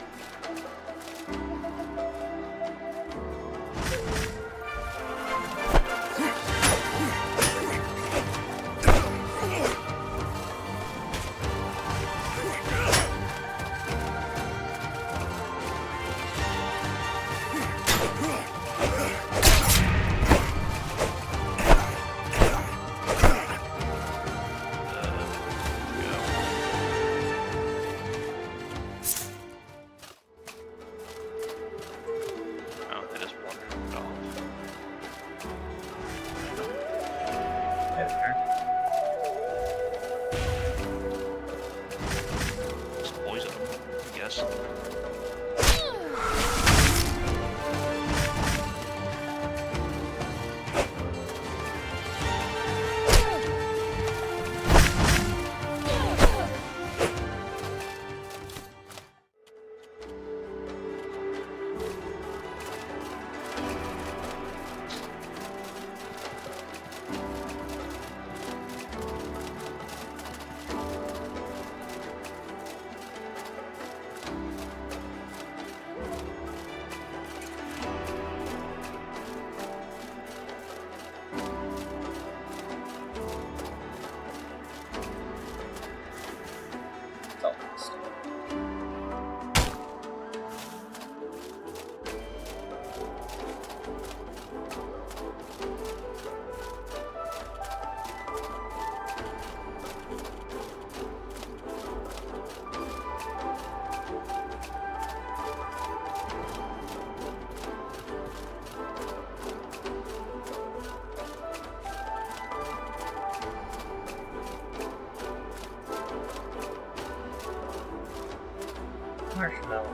Marshmallow.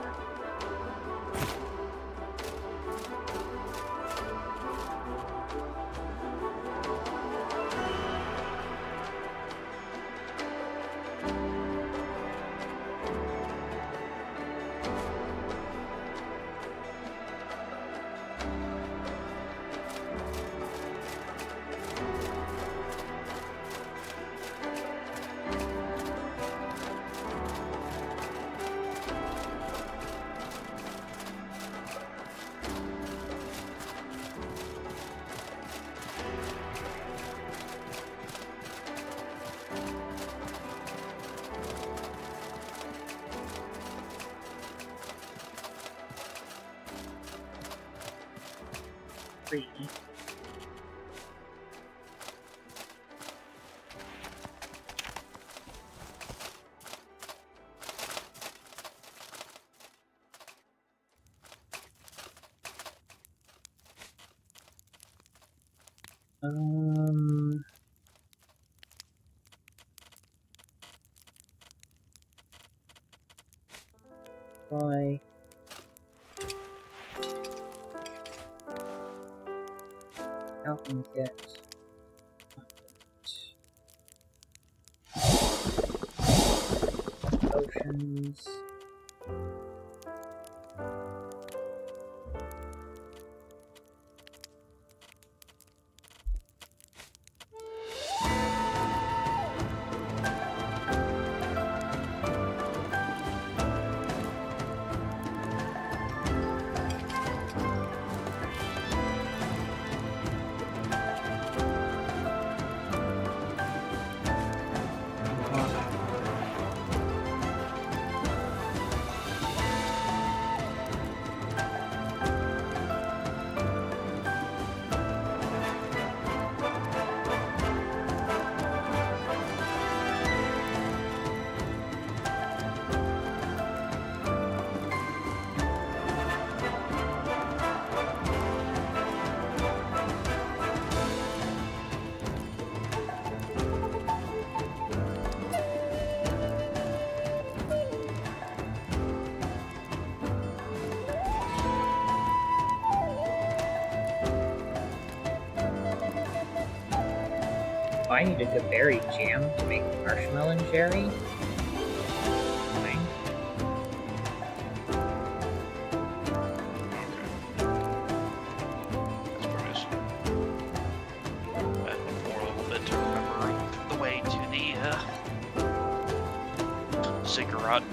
Free. Why? How can we get potions? I needed a berry jam to make marshmallow jerry. Fine. That's where it is. rotten.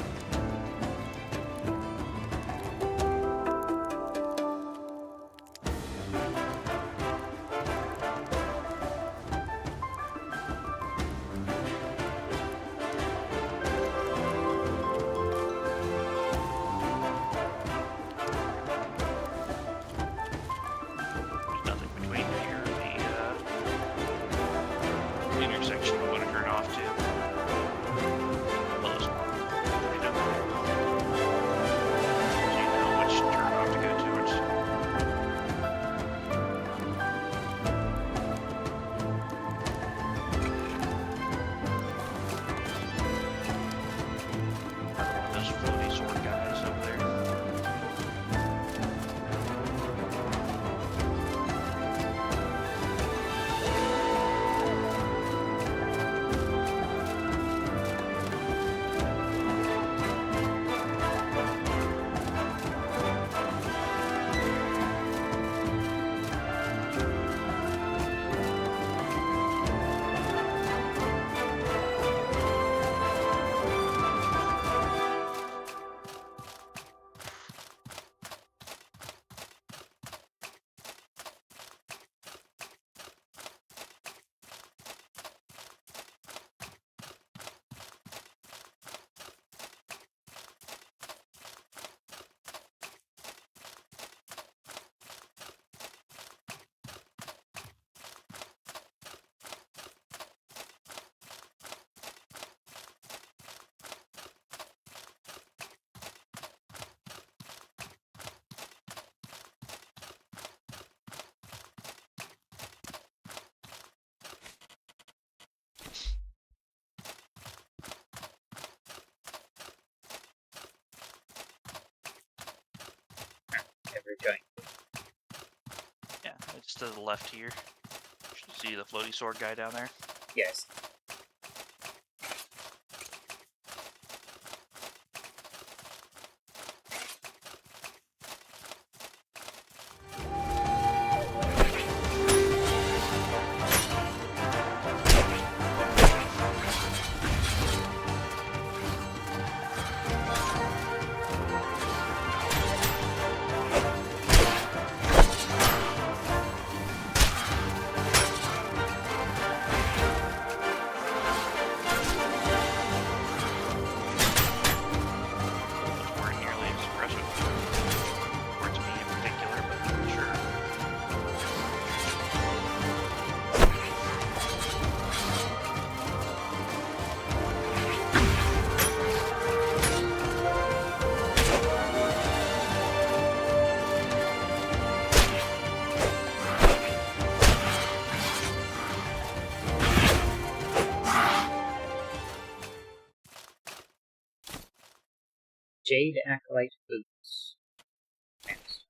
There's nothing between here and the intersection we want to turn off to. Well, there's pretty dumb. So you know which turn off to go towards. Those floaty sword guys over there. Every joint. Yeah, it's to the left here. See the floaty sword guy down there? Yes. Those weren't nearly as impressive. Towards me in particular, but sure. Jade Acolyte boots. Next.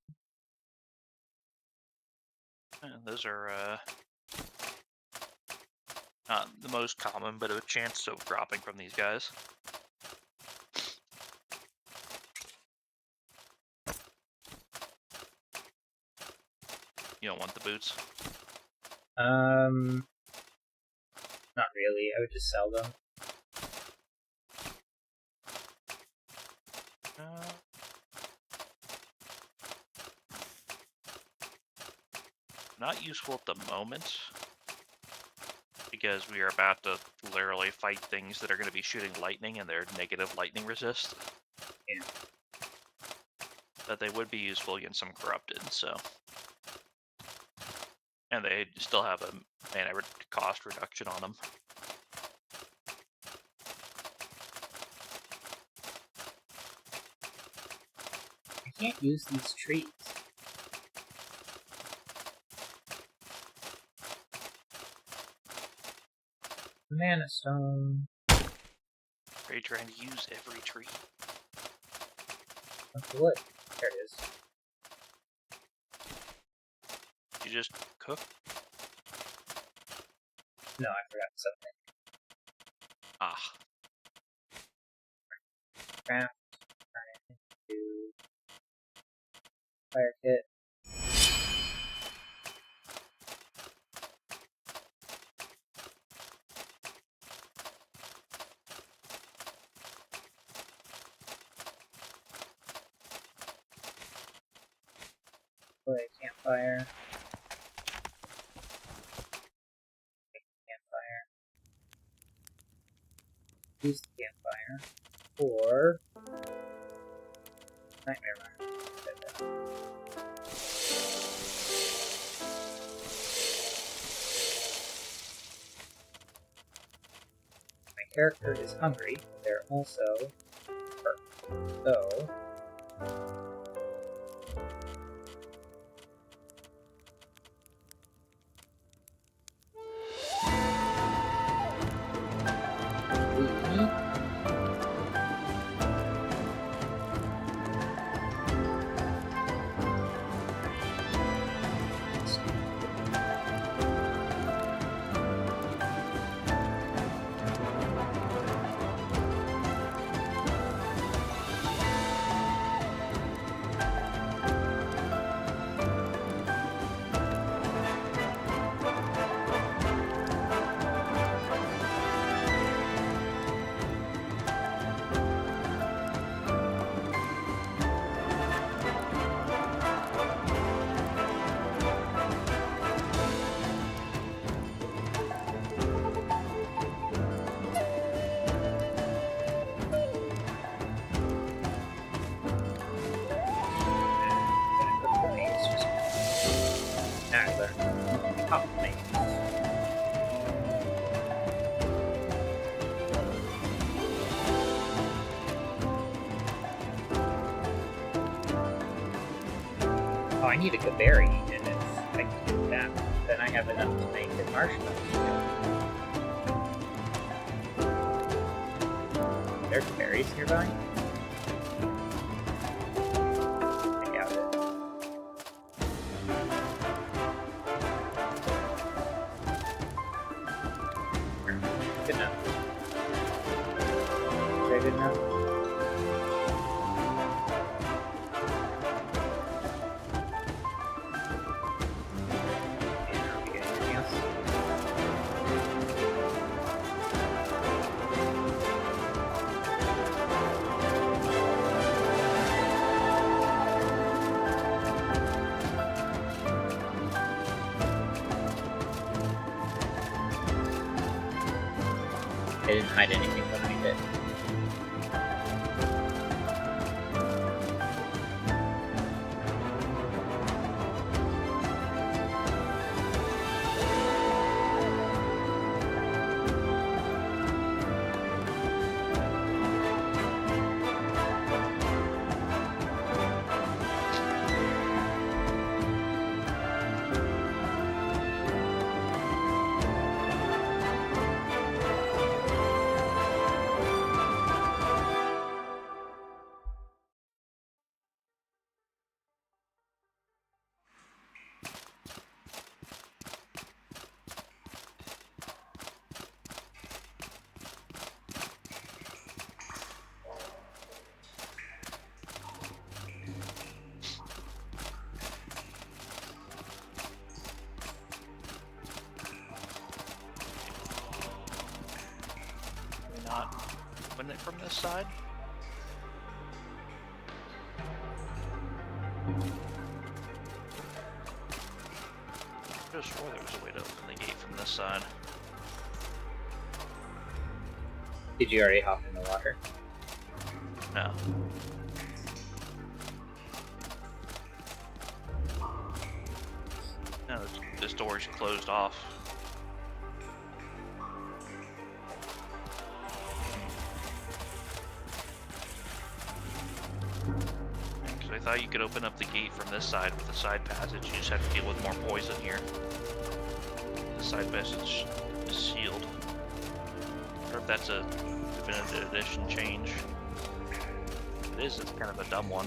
Those are not the most common, but a chance of dropping from these guys. You don't want the boots? Not really. I would just sell them. Not useful at the moment, because we are about to literally fight things that are going to be shooting lightning and they're negative lightning resist. Yeah. But they would be useful against some corrupted, so. And they still have a mana cost reduction on them. I can't use these trees. Mana stone. Are you trying to use every tree? What's the wood? There it is. You just cook? No, I forgot something. Ah. Craft. Turn it into fire kit. Deploy a campfire. Make a campfire. Use the campfire for Nightmare Mine. My character is hungry, but they're also hurt. So I need a good berry, and if I can do that, then I have enough to make a marshmallow. There's berries nearby? I doubt it. Good enough. Is that good enough? I didn't hide anything behind it. Not open it from this side. I just swore there was a way to open the gate from this side. Did you already hop in the water? No. No, this door is closed off. I thought you could open up the gate from this side with a side passage. You just have to deal with more poison here. The side passage is sealed. Or if that's a definitive edition change. If it is, it's kind of a dumb one.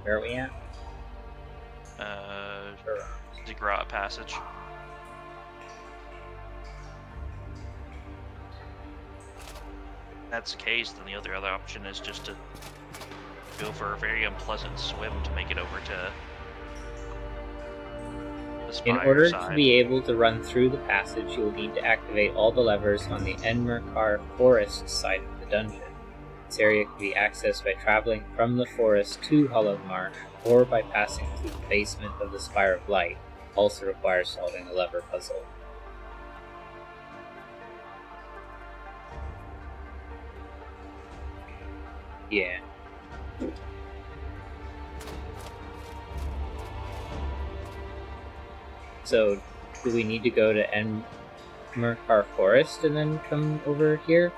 Where are we at? Ziggurat passage. If that's the case, then the other option is just to go for a very unpleasant swim to make it over to the spire In order side. to be able to run through the passage, you will need to activate all the levers on the Enmerkar Forest side of the dungeon. This area can be accessed by traveling from the forest to Hollow Marsh, or by passing through the basement of the Spire of Light. Also requires solving a lever puzzle. Yeah. So, do we need to go to Enmerkar Forest and then come over here?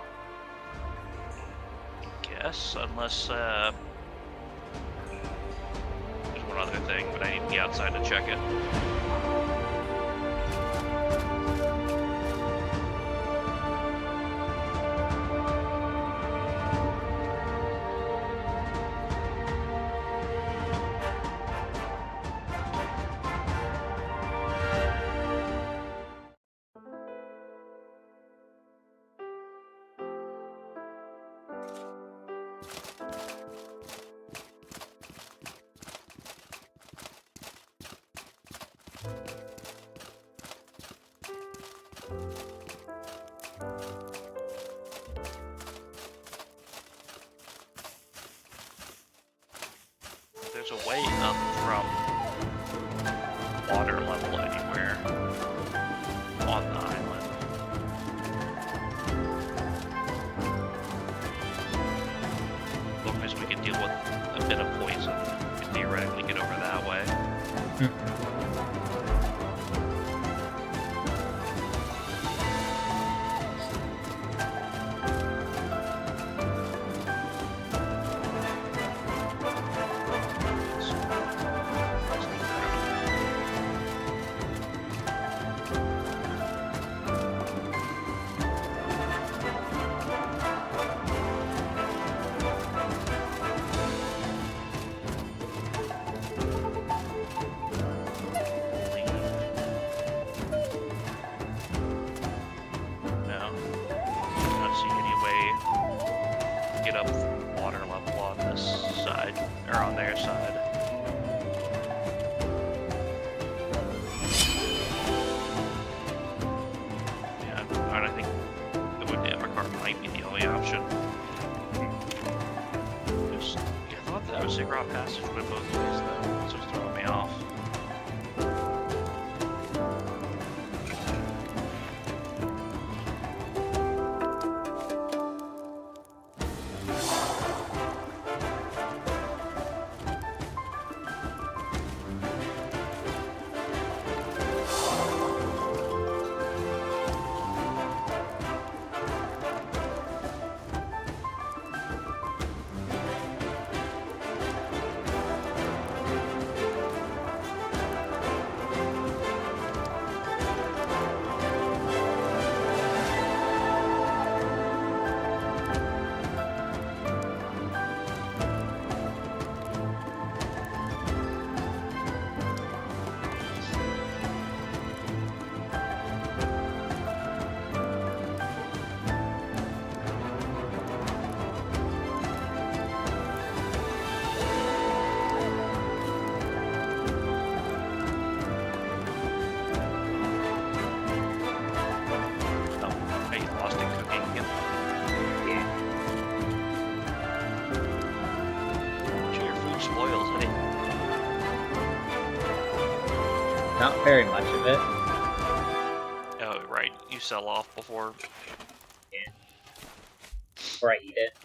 Guess, unless there's one other thing, but I need to be outside to check it. There's a way up from water level anywhere on the island. As long as we can deal with a bit of poison, we can theoretically get over that way. Passage went both ways though, that's what's throwing me off. Not very much of it. Oh, right. You sell off before. Yeah. Before I eat it.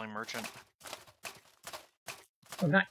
traveling merchant. Oh, nice.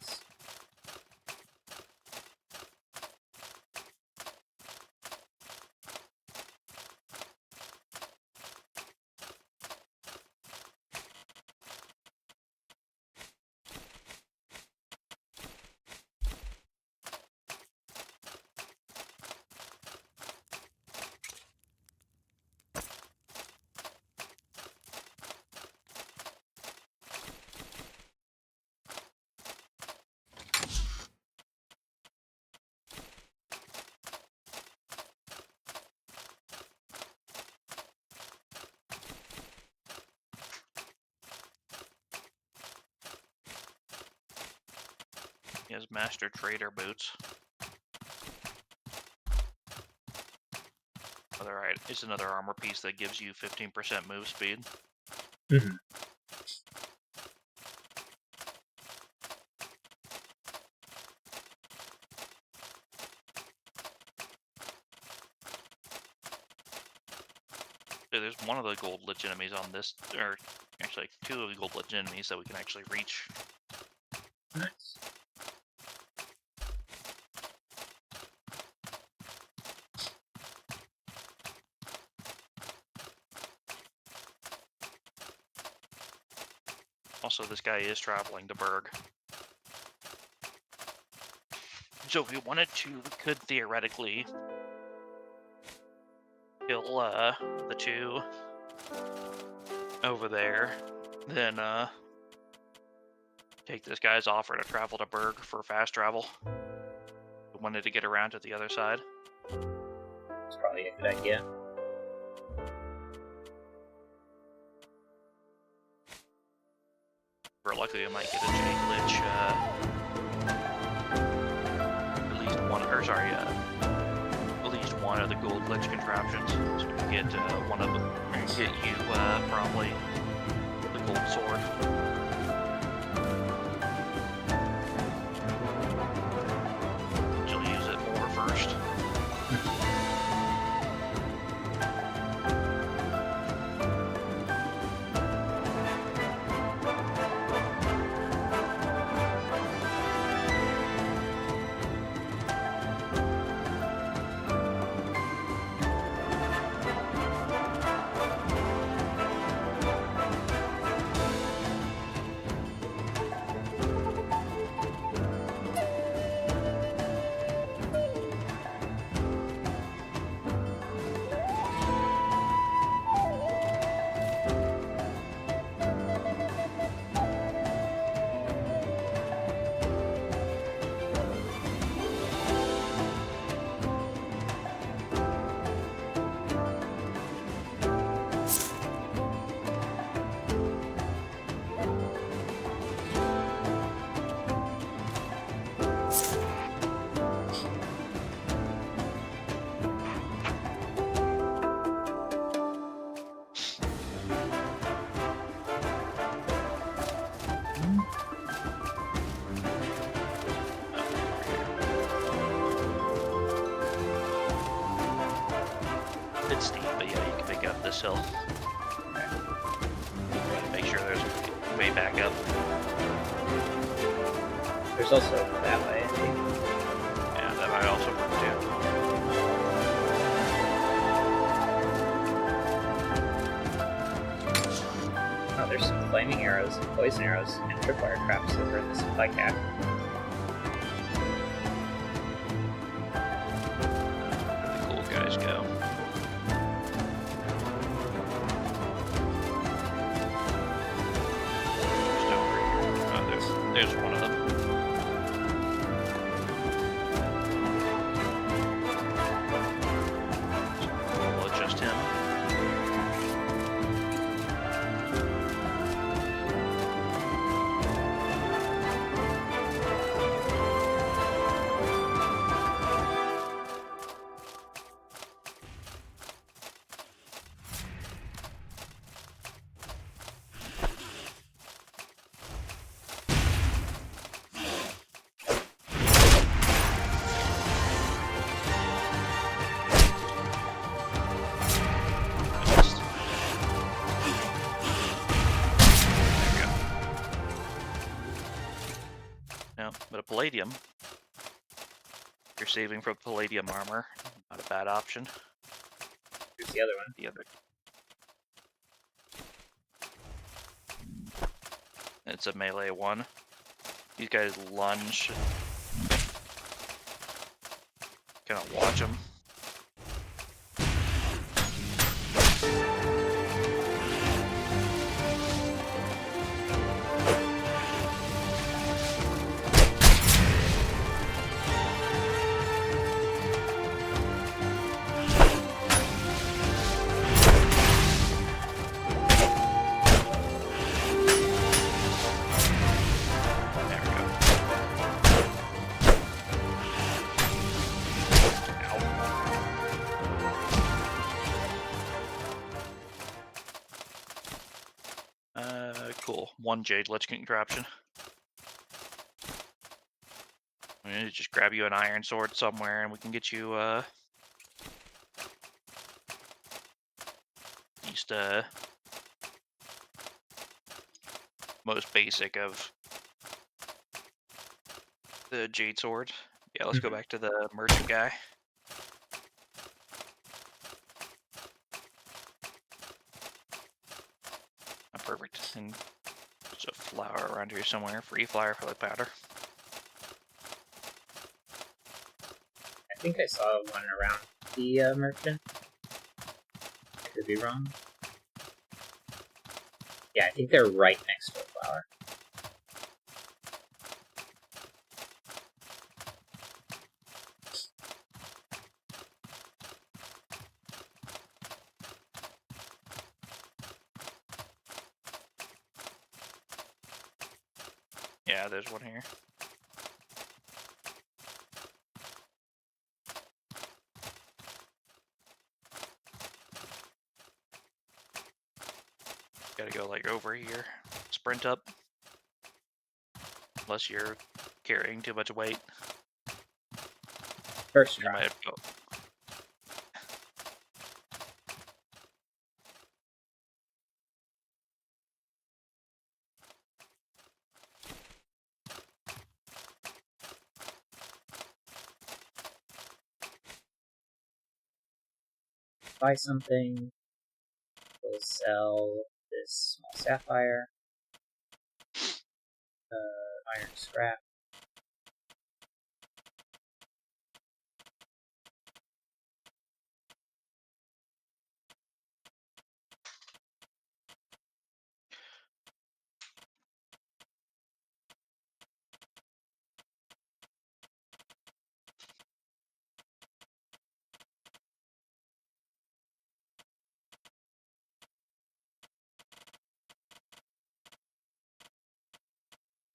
He has Master Trader boots. It's another armor piece that gives you 15% move speed. Mm-hmm. So there's one of the gold lich enemies on this, or actually two of the gold lich enemies that we can actually reach. Nice. Also, this guy is traveling to Berg. So if we wanted to, we could theoretically kill the two over there, then take this guy's offer to travel to Berg for fast travel. We wanted to get around to the other side. It's probably a good idea. We're lucky we might get a Jade Lich, at least one of the gold Lich contraptions. So we can get one of them, or get you probably the gold sword. You'll use it more first. It's steep, but yeah, you can pick up this hill. Make sure there's a way back up. There's also that way, I think. Yeah, that might also work too. Oh, there's some flaming arrows, and poison arrows, and tripwire traps over in the supply cap. Where the cool guys go. Just over here. Oh, there's one of them. We'll adjust him. palladium. You're saving for palladium armor. Not a bad option. Here's the other one. The other. It's a melee one. These guys lunge. Kind of watch them. Cool. 1 Jade Lich King contraption. I'm gonna just grab you an iron sword somewhere and we can get you, just, most basic of the Jade Sword. Yeah, let's go back to the merchant guy. Perfect. And there's a flower around here somewhere. Free flyer for the powder. I think I saw one around the merchant. I could be wrong. Yeah, I think they're right next to a flower. Yeah, there's one here. Gotta go like over here. Sprint up. Unless you're carrying too much weight. First You try. might have to go. Buy something. We'll sell this small sapphire. Iron scrap.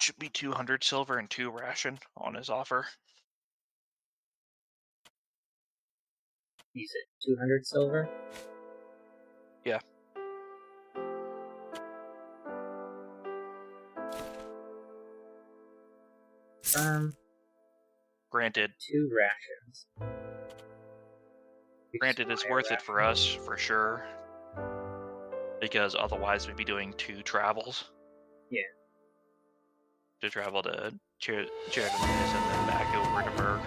Should be 200 silver and 2 ration on his offer. Use it 200 silver. Yeah. Granted. 2 rations. Granted, it's worth it for us, for sure. Because otherwise we'd be doing 2 travels. Yeah. To travel to Cheriton and then back over to Berg.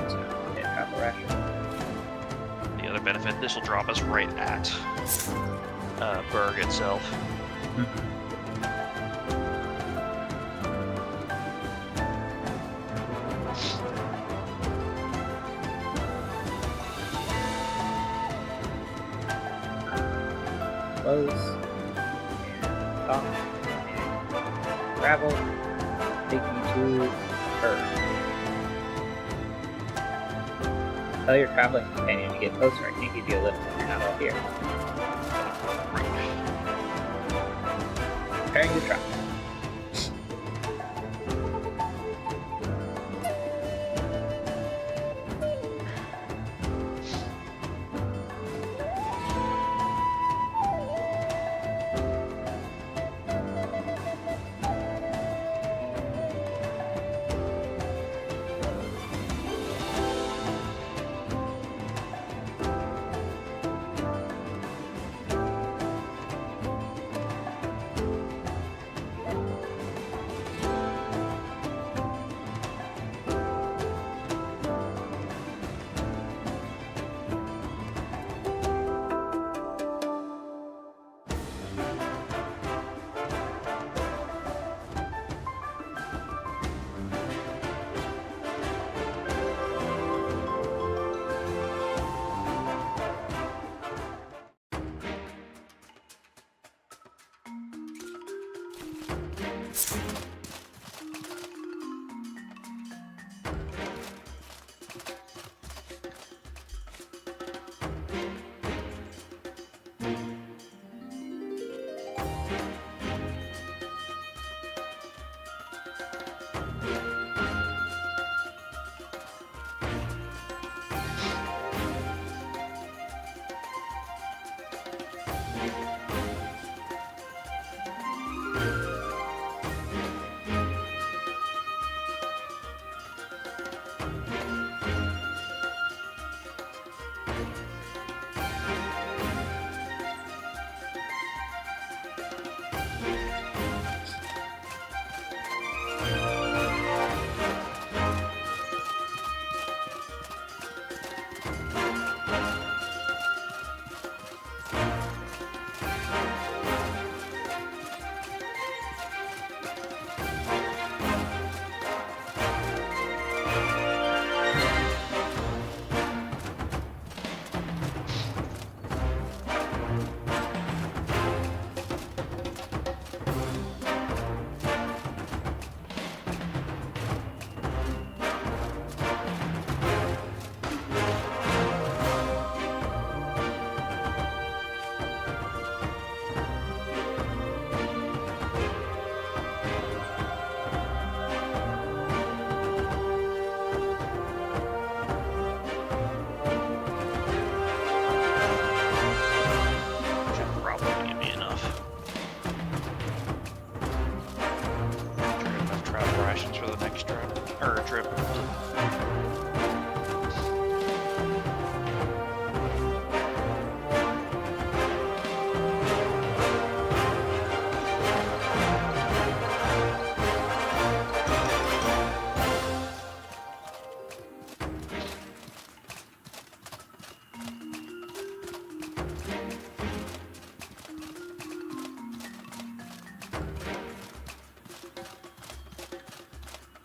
So, yeah, travel ration. The other benefit, this will drop us right at Berg itself. Close. And top. And travel. Take you to Berg. Tell your traveling companion to get closer. I can't give you a lift when you're not all here. Preparing to travel. Should probably give me enough. Sure, enough travel rations for the next trip. Or trip.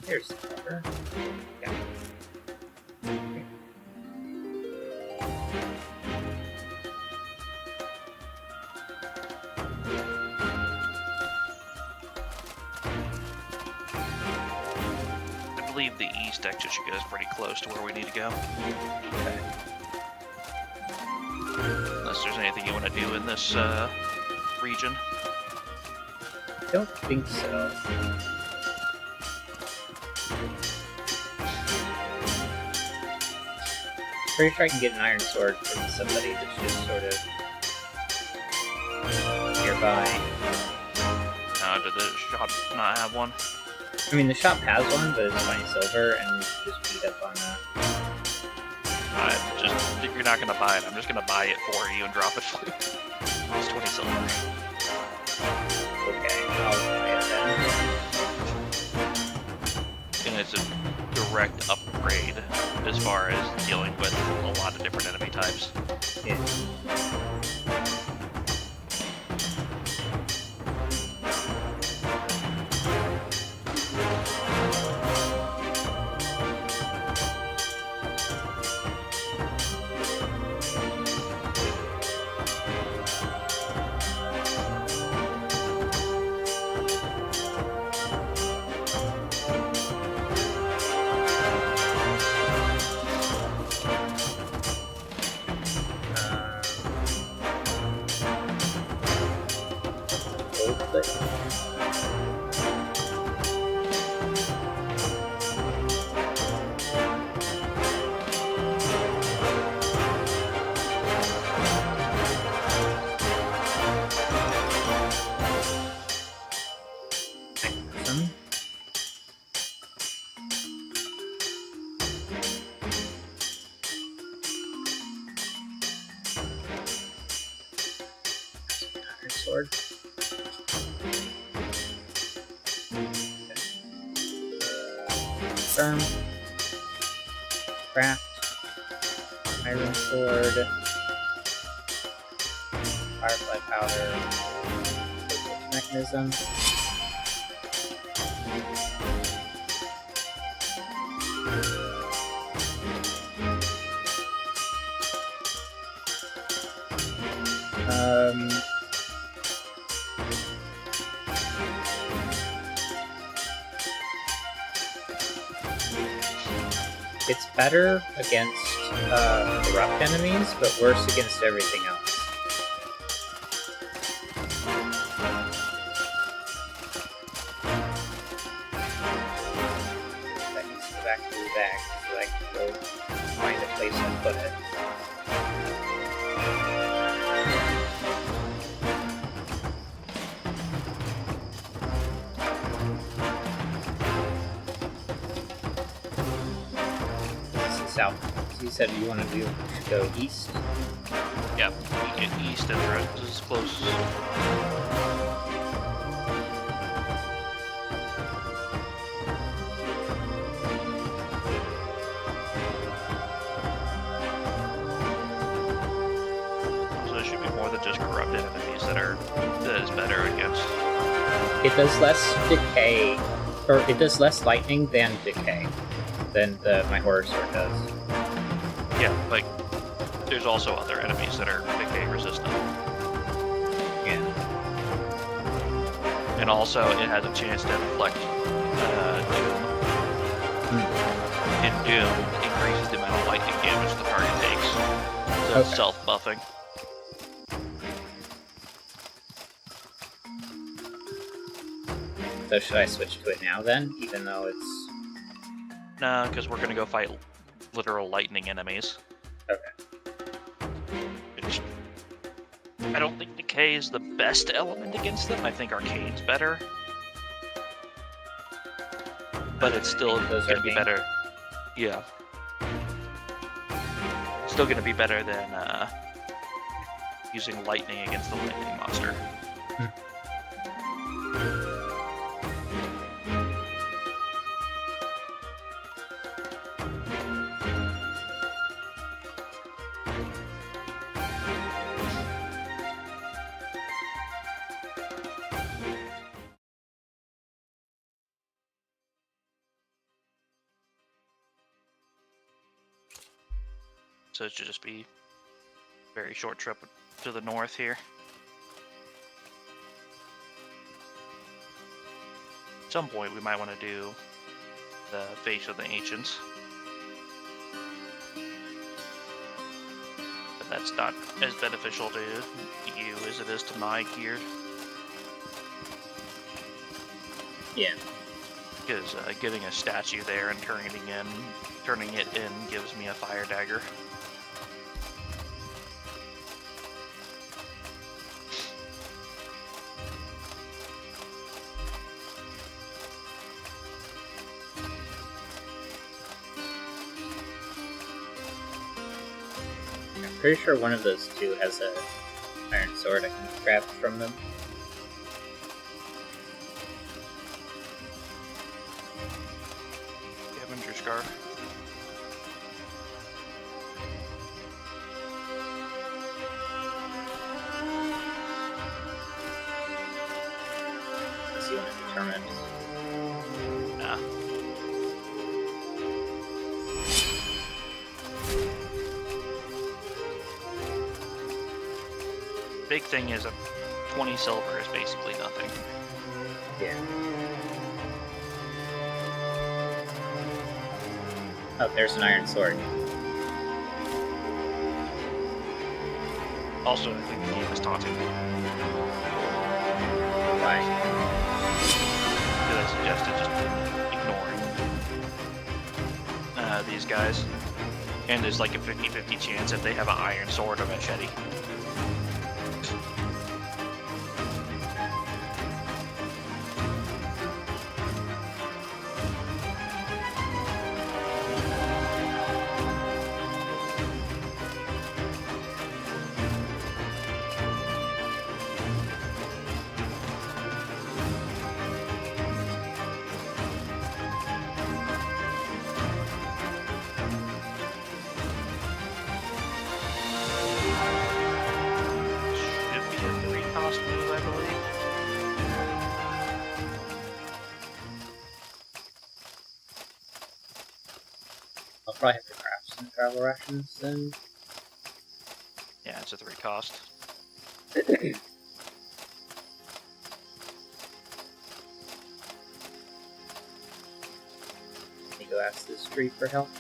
Here's the cover. Yeah. Okay. I believe the east exit should get us pretty close to where we need to go. Okay. Unless there's anything you want to do in this region. Don't think so. Pretty sure I can get an iron sword from somebody that's just sort of nearby. Did the shop not have one? I mean, the shop has one, but it's 20 silver, and you just beat up on You're not gonna buy it. I'm just gonna buy it for you and drop it for you. It's 20 silver. Okay, I'll buy it then. And it's a direct upgrade as far as dealing with a lot of different enemy types. Yeah. Sword. Confirm. Craft. Iron sword. Firefly powder. Switch mechanism. It's better against corrupt enemies, but worse against everything else. That needs to go back to the bag so I can go find a place to put it. South. So you said you want to go east? Yep, we get east and the rest is close. So there should be more than just corrupted enemies that is better against. It does less decay, or it does less lightning than decay. Than my horror sword does. Yeah, like, there's also other enemies that are decay resistant. Yeah. And also, it has a chance to inflict Doom. And Doom increases the amount of lightning damage the target takes. So it's self-buffing. So should I switch to it now then, even though it's... Nah, because we're gonna go fight literal lightning enemies. Okay. Which I don't think decay is the best element against them. I think arcane's better. But it's still gonna be better. Yeah. Still gonna be better than using lightning against the lightning monster. So it should just be a very short trip to the north here. At some point we might want to do the Face of the Ancients. But that's not as beneficial to you as it is to my gear. Yeah. Because getting a statue there and turning it in gives me a fire dagger. I'm pretty sure one of those two has a iron sword I can grab from them. Scavenger Scarf. Unless you want to determine. Nah. Big thing is a 20 silver is basically nothing. Yeah. Oh, there's an iron sword. Also, I think the game is taunting me. Why? Because I suggested just ignoring these guys. And there's like a 50-50 chance if they have an iron sword or machete. Should be a 3-cost move, I believe. I'll probably have to craft some travel rations then. Yeah, it's a 3-cost. Let me go ask this tree for help.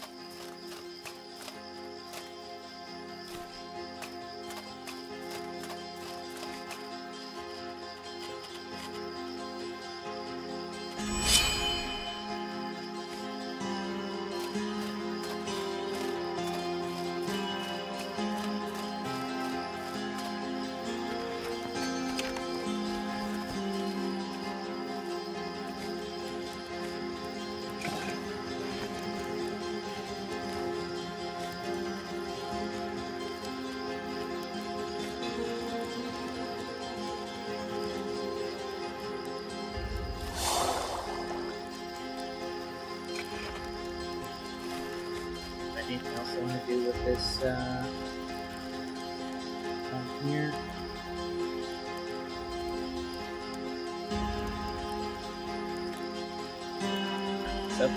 want to do with this here? So,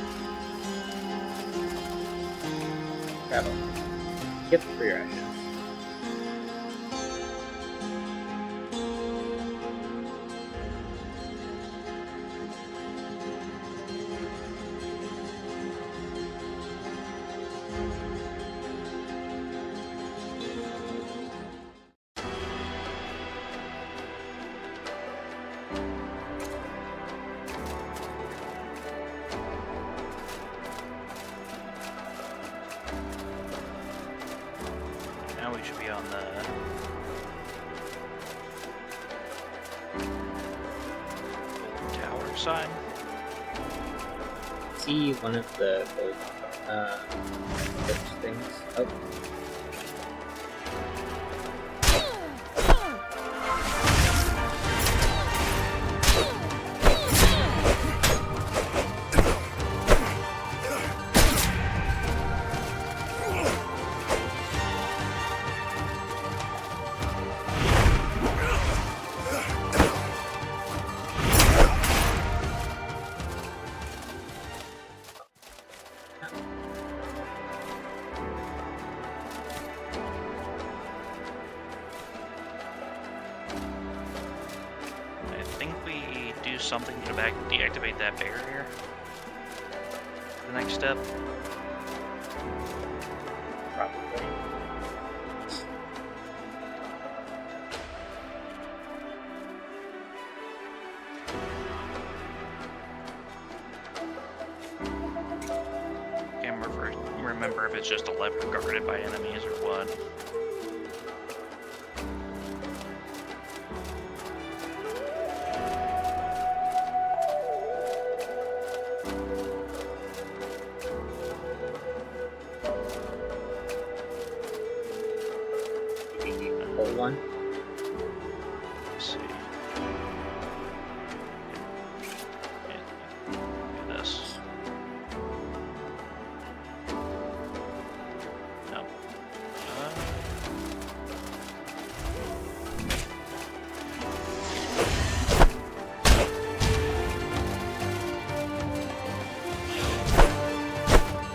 travel. Skip for your actions. Now we should be on the tower side. See one of those things. Oh. Something to deactivate that barrier. The next step. Probably. Can't remember if it's just a lever guarded by enemies or what. One. Let's see. Do this. No.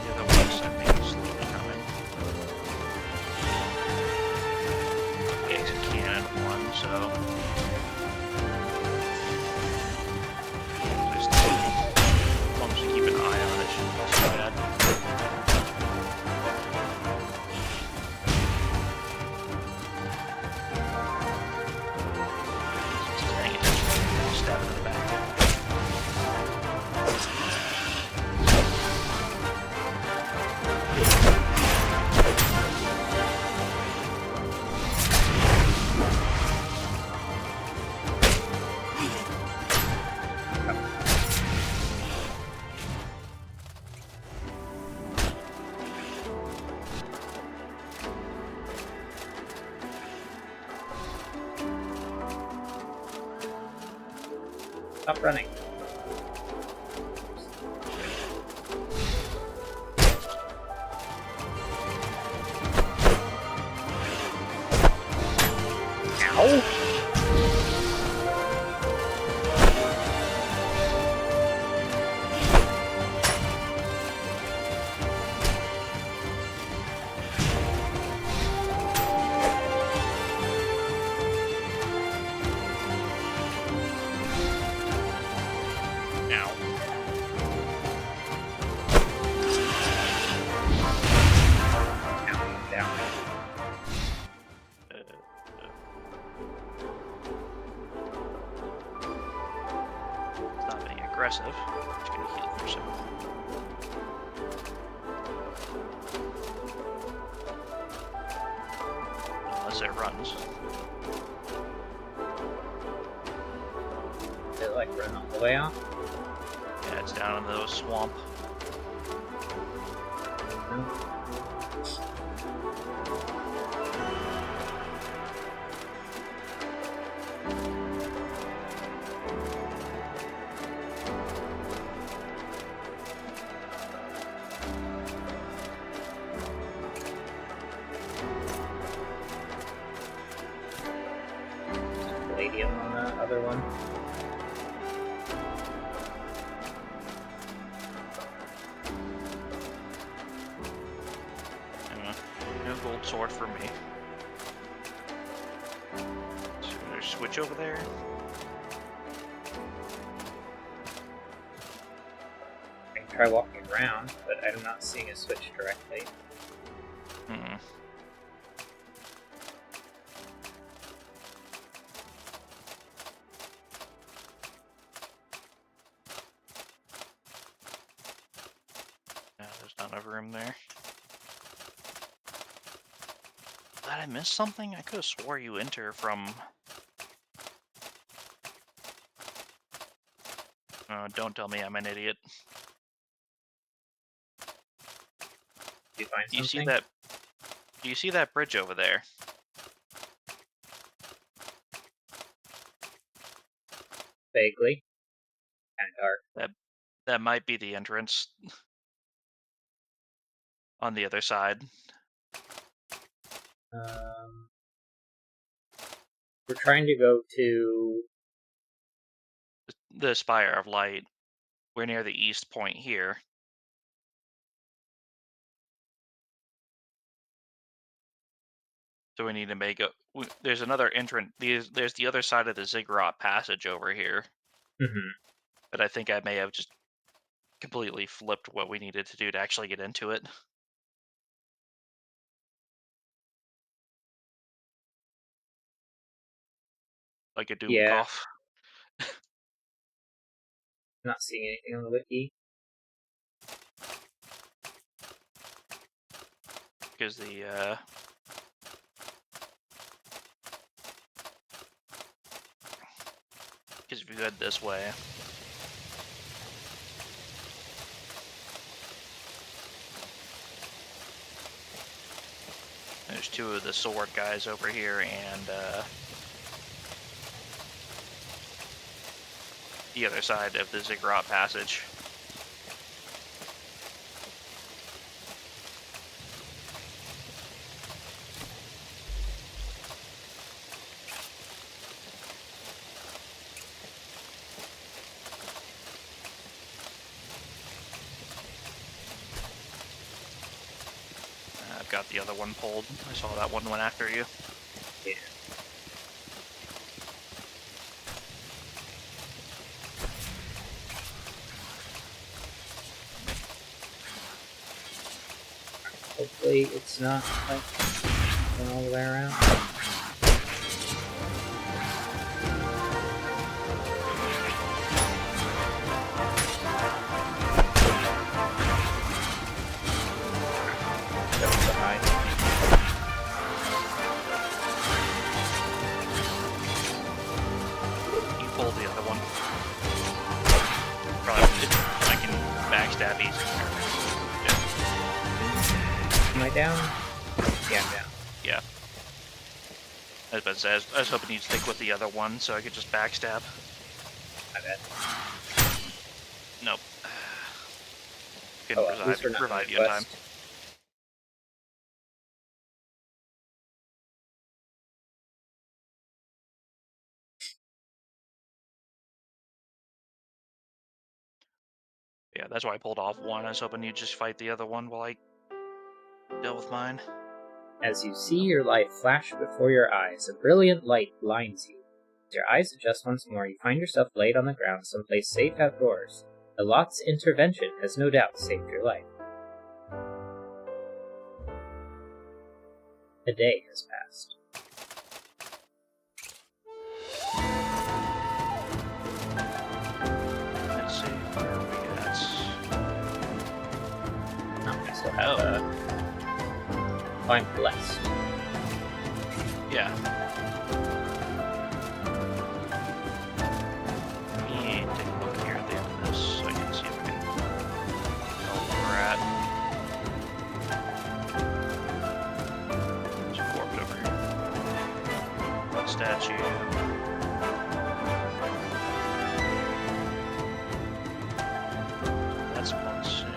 The other one's, I think, is slowly coming. So just as long as you keep an eye on it, shouldn't be so bad. Just paying attention, stab it in the back. Stop running. Ow! Aggressive. Just gonna heal for a second. Unless it runs. Did it like run all the way off? Yeah, it's down in the swamp. No. medium on the other one. No gold sword for me. So there's a switch over there. I can try walking around, but I'm not seeing a switch directly. Yeah, there's not enough room there. Did I miss something? I could have swore you enter from... don't tell me I'm an idiot. Do you find Do you see something? that? Do you see that bridge over there? Vaguely. Kind of dark. That might be the entrance. On the other side. We're trying to go to... The Spire of Light. We're near the east point here. So we need to make a... There's another entrance. There's the other side of the Ziggurat passage over here. Mm-hmm. But I think I may have just completely flipped what we needed to do to actually get into it. Like a Doom Yeah. cough. Not seeing anything on the wiki. Because the, Because if you head this way... There's two of the sword guys over here, and, the other side of the Ziggurat passage. I've got the other one pulled. I saw that one went after you. Yeah. Hopefully it's not like going all the way around. That's so high. You pull the other one. Probably I can backstab easier. Am I down? Yeah, I'm down. Yeah. I was about to say, I was hoping you'd stick with the other one so I could just backstab. My bad. Nope. Couldn't Oh, at least we're not revive in you in the time. quest. Yeah, that's why I pulled off one. I was hoping you'd just fight the other one while I deal with mine. As you see your life flash before your eyes, a brilliant light blinds you. As your eyes adjust once more, you find yourself laid on the ground someplace safe outdoors. The Lot's intervention has no doubt saved your life. A day has passed. Let's see, where are we at? I still have I'm blessed. Yeah. Let me take a look here at the end of this so I can see if we can tell where we're at. There's a corpse over here. One statue. That's one soon.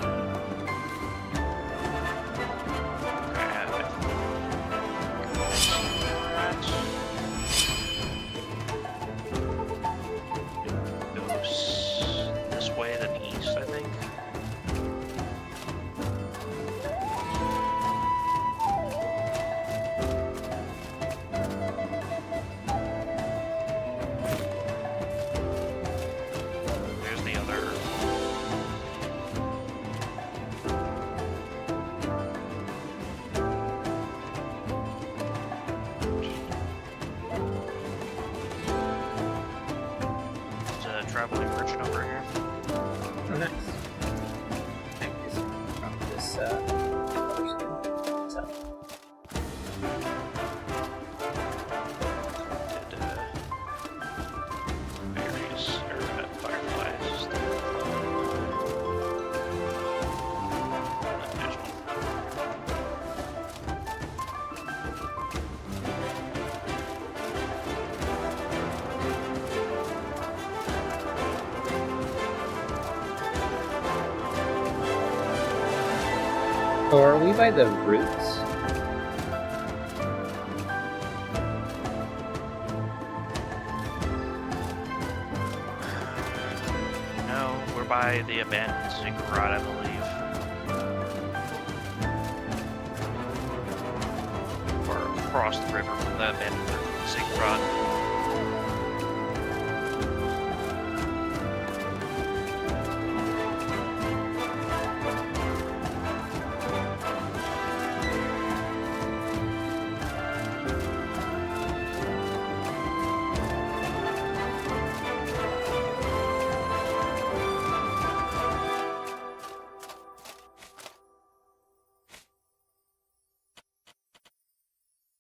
Or are we by the roots? No, we're by the abandoned ziggurat, I believe. Or across the river from the abandoned ziggurat.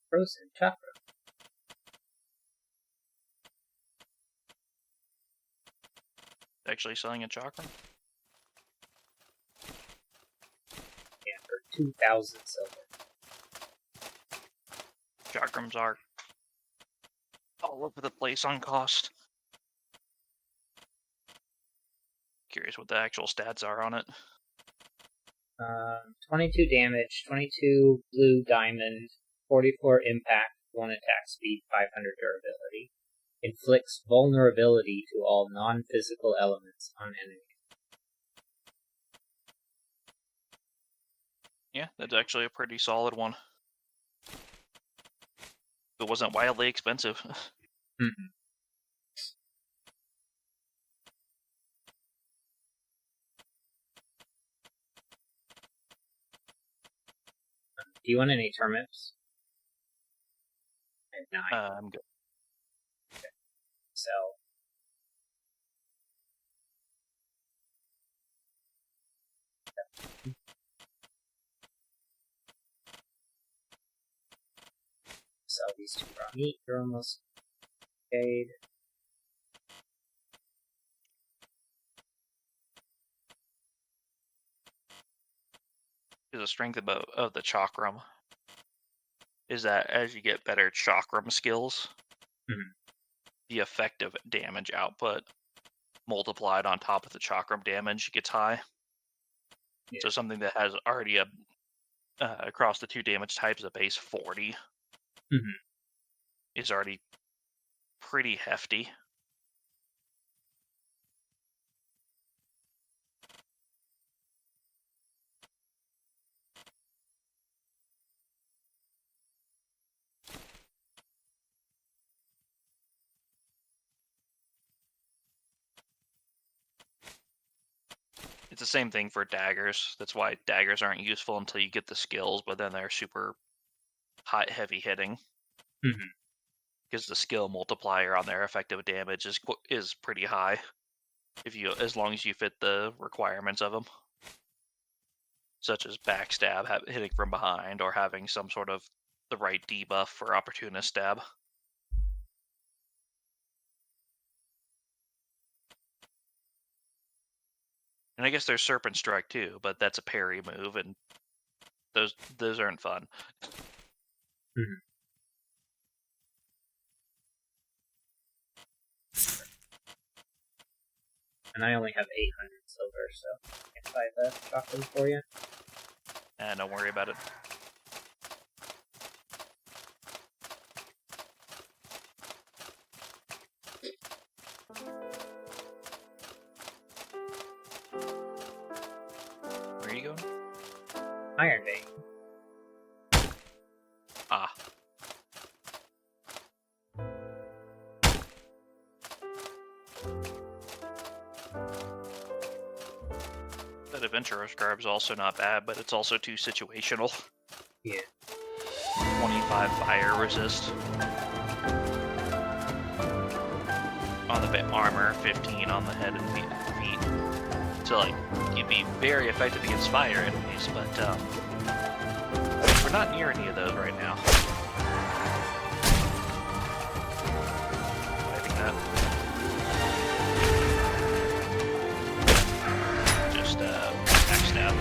Frozen chakra. Actually selling a chakram? Yeah, for 2,000 silver. Chakrams are all over the place on cost. Curious what the actual stats are on it. 22 damage, 22 blue diamond, 44 impact, 1 attack speed, 500 durability. Inflicts vulnerability to all non-physical elements on enemies. Yeah, that's actually a pretty solid one. It wasn't wildly expensive. Mm-hmm. Do you want any turnips? And 9. I'm good. Okay. So. Sell these 2 raw meat. They're almost paid. The strength of the chakram is that as you get better chakram skills, the effective damage output multiplied on top of the chakram damage gets high. Yeah. So something that has already across the 2 damage types a base 40 is already pretty hefty. It's the same thing for daggers. That's why daggers aren't useful until you get the skills, but then they're super hot, heavy hitting. Because the skill multiplier on their effective damage is pretty high, as long as you fit the requirements of them, such as backstab, hitting from behind, or having some sort of the right debuff for opportunist stab. And I guess there's Serpent Strike too, but that's a parry move, and those aren't fun. And I only have 800 silver, so I can't buy the chocolate for you. Don't worry about it. Where are you going? Iron Vein. Ah. That Adventurer's Garb is also not bad, but it's also too situational. Yeah. 25 fire resist. On the armor, 15 on the head and feet. So, like, you'd be very effective against fire enemies, but, we're not near any of those right now. I think that. Just, backstab.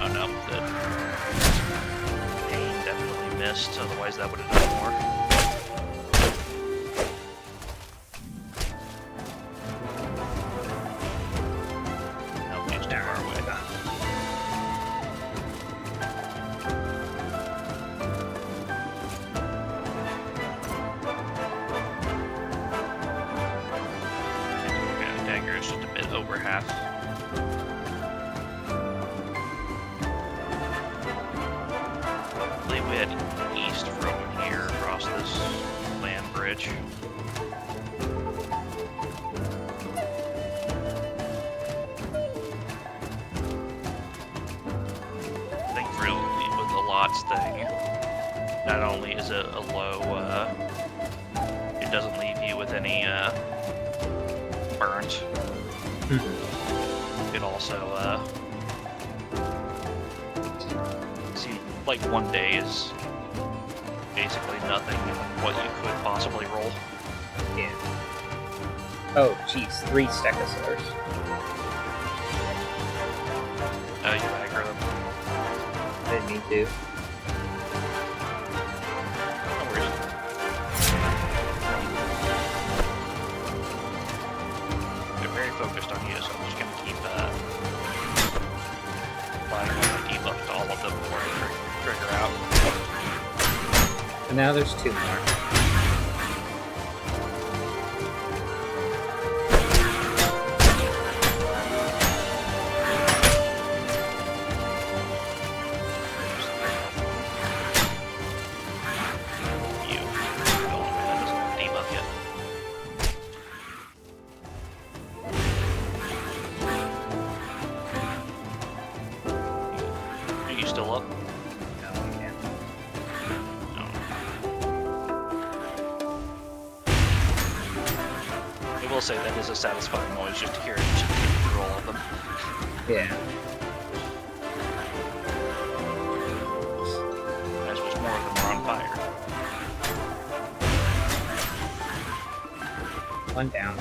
Oh no, the pain definitely missed, otherwise that would have done more. bridge. I think really with the lots thing, not only is it a low, it doesn't leave you with any burnt. It also, see, like 1 day is basically nothing what you could possibly roll. Yeah. Oh, jeez, 3 Stegosaurs. You aggro them. I didn't mean to. No worries. They're very focused on you, so I'm just gonna keep applying my debuff to all of them before I trigger out. And now there's 2 more. You. The only way that doesn't have a debuff yet. Are you still up? No, I can't. I will say that is a satisfying noise just to hear it through all of them. Yeah. I just wish more of them were on fire. 1 down.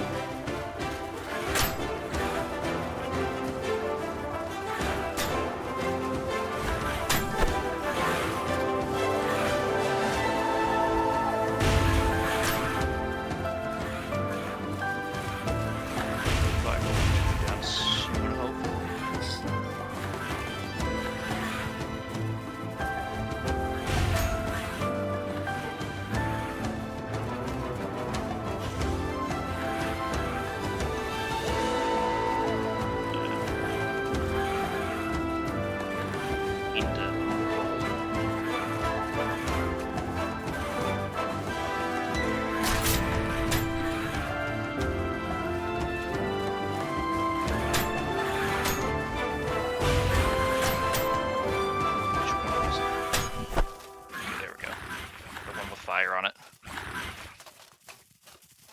Fire down soon, hopefully. Which one is it? There we go. The one with fire on it.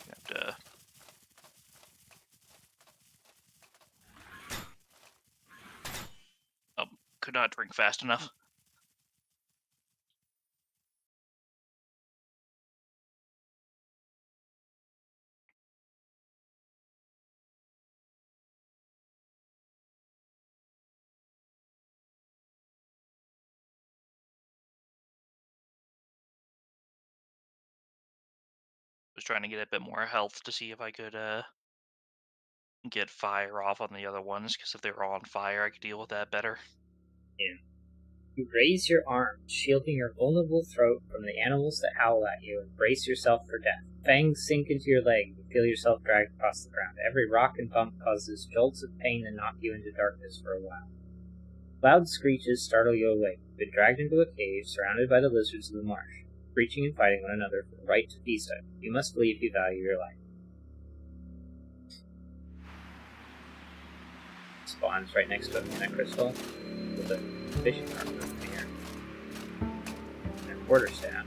You have to... Oh, could not drink fast enough. Was trying to get a bit more health to see if I could get fire off on the other ones, because if they were all on fire, I could deal with that better. You raise your arm, shielding your vulnerable throat from the animals that howl at you, and brace yourself for death. Fangs sink into your leg, and you feel yourself dragged across the ground. Every rock and bump causes jolts of pain and knock you into darkness for a while. Loud screeches startle you awake. You've been dragged into a cave, surrounded by the lizards of the marsh, breaching and fighting one another for the right to feast on you. You must flee if you value your life. Spawns right next to a mana crystal with a fishing armor here. And a quarterstaff.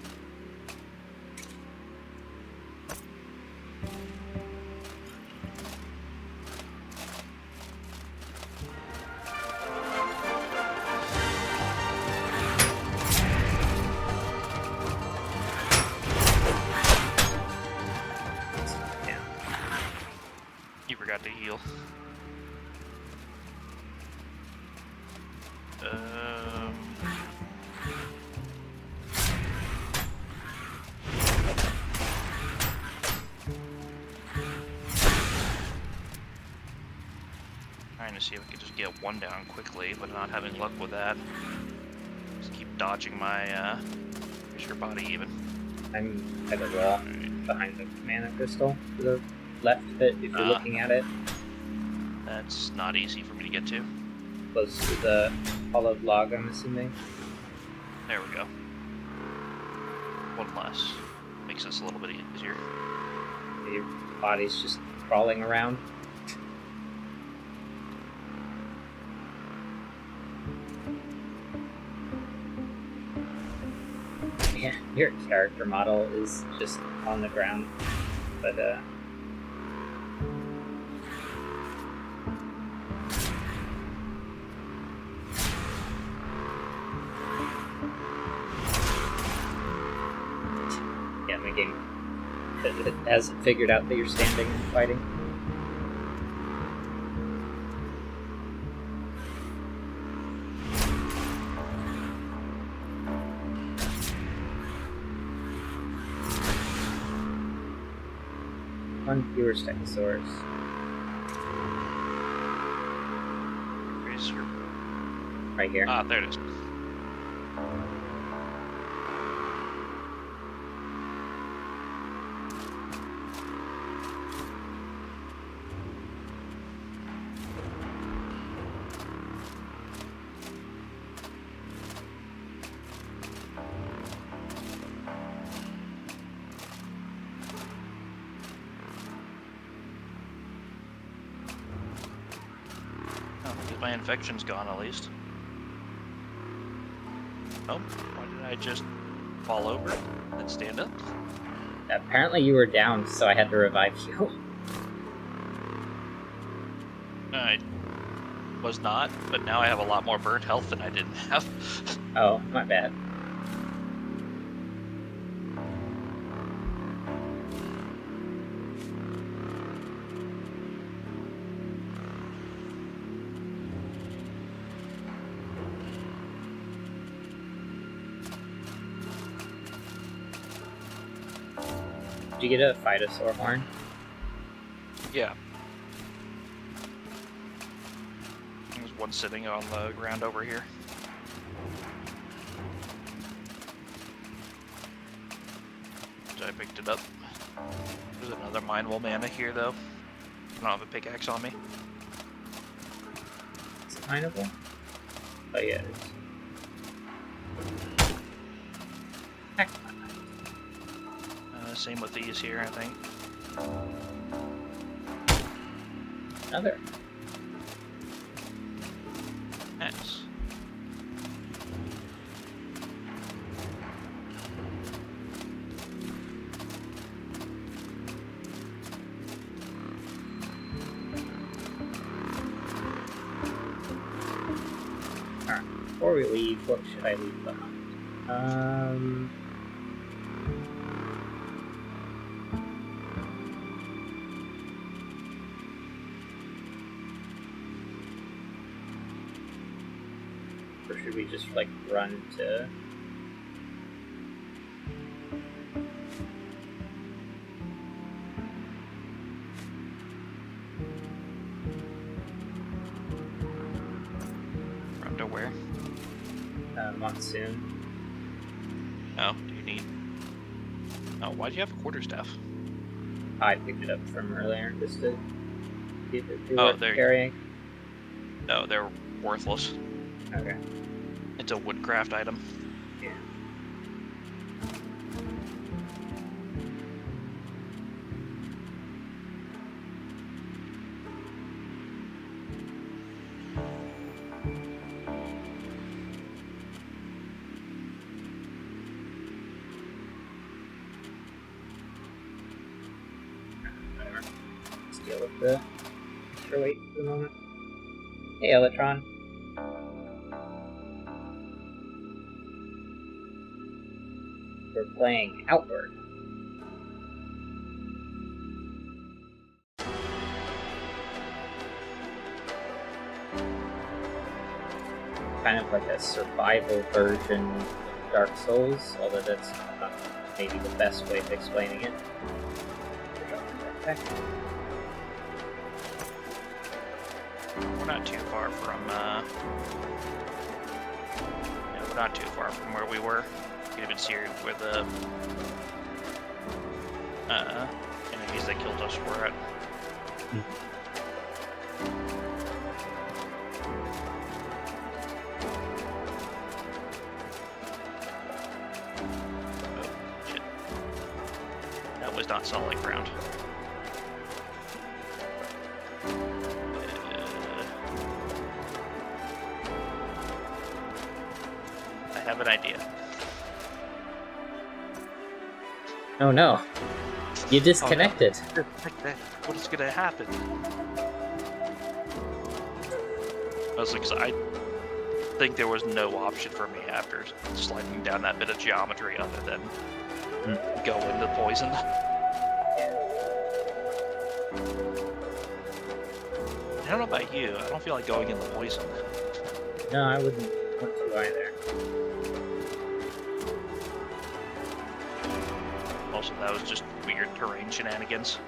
Yeah. You forgot to heal. Trying to see if we could just get one down quickly, but not having luck with that. Just keep dodging my Fisher body even. I'm at a wall behind the mana crystal to the left of it if you're looking at it. That's not easy for me to get to. Close to the hollowed log, I'm assuming. There we go. One less. Make makes this a little bit easier. Your body's just crawling around. Yeah, your character model is just on the ground, but yeah, the game it hasn't figured out that you're standing and fighting. One fewer Stegosaurus. Where's your... Right here. Ah, there it is. My infection's gone at least. Oh, why did I just fall over and stand up? Apparently you were down, so I had to revive you. I was not, but now I have a lot more burnt health than I didn't have. Oh, my bad. Did you get a Phytosaur horn? Yeah. There's one sitting on the ground over here. So I picked it up. There's another Minewool Mana here, though. I don't have a pickaxe on me. Is it mineable? Oh yeah, it is. Heck. Same with these here, I think. Another. Nice. Alright, before we leave, what should I leave behind? Or should we just, like, run to... Run to where? Monsoon. Oh, do you need... Oh, why do you have a quarterstaff? I picked it up from earlier, just to see if it's worth carrying. No, they're worthless. Okay. It's a woodcraft item. Yeah. Whatever. Let's deal with the extra weight for the moment. Hey, Electron. We're playing Outward. Kind of like a survival version of Dark Souls, although that's not maybe the best way of explaining it. Okay. We're not too far from, yeah, we're not too far from where we were. You can even see where the, enemies that killed us were at. Oh, shit. not solid ground. I have an idea. Oh no. You disconnected. Oh, no. What is gonna happen? Mostly because I think there was no option for me after sliding down that bit of geometry other than go into poison. I don't know about you, I don't feel like going in the poison. No, I wouldn't want to either. Also, that was just weird terrain shenanigans.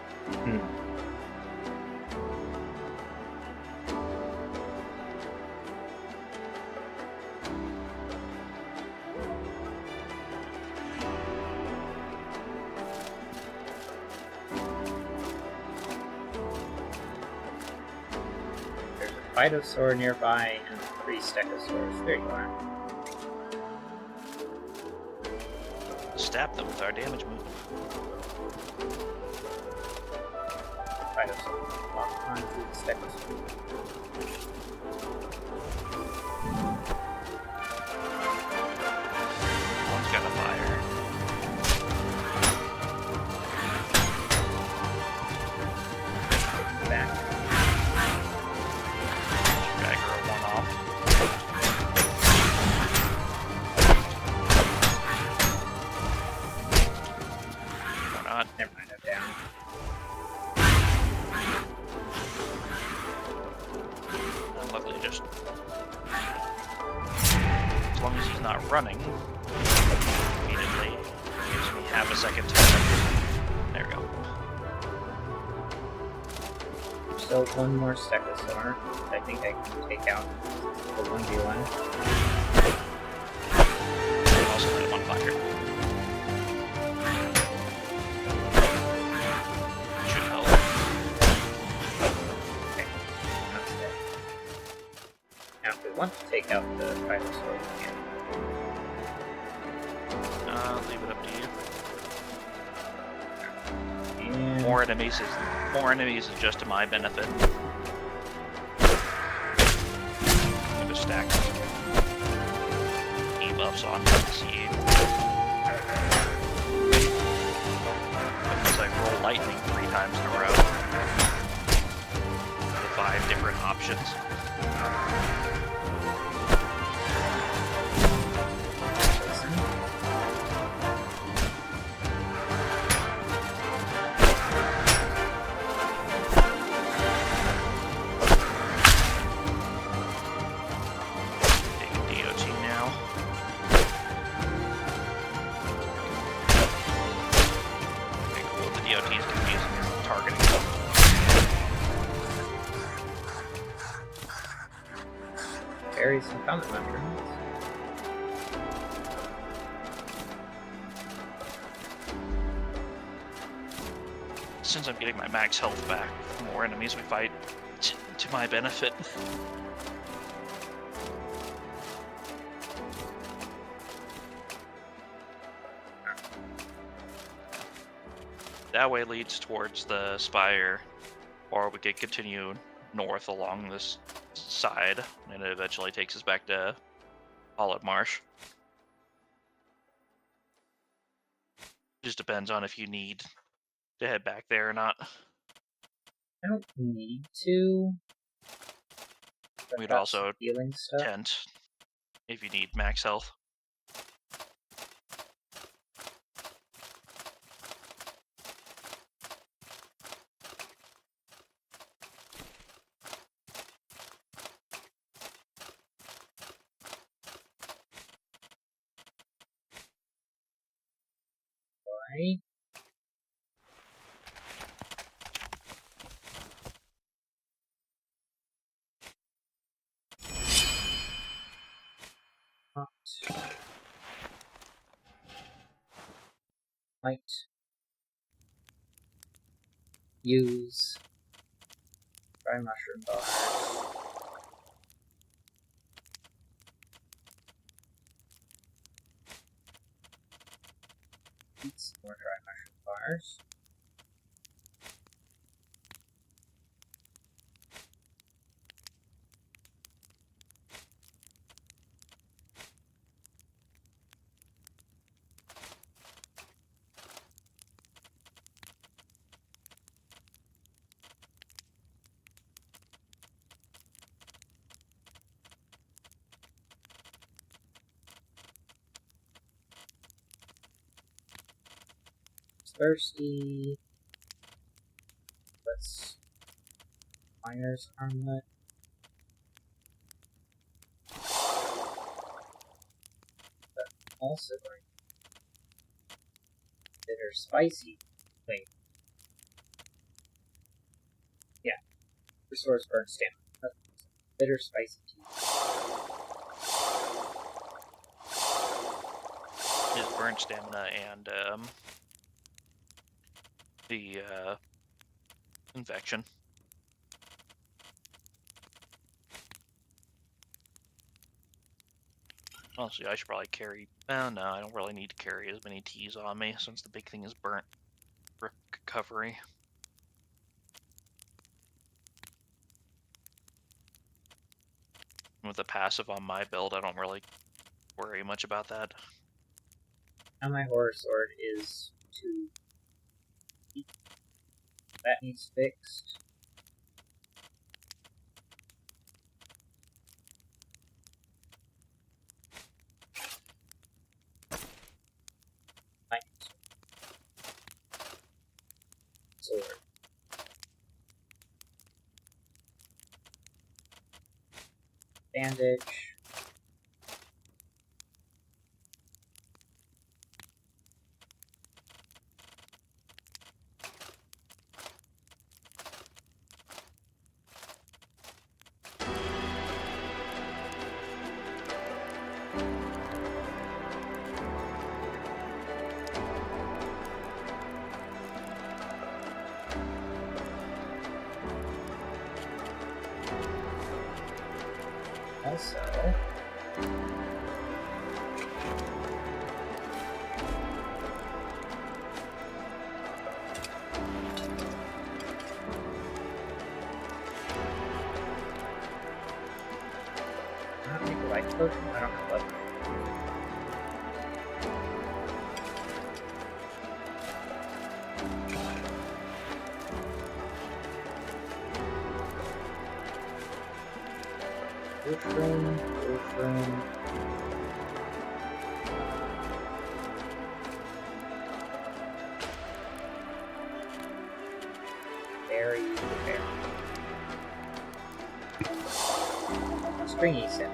There's a Phytosaur nearby and 3 Stegosaurs. There you are. Stab them with our damage move. Phytosaur. Lock onto the Stegosaur. One's got a fire. Back. Aggro one off. Or not. Never mind, I'm down. And luckily just... As long as he's not running, immediately gives me half a second to... There we go. Still one more Stegosaur. I think I can take out the 1v1. Also lit one fire. Should help. Okay, that's it. Now, if we want to take out the Phytosaur, we can. I'll leave it up to you. And More enemies is just to my benefit. I'm gonna stack debuffs on see. Because I roll lightning 3 times in a row. With 5 different options. Take a DOT now. Okay, cool. The DOT is confusing as targeting. berries and comet mushrooms. Since I'm getting my max health back, the more enemies we fight, to my benefit. That way leads towards the spire, or we could continue north along this side, and it eventually takes us back to Olive Marsh. Just depends on if you need to head back there or not. I don't need to. We'd Got also some healing stuff. tent if you need max health. Right. Might use dry mushroom bars. Eat some more dry mushroom bars. thirsty. Let's Miner's Armlet. But also going bitter spicy thing. Yeah. Restores burn stamina. Bitter spicy tea. His burn stamina and the infection. Honestly, I should probably carry. Oh no, I don't really need to carry as many teas on me since the big thing is burnt recovery. With the passive on my build, I don't really worry much about that. Now my horror sword is 2. That needs fixed. Sword. Bandage. Also, I don't make a life potion. I don't have life potion. Wolfram. Berry. Stringy set.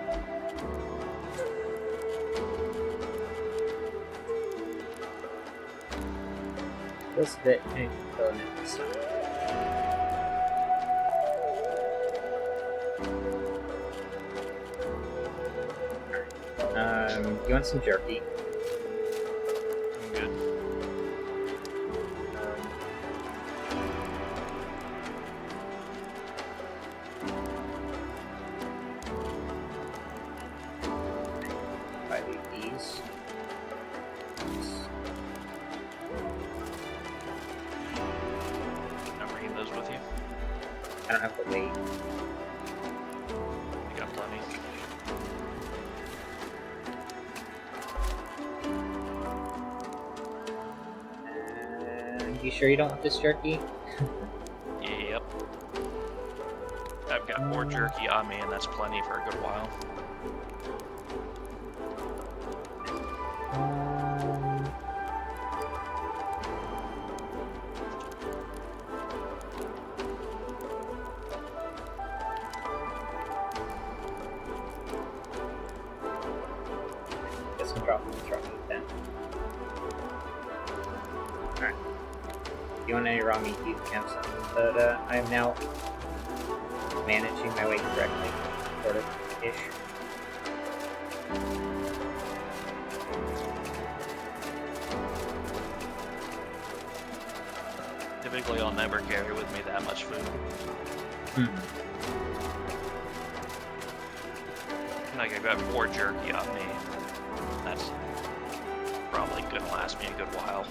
This bit and fill in the sun. You want some jerky? I'm good. I leave these. I'm bringing those with you. I don't have to wait. You got plenty. You sure you don't want this jerky? Yep. I've got more jerky on me, and that's plenty for a good while. Guess I'm dropping it then. Alright. If you want any raw meat, you can have some. But I am now managing my weight correctly. Sort of ish. Typically, I'll never carry with me that much food. Like, I've got 4 jerky on me. That's probably gonna last me a good while.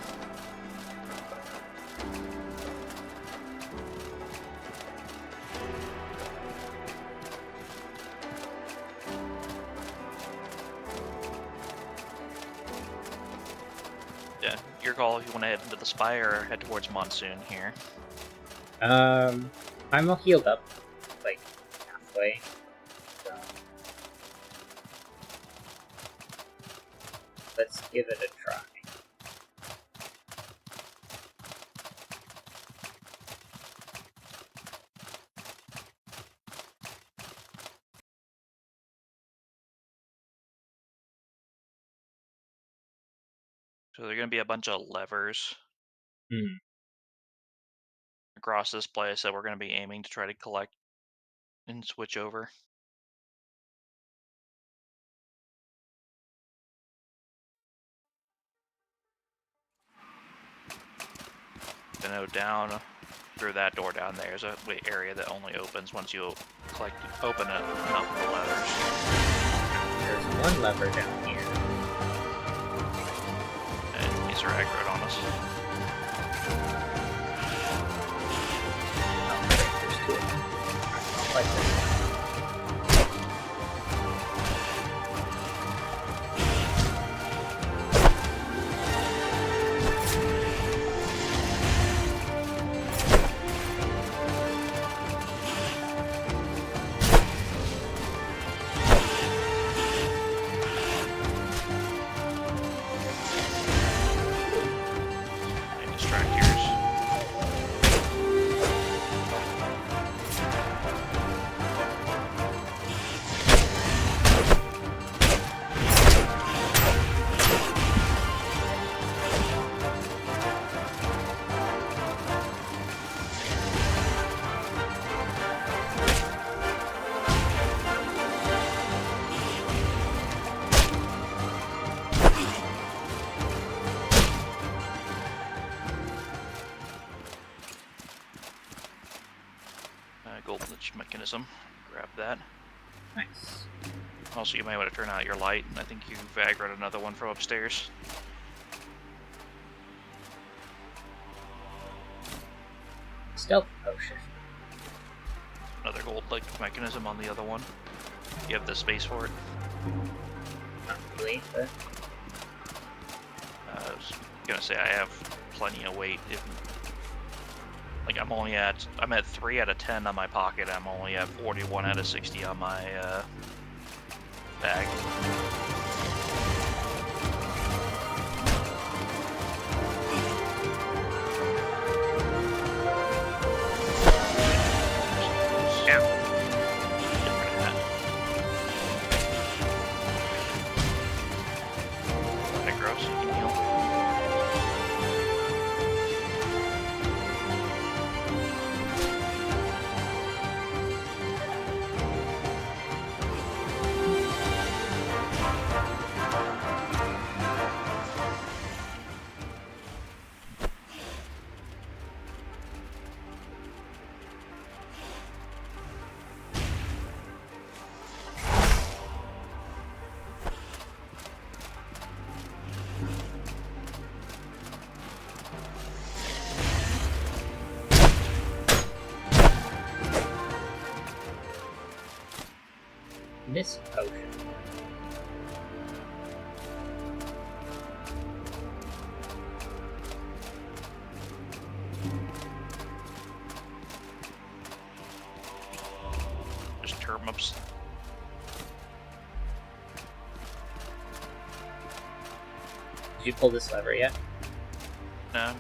Yeah, your call if you want to head into the Spire or head towards Monsoon here. I'm all healed up, like halfway. So let's give it a try. So there are going to be a bunch of levers Hmm. across this place that we're going to be aiming to try to collect and switch over. I know down through that door down there is a area that only opens once you open enough of the levers. There's one lever down here. And these are aggroed on us. Oh, great, there's two of them. Like this. They distract yours. Golden Lich mechanism. Grab that. Nice. Also, you may want to turn out your light. I think you've aggroed another one from upstairs. Stealth potion. Another gold Lich mechanism on the other one. You have the space for it. Not really, but I was gonna say I have plenty of weight. Like I'm at 3 out of 10 on my pocket. I'm only at 41 out of 60 on my bag. yeah. Get rid of that. That gross. You can heal. This potion. Just turnips. Did you pull this lever yet? No.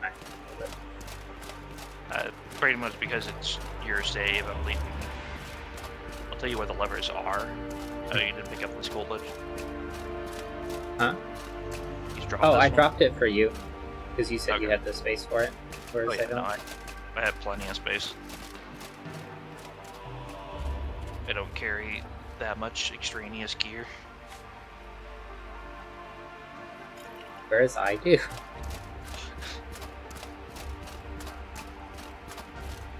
I pulled it. Pretty much because it's your save. I'll tell you where the levers are. Oh, you didn't pick up this gold ledge? Huh? He's dropped Oh, this I one. dropped it for you. Because you said you Okay. had the space for it. Whereas Oh, I yeah, don't. no, I have plenty of space. I don't carry that much extraneous gear. Whereas I do.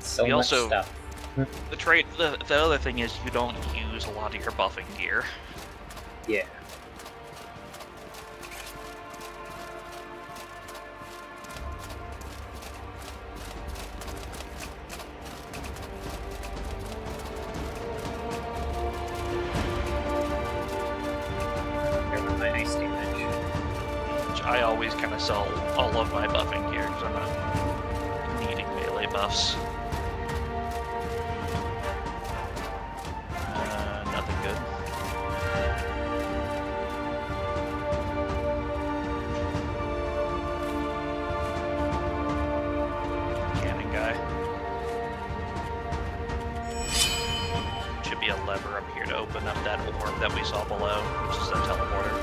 So We much also- stuff. The other thing is you don't use a lot of your buffing gear. Yeah. Here with my ice damage. Which I always kind of sell all of my buffing gear because I'm not needing melee buffs. Nothing good. Cannon guy. Should be a lever up here to open up that orb that we saw below, which is the teleporter.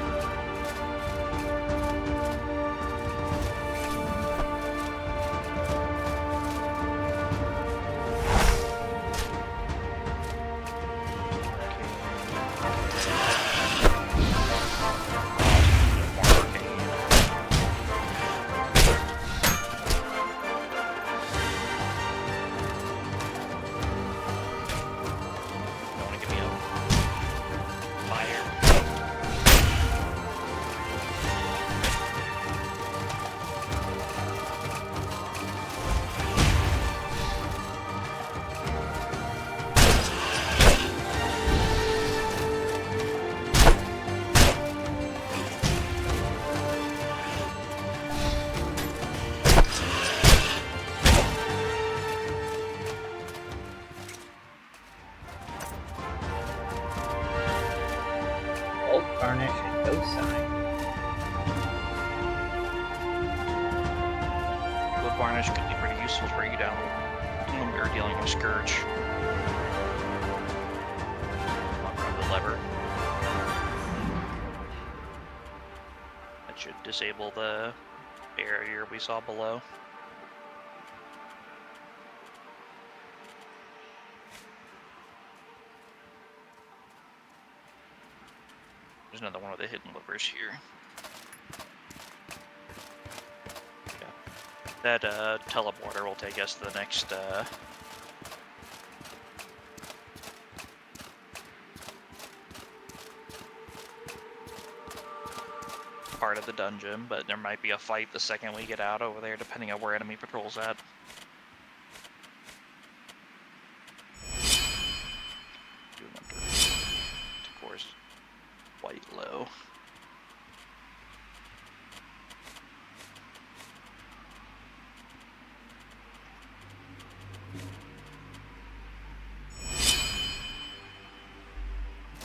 Varnish and Ghost Sign. Blood Varnish could be pretty useful for you down when we were dealing with Scourge. I'll grab the lever. That should disable the barrier we saw below. There's another one of the hidden levers here. Yeah. That teleporter will take us to the next part of the dungeon, but there might be a fight the second we get out over there, depending on where enemy patrol's at. Of course, quite low.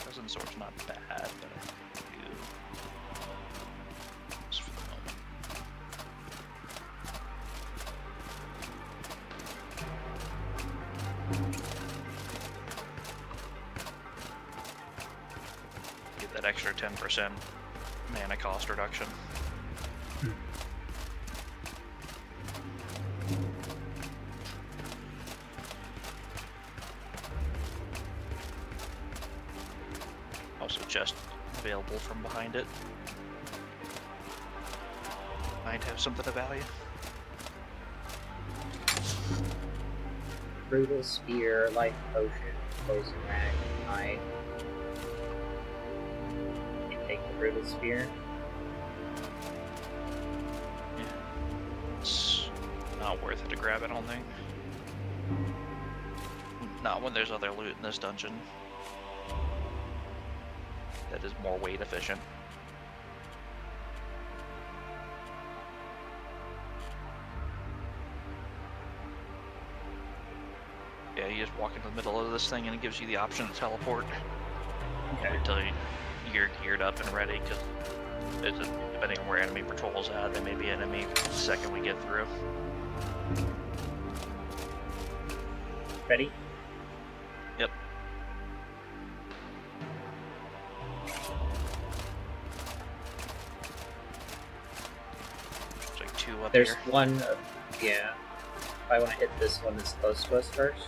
Cousin Sword's not bad, but I do. Just for the moment. Get that extra 10% mana cost reduction. Also chest available from behind it. Might have something of value. Brutal Spear, Life Potion, Poison Rag, Hide. You take the Brutal Spear. Yeah. It's not worth it to grab it, I don't think. Not when there's other loot in this dungeon. That is more weight efficient. Yeah, you just walk into the middle of this thing and it gives you the option to teleport. Okay. Until you're geared up and ready, because depending on where enemy patrol's at, they may be enemy the second we get through. Ready? Yep. There's like two up There's here. one, yeah. If I want to hit this one that's close to us first.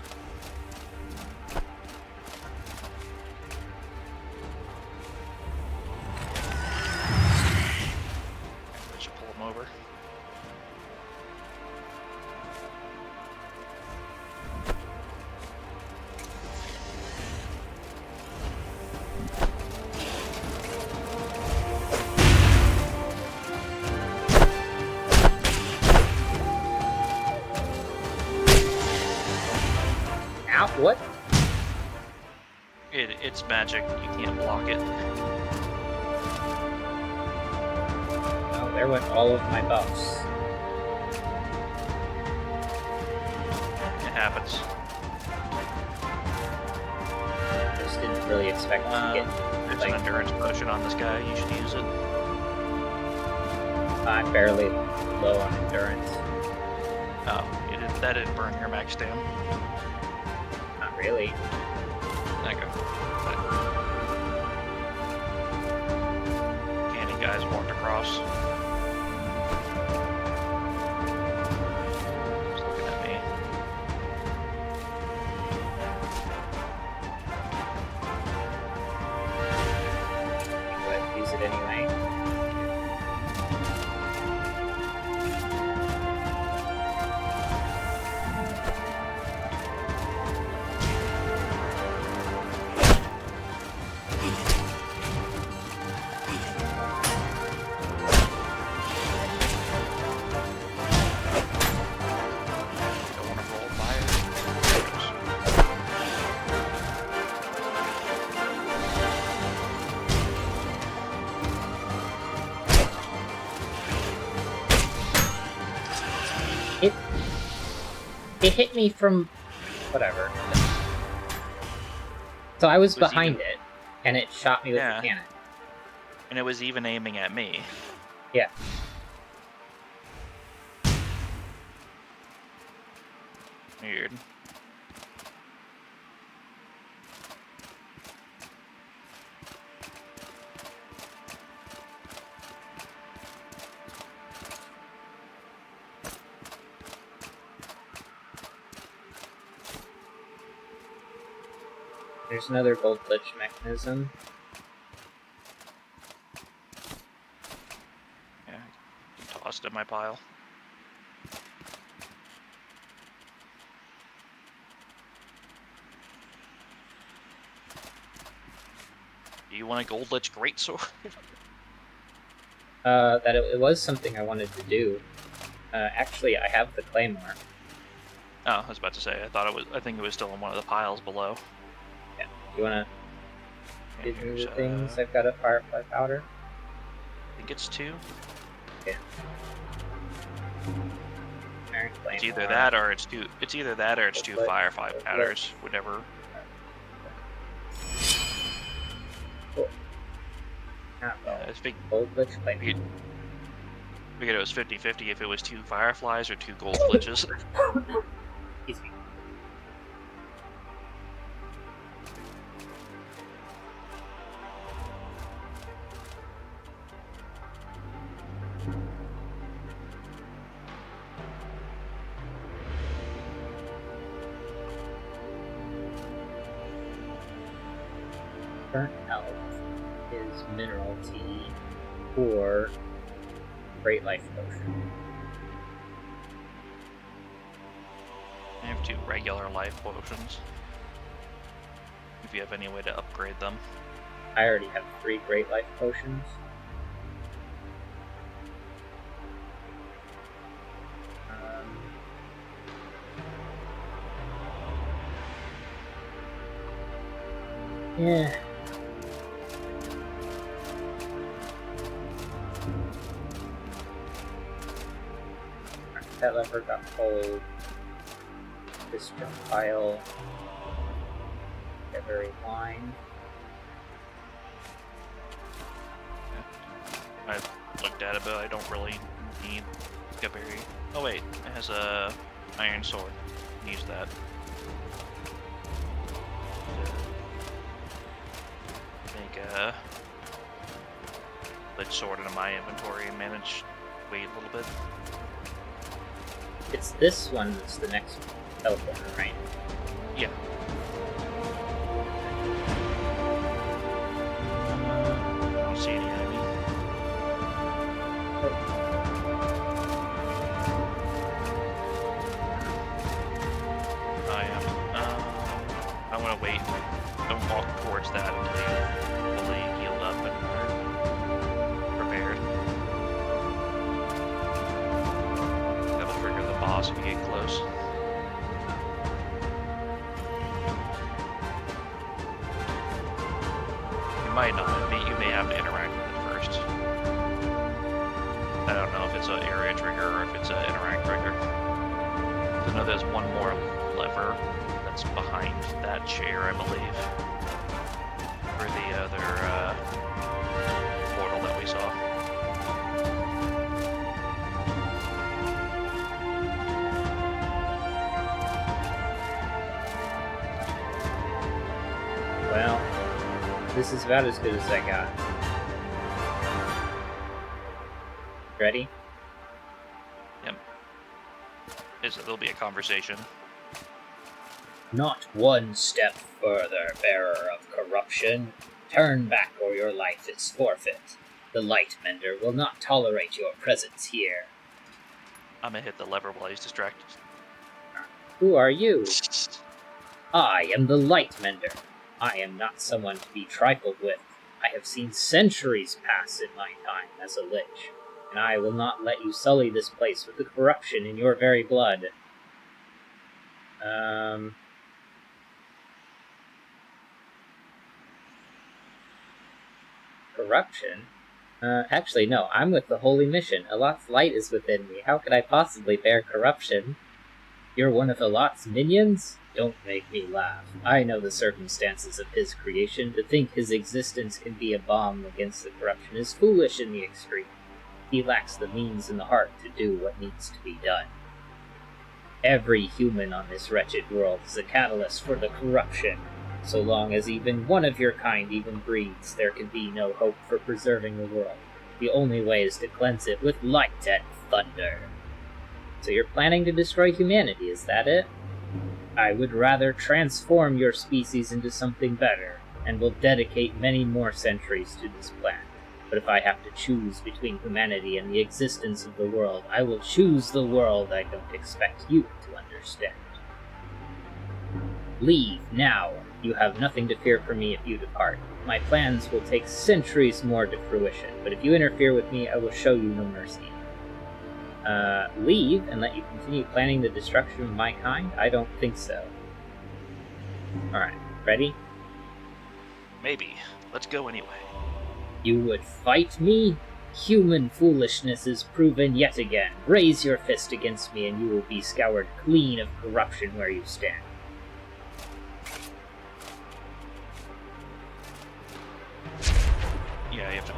We should pull them over. Ow, what? It's magic. You can't block it. Oh, there went all of my buffs. It happens. Just didn't really expect to get. There's an endurance potion on this guy. You should use it. I'm barely low on endurance. Oh, that didn't burn your max stam. Not really. Okay. Candy guys walked across. Just looking at me. But use it anyway. Don't want to roll fire. It hit me from whatever. So I was Was behind it, and it shot me with Yeah. the cannon. And it was even aiming at me. Yeah. Weird. There's another gold glitch mechanism. Yeah, tossed in my pile. Do you want a gold lich greatsword? That it was something I wanted to do. Actually, I have the claymore. Oh, I was about to say. I think it was still in one of the piles below. Yeah. You wanna Yeah, give me here's, the things? I've got a firefly powder. I think it's 2. Yeah. Iron claymore. It's either that or it's 2. It's either that or it's 2 Gold lich, firefly gold powders. Whatever. Cool. Ah, well, I think gold glitch claymore. figured it was 50-50 if it was 2 fireflies or 2 gold glitches. Excuse me. Burnt health is mineral tea or great life potion. I have 2 regular life potions. If you have any way to upgrade them. I already have 3 great life potions. Yeah. That lever got cold. This pile. Every wine. I've looked at it, but I don't really need a berry. Oh wait, it has a iron sword. Use that. Make a lich sword into my inventory and manage weight a little bit. It's this one that's the next teleporter, right? Yeah. I don't see any enemy. I am. I want to wait. Don't walk towards that until you're fully healed up and prepared. That'll trigger the boss if you get close. You might not. You may have to interact with it first. I don't know if it's an area trigger or if it's an interact trigger. I know there's one more lever that's behind that chair, I believe. For the other portal that we saw. Well, this is about as good as I got. Ready? Yep. There'll be a conversation. Not one step further, bearer of corruption. Turn back or your life is forfeit. The Lightmender will not tolerate your presence here. I'm gonna hit the lever while he's distracted. Who are you? I am the Lightmender. I am not someone to be trifled with. I have seen centuries pass in my time as a lich, and I will not let you sully this place with the corruption in your very blood. Corruption? Actually, no, I'm with the Holy Mission. Elot's light is within me. How could I possibly bear corruption? You're one of Halot's minions? Don't make me laugh. I know the circumstances of his creation. To think his existence can be a balm against the corruption is foolish in the extreme. He lacks the means and the heart to do what needs to be done. Every human on this wretched world is a catalyst for the corruption. So long as even one of your kind even breathes, there can be no hope for preserving the world. The only way is to cleanse it with light and thunder. So you're planning to destroy humanity, is that it? I would rather transform your species into something better, and will dedicate many more centuries to this plan. But if I have to choose between humanity and the existence of the world, I will choose the world. I don't expect you to understand. Leave, now. You have nothing to fear from me if you depart. My plans will take centuries more to fruition, but if you interfere with me, I will show you no mercy. Leave and let you continue planning the destruction of my kind? I don't think so. Alright, ready? Maybe. Let's go anyway. You would fight me? Human foolishness is proven yet again. Raise your fist against me and you will be scoured clean of corruption where you stand. Yeah, you have to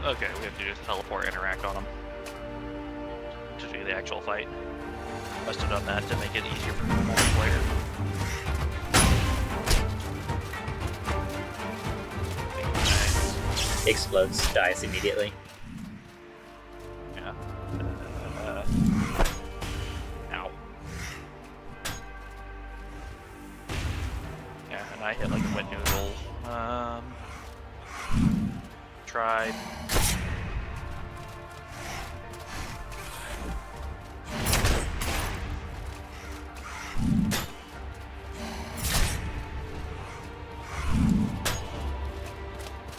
okay, we have to just teleport interact on them to do the actual fight. Must have done that to make it easier for multiplayer. Explodes, dies immediately. Yeah. Ow. Yeah, and I hit like a wet noodle. Tried.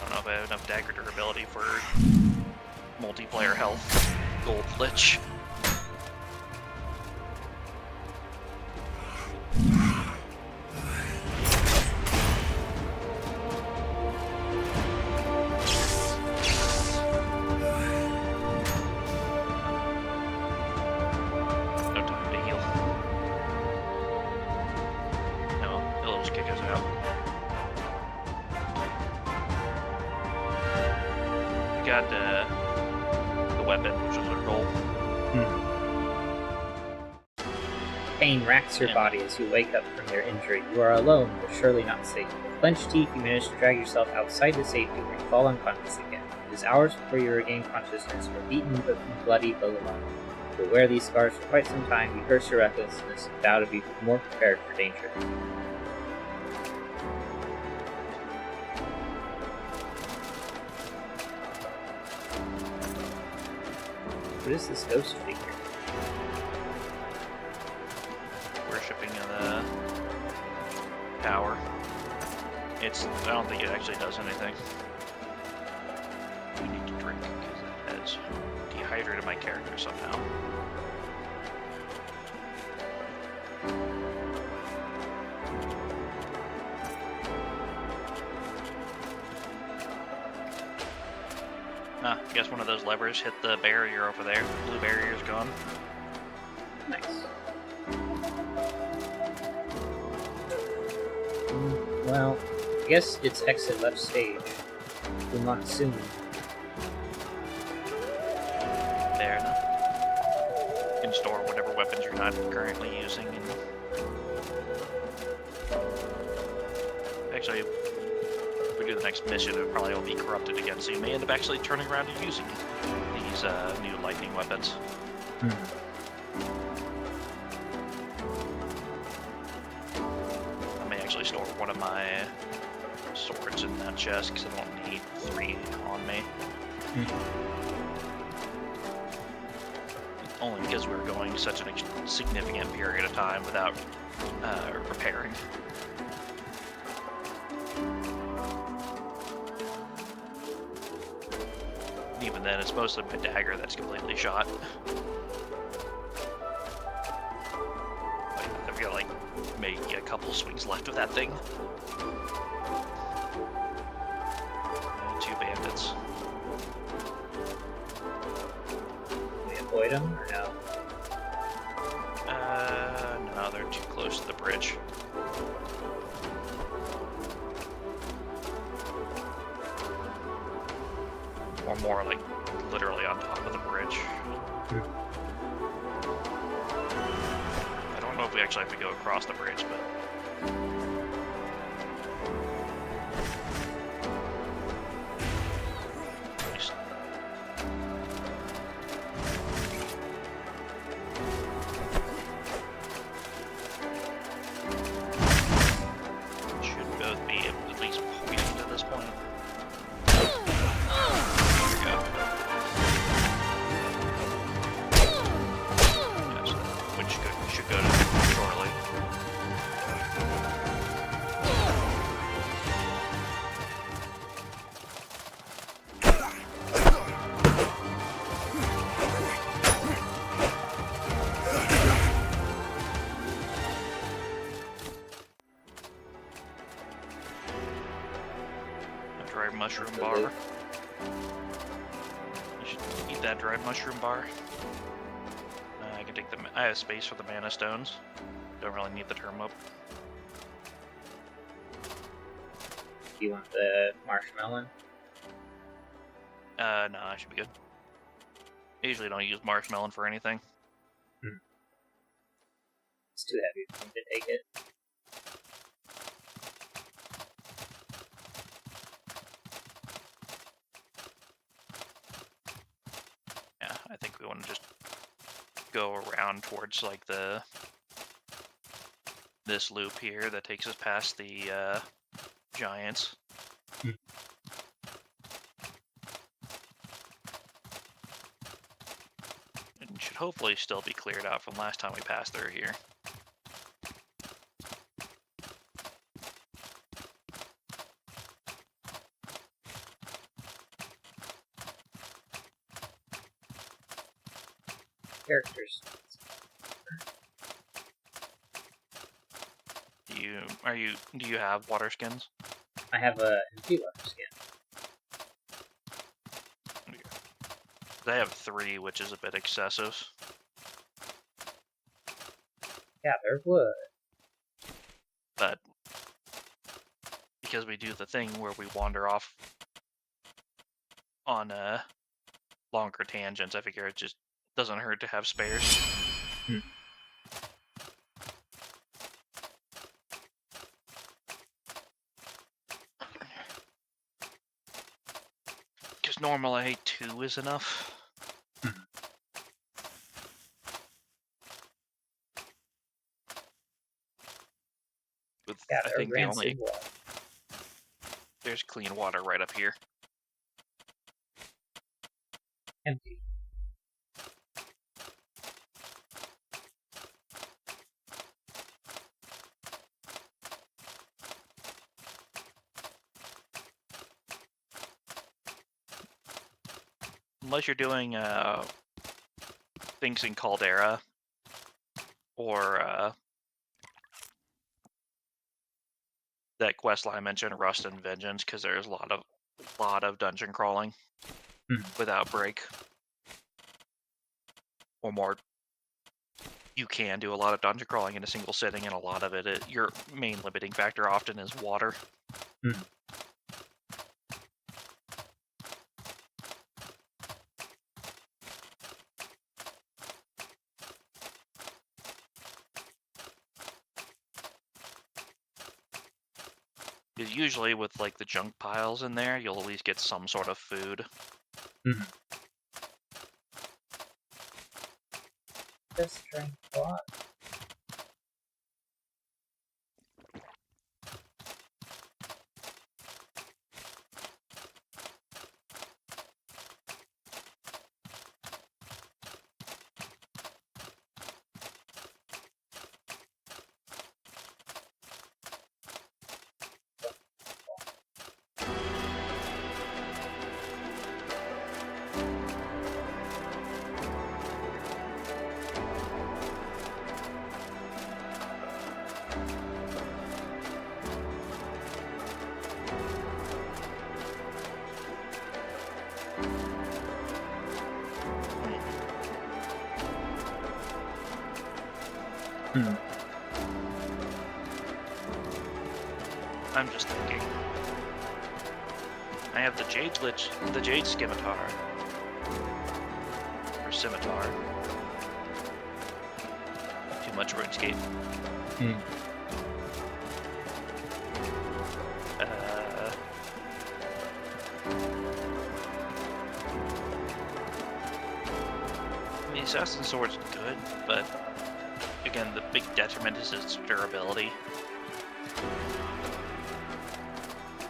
I don't know if I have enough dagger durability for multiplayer health. Gold Lich. No time to heal. No, it'll just kick us out. We got the weapon, which was our goal. Pain racks your body as you wake up from your injury. You are alone, but surely not safe. With clenched teeth, you manage to drag yourself outside to safety where you fall unconscious again. It is hours before you regain consciousness, but beaten but bloody but alone. You will wear these scars for quite some time. You curse your recklessness and vow to be more prepared for danger. What is this ghost figure? Worshipping the tower. I don't think it actually does anything. We need to drink because it has dehydrated my character somehow. I guess one of those levers hit the barrier over there. The blue barrier's gone. Nice. Well, I guess it's exit left stage. We'll not soon. Fair enough. You can store whatever weapons you're not currently using. Actually, if we do the next mission, it probably will be corrupted again, so you may end up actually turning around and using these new lightning weapons. I may actually store one of my swords in that chest, because I don't need 3 on me. Only because we were going such a significant period of time without repairing. Even then, it's mostly my dagger that's completely shot. I've got like maybe a couple swings left of that thing. 2 bandits. We avoid them or no? No, more like literally on top of the bridge. I don't know if we actually have to go across the bridge, but nice. Should both be at least poisoned at this point. There we go. Yes, which should go to shortly. A dried mushroom bar. You should eat that dried mushroom bar. I can take the. I have space for the mana stones. Don't really need the term-up. Do you want the marshmallow? No, I should be good. I usually don't use marshmallow for anything. It's too heavy for me to take it. Yeah, I think we want to just go around towards like this loop here that takes us past the giants. It should hopefully still be cleared out from last time we passed through here. Characters. Do you have water skins? I have a MP water skin. I have 3, which is a bit excessive. Yeah, there would. But because we do the thing where we wander off on longer tangents, I figure it just doesn't hurt to have spares. Because normally 2 is enough. With, Yeah, I think there's clean water right up here. Empty. Unless you're doing things in Caldera or that quest line I mentioned, Rust and Vengeance, because there's a lot of dungeon crawling without break. Or more, you can do a lot of dungeon crawling in a single sitting, and a lot of it, your main limiting factor often is water. Because usually with like the junk piles in there, you'll at least get some sort of food. Just drink water. I'm just thinking. I have the Jade Scimitar. Or Scimitar. Too much RuneScape. The Assassin Sword's good, but again, the big detriment is its durability.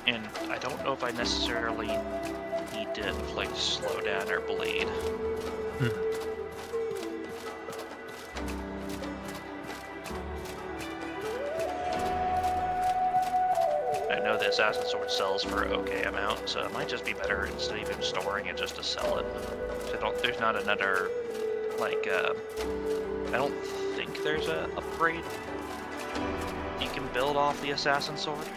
And I don't know if I necessarily need to like slow down or bleed. I know the Assassin Sword sells for an okay amount, so it might just be better instead of even storing it just to sell it. So there's not another, like, I don't think there's a upgrade you can build off the Assassin Sword.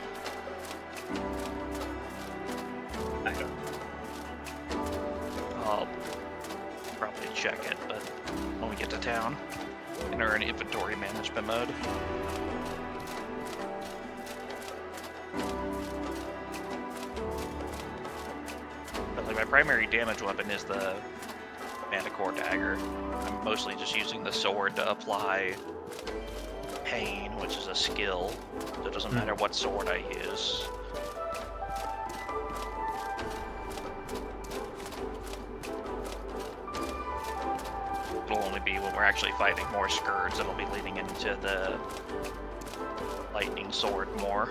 I don't. I'll probably check it, but when we get to town, and are in inventory management mode. But like my primary damage weapon is the Manticore Dagger. I'm mostly just using the sword to apply pain, which is a skill, so it doesn't matter what sword I use. It'll only be when we're actually fighting more Scourge that'll be leaning into the lightning sword more.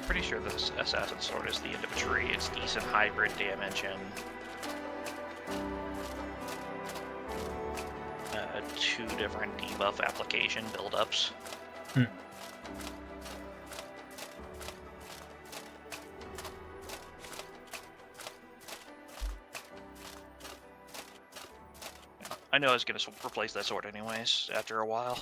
Pretty sure this Assassin Sword is the end of a tree. It's decent hybrid damage and 2 different debuff application build-ups. I know I was going to replace that sword anyways after a while.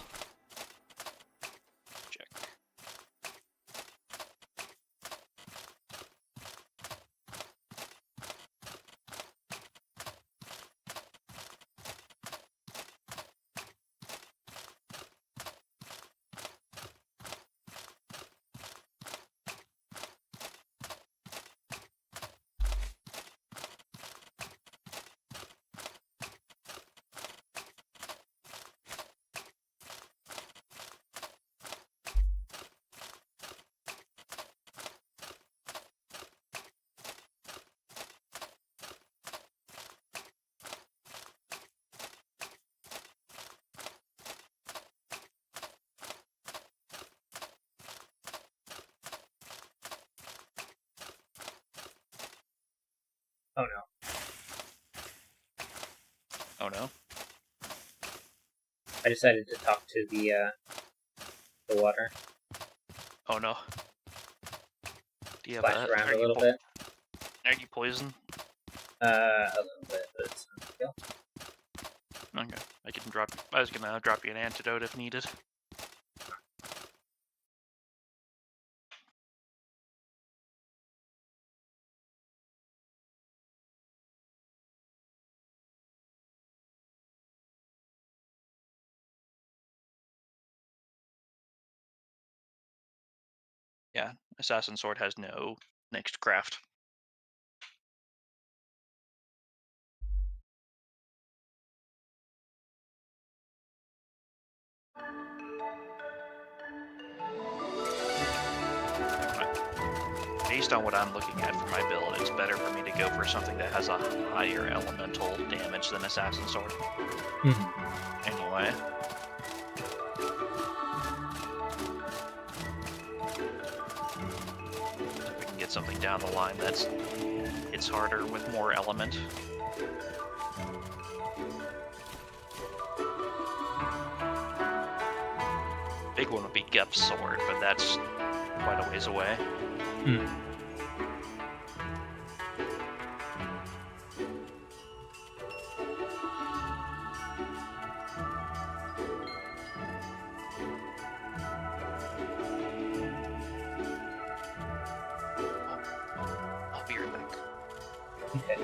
Oh no. Oh no? I decided to talk to the water. Oh no. Do you have Splash around a little bit. Are you poisoned? A little bit, but it's not a big deal. Okay. I was gonna drop you an antidote if needed. Yeah, Assassin Sword has no next craft. Based on what I'm looking at for my build, it's better for me to go for something that has a higher elemental damage than Assassin Sword. Anyway. If we can get something down the line that's It's harder with more element. Big one would be Gep's sword, but that's quite a ways away. I'll be right back. Okay.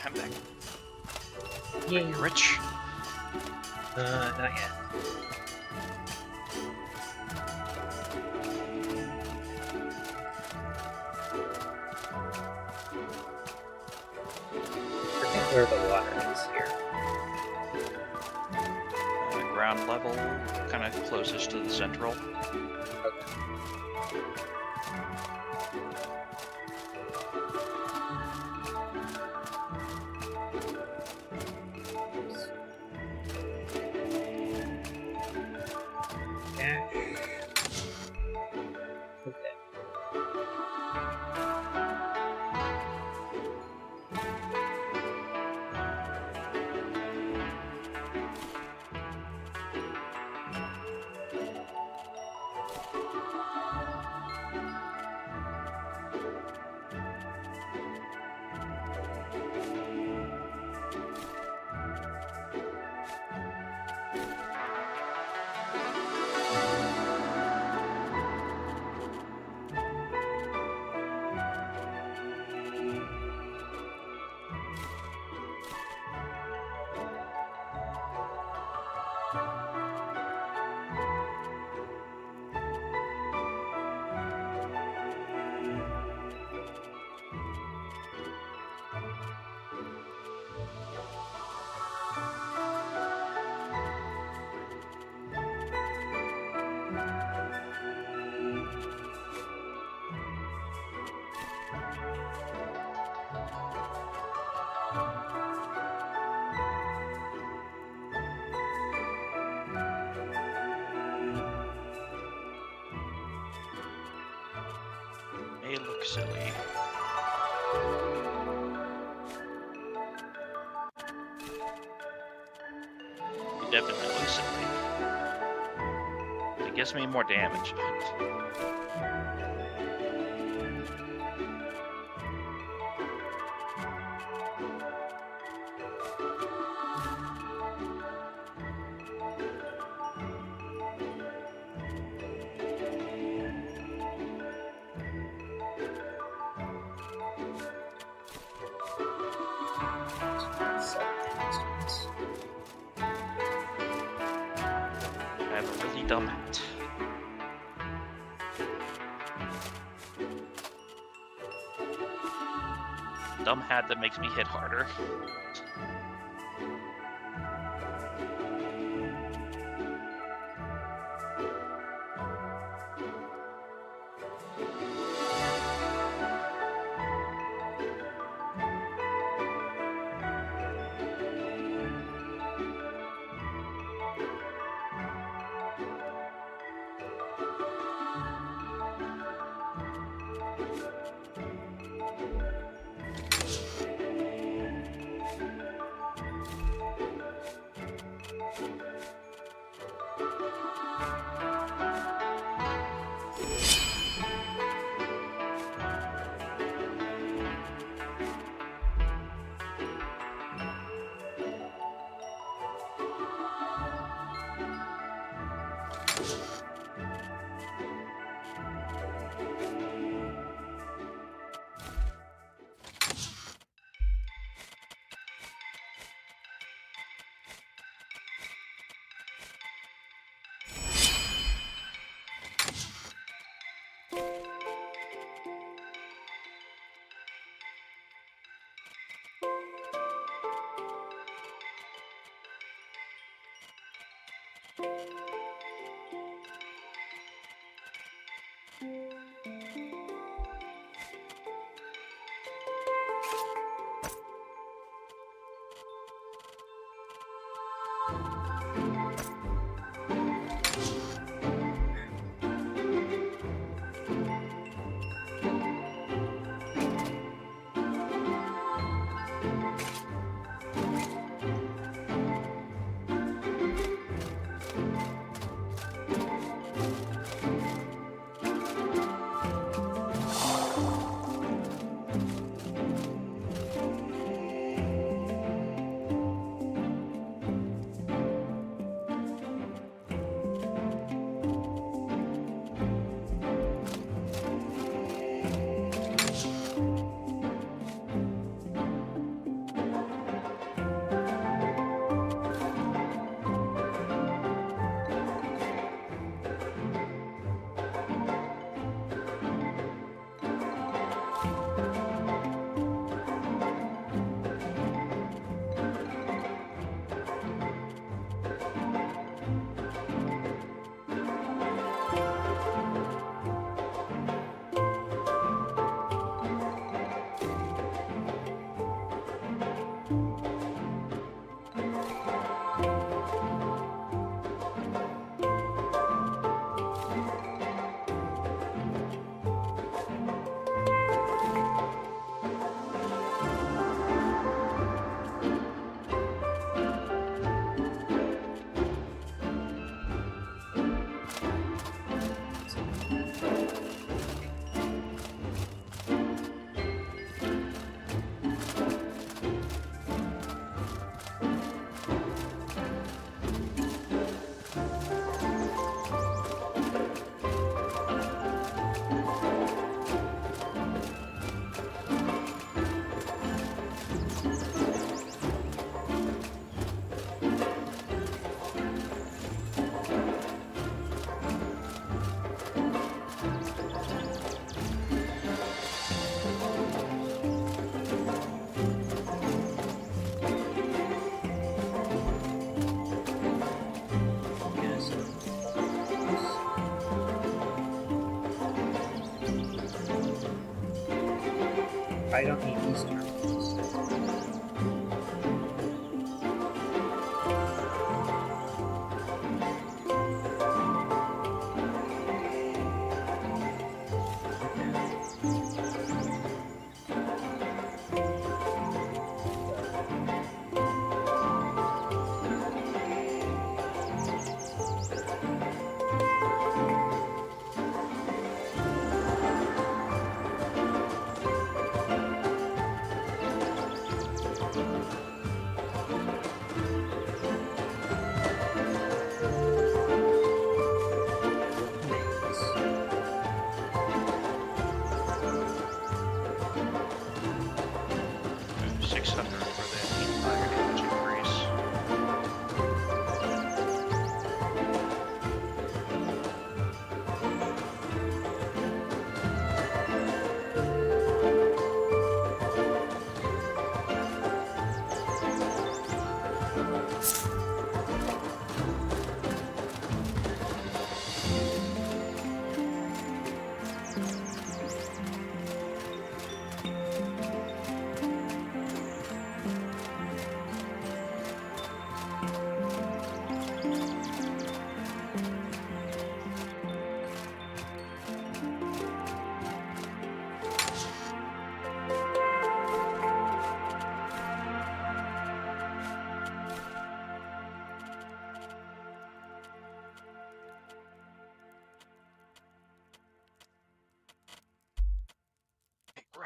I'm back. Yay. Are you rich? Not yet. Forget where the water is here. Ground level, kind of closest to the central. May look silly. gives me more damage. I have a really dumb hat. Dumb hat that makes me hit harder. I don't need these terminals.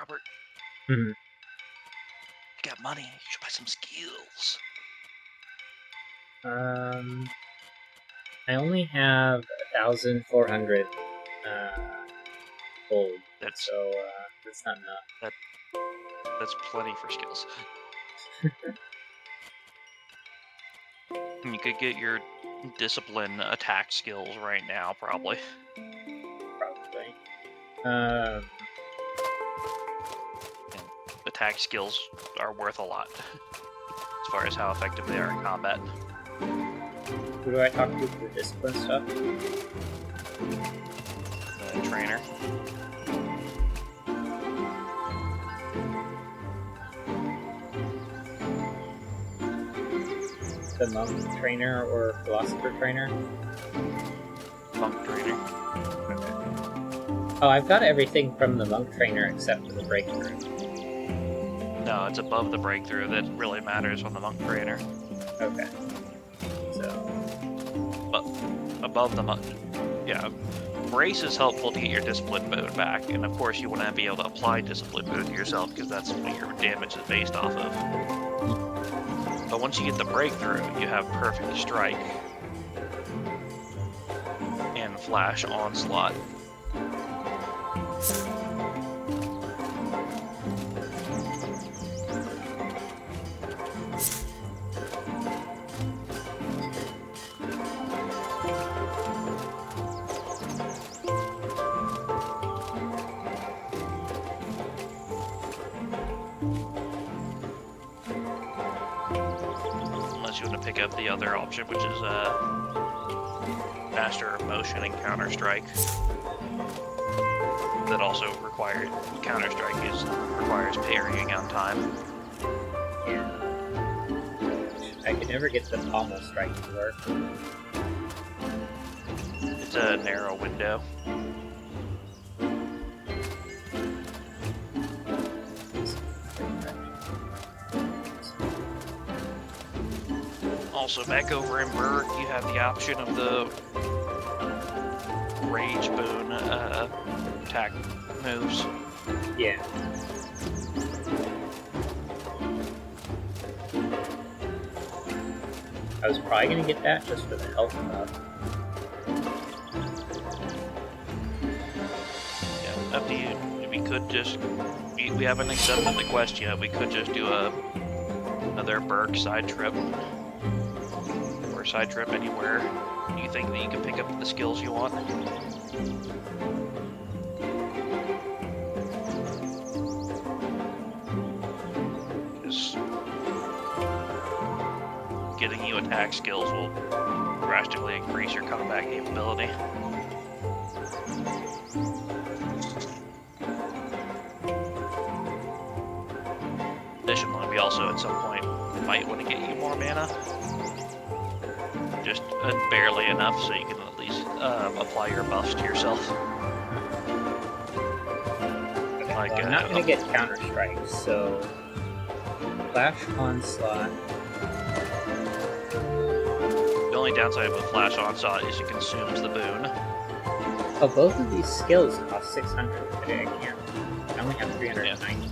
Robert. Mhm. You got money. You should buy some skills. I only have 1,400 gold, so that's not enough. That's plenty for skills. You could get your discipline attack skills right now, probably. Probably. And attack skills are worth a lot as far as how effective they are in combat. Who do I talk to for the discipline stuff? The trainer. The monk trainer or philosopher trainer? Monk trainer. Okay. Oh, I've got everything from the monk trainer except for the breakthrough. No, it's above the breakthrough that really matters on the monk trainer. Okay. So. But above the monk, yeah. Brace is helpful to get your discipline mode back, and of course you want to be able to apply discipline mode to yourself because that's what your damage is based off of. But once you get the breakthrough, you have perfect strike and flash onslaught. Unless you want to pick up the other option, which is Master of Motion and Counter Strike. That also requires Counter Strike requires parrying on time. Yeah. I could never get the pommel strike to work. It's a narrow window. Also, back over in Berg, you have the option of the Rage Boon attack moves. Yeah. I was probably gonna get that just for the health buff. Yeah, up to you. We could just... We haven't accepted the quest yet. We could just do another Berg side trip. Or side trip anywhere you think that you can pick up the skills you want. Just getting you attack skills will drastically increase your combat capability. Additionally, we also at some point might want to get you more mana. Just barely enough so you can at least apply your buffs to yourself. Okay, Like, well, I'm not gonna get counter strike, so flash onslaught. The only downside of a flash onslaught is it consumes the boon. Oh, both of these skills cost 600 today. I can't. I only have 390.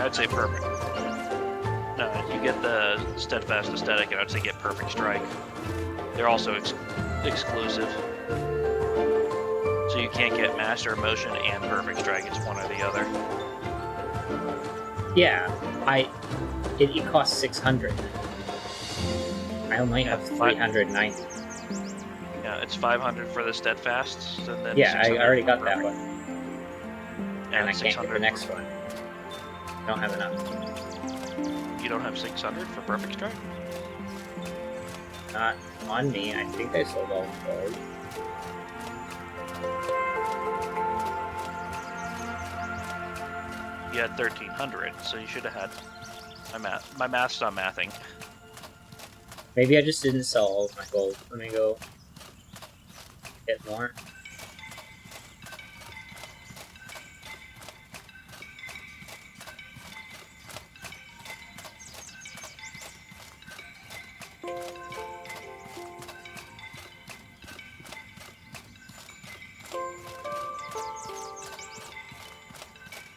I'd say perfect. No, you get the steadfast aesthetic, and I'd say get perfect strike. They're also exclusive, so you can't get master of motion and perfect strike. It's one or the other. Yeah, it costs 600. I only have 390. Yeah, it's 500 for the steadfast, and then Yeah, I already got that perfect. one, and I can't get the next one. Don't have enough. You don't have 600 for perfect strike? Not on me. I think I sold all of those. You had 1300, so you should have had my math's not mathing. Maybe I just didn't sell all of my gold. Let me go get more.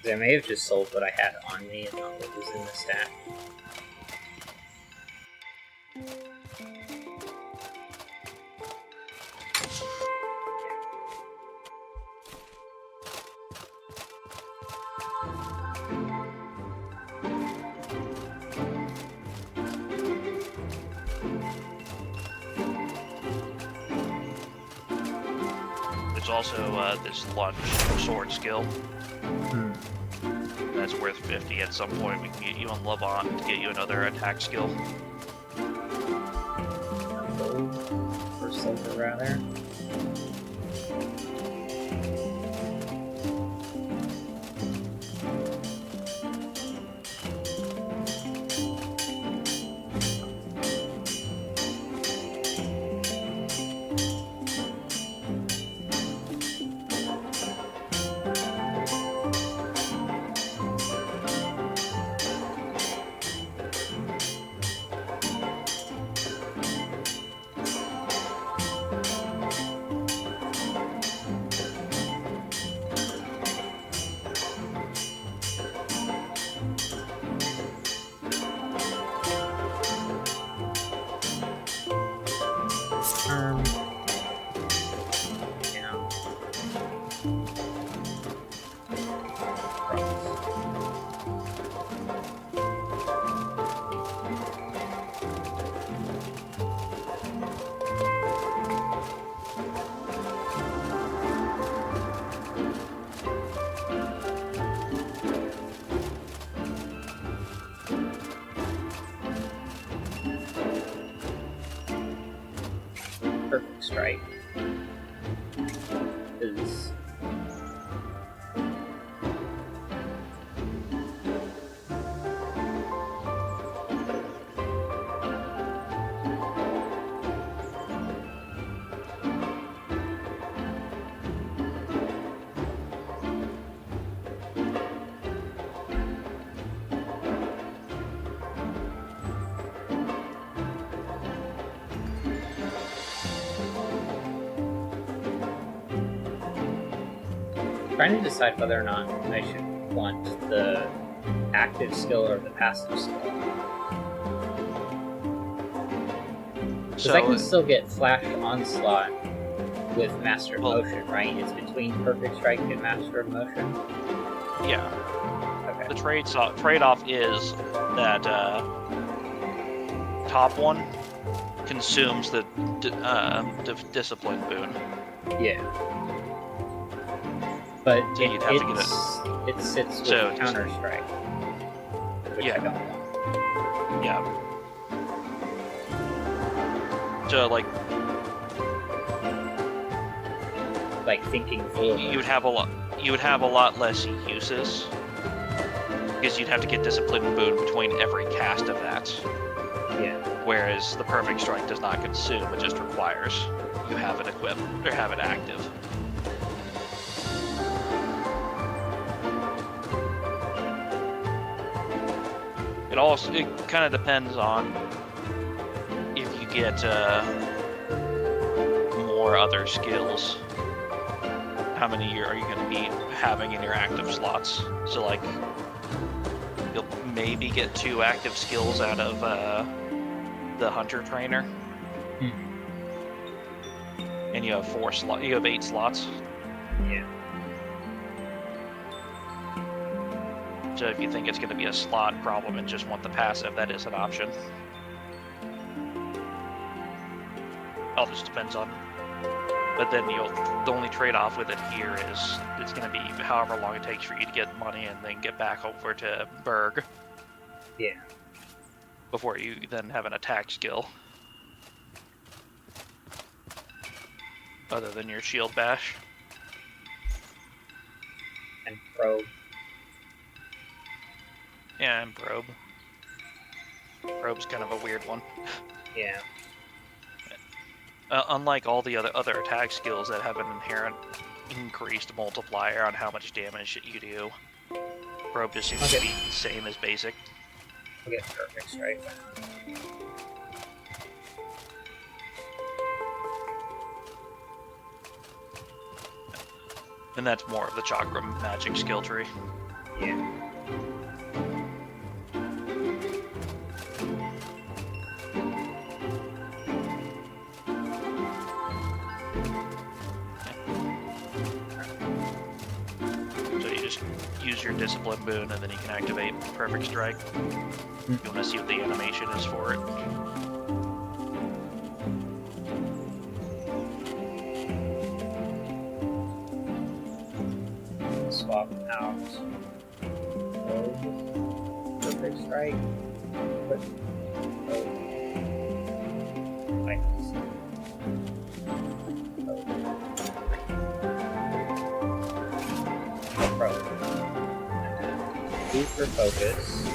I may have just sold what I had on me and not what was in the stack. There's also this lunge sword skill. That's worth 50. At some point, we can get you on Levant to get you another attack skill. Gold or silver, rather. Yeah. Perfect strike is trying to decide whether or not I should want the active skill or the passive skill. Because I can still get Flash Onslaught with Master of Motion, right? It's between Perfect Strike and Master of Motion? Yeah. Okay. The trade-off is that top one consumes the discipline boon. Yeah. But So you'd have to get it sits with So- Counter Strike, which Yeah. I don't want. Yeah. So like Thinking forward. you would have a lot less uses because you'd have to get discipline boon between every cast of that. Yeah. Whereas the Perfect Strike does not consume; it just requires you have it equipped or have it active. It kind of depends on if you get more other skills. How many are you going to be having in your active slots? So like, you'll maybe get 2 active skills out of the Hunter Trainer, and you have 8 slots. Yeah. So if you think it's going to be a slot problem and just want the passive, that is an option. All just depends on. But then the only trade-off with it here is it's going to be however long it takes for you to get money and then get back over to Berg. Yeah. Before you then have an attack skill. Other than your shield bash. And probe. Yeah, and probe. Probe's kind of a weird one. Yeah. Unlike all the other attack skills that have an inherent increased multiplier on how much damage you do, probe just seems to be the same as basic. I'll get Perfect Strike. And that's more of the chakra magic skill tree. Yeah. So you just use your discipline boon, and then you can activate Perfect Strike. You want to see what the animation is for it. Swap out Perfect Strike. Put E for focus.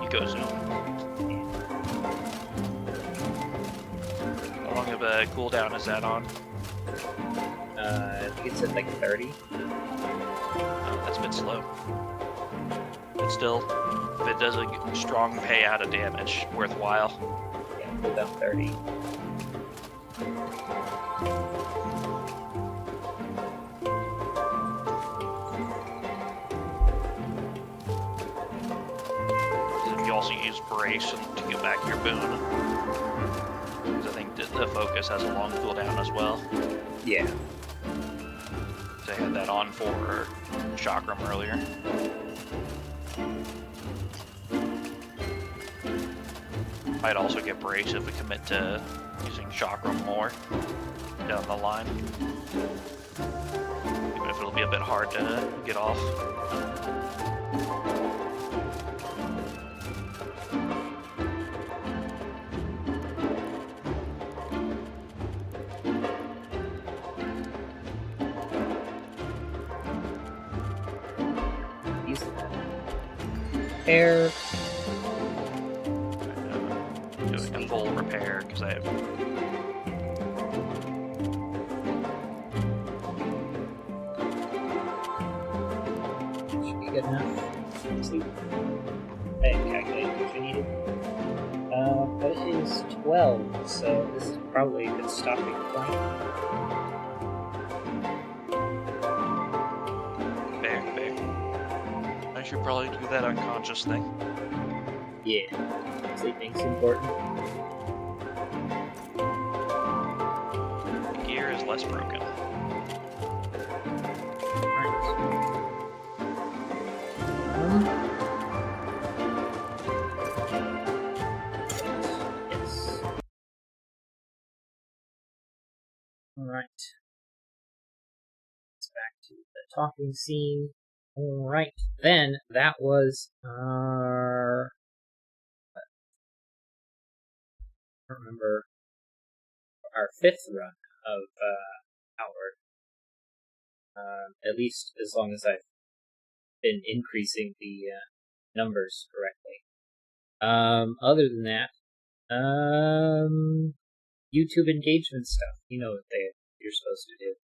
Eco Zoom. How long of a cooldown is that on? I think it's at like 30. That's a bit slow. But still, if it does a strong payout of damage, worthwhile. Yeah, cooldown 30. You also use Brace to get back your boon. Because I think the focus has a long cooldown as well. Yeah. They had that on for Chakram earlier. Might also get Brace if we commit to using Chakram more down the line. Even if it'll be a bit hard to get off. Repair. Doing a full repair because I have. Should be good enough. Sleep. Hey, calculate what you needed. But it is 12, so this is probably a good stopping point. Fair. I should probably do that unconscious thing. Yeah, sleeping's important. The gear is less broken. Yes. Alright. Let's back to the talking scene. Alright, then that was our. I don't remember. Our 5th run of Outward. At least as long as I've been increasing the numbers correctly. Other than that, YouTube engagement stuff. You know what you're supposed to do.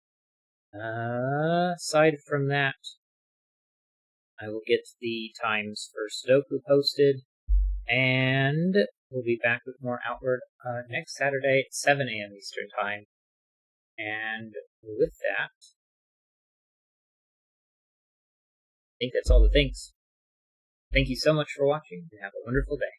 Aside from that, I will get the times for Sudoku posted, and we'll be back with more Outward next Saturday at 7 a.m. Eastern Time. And with that, I think that's all the things. Thank you so much for watching, and have a wonderful day.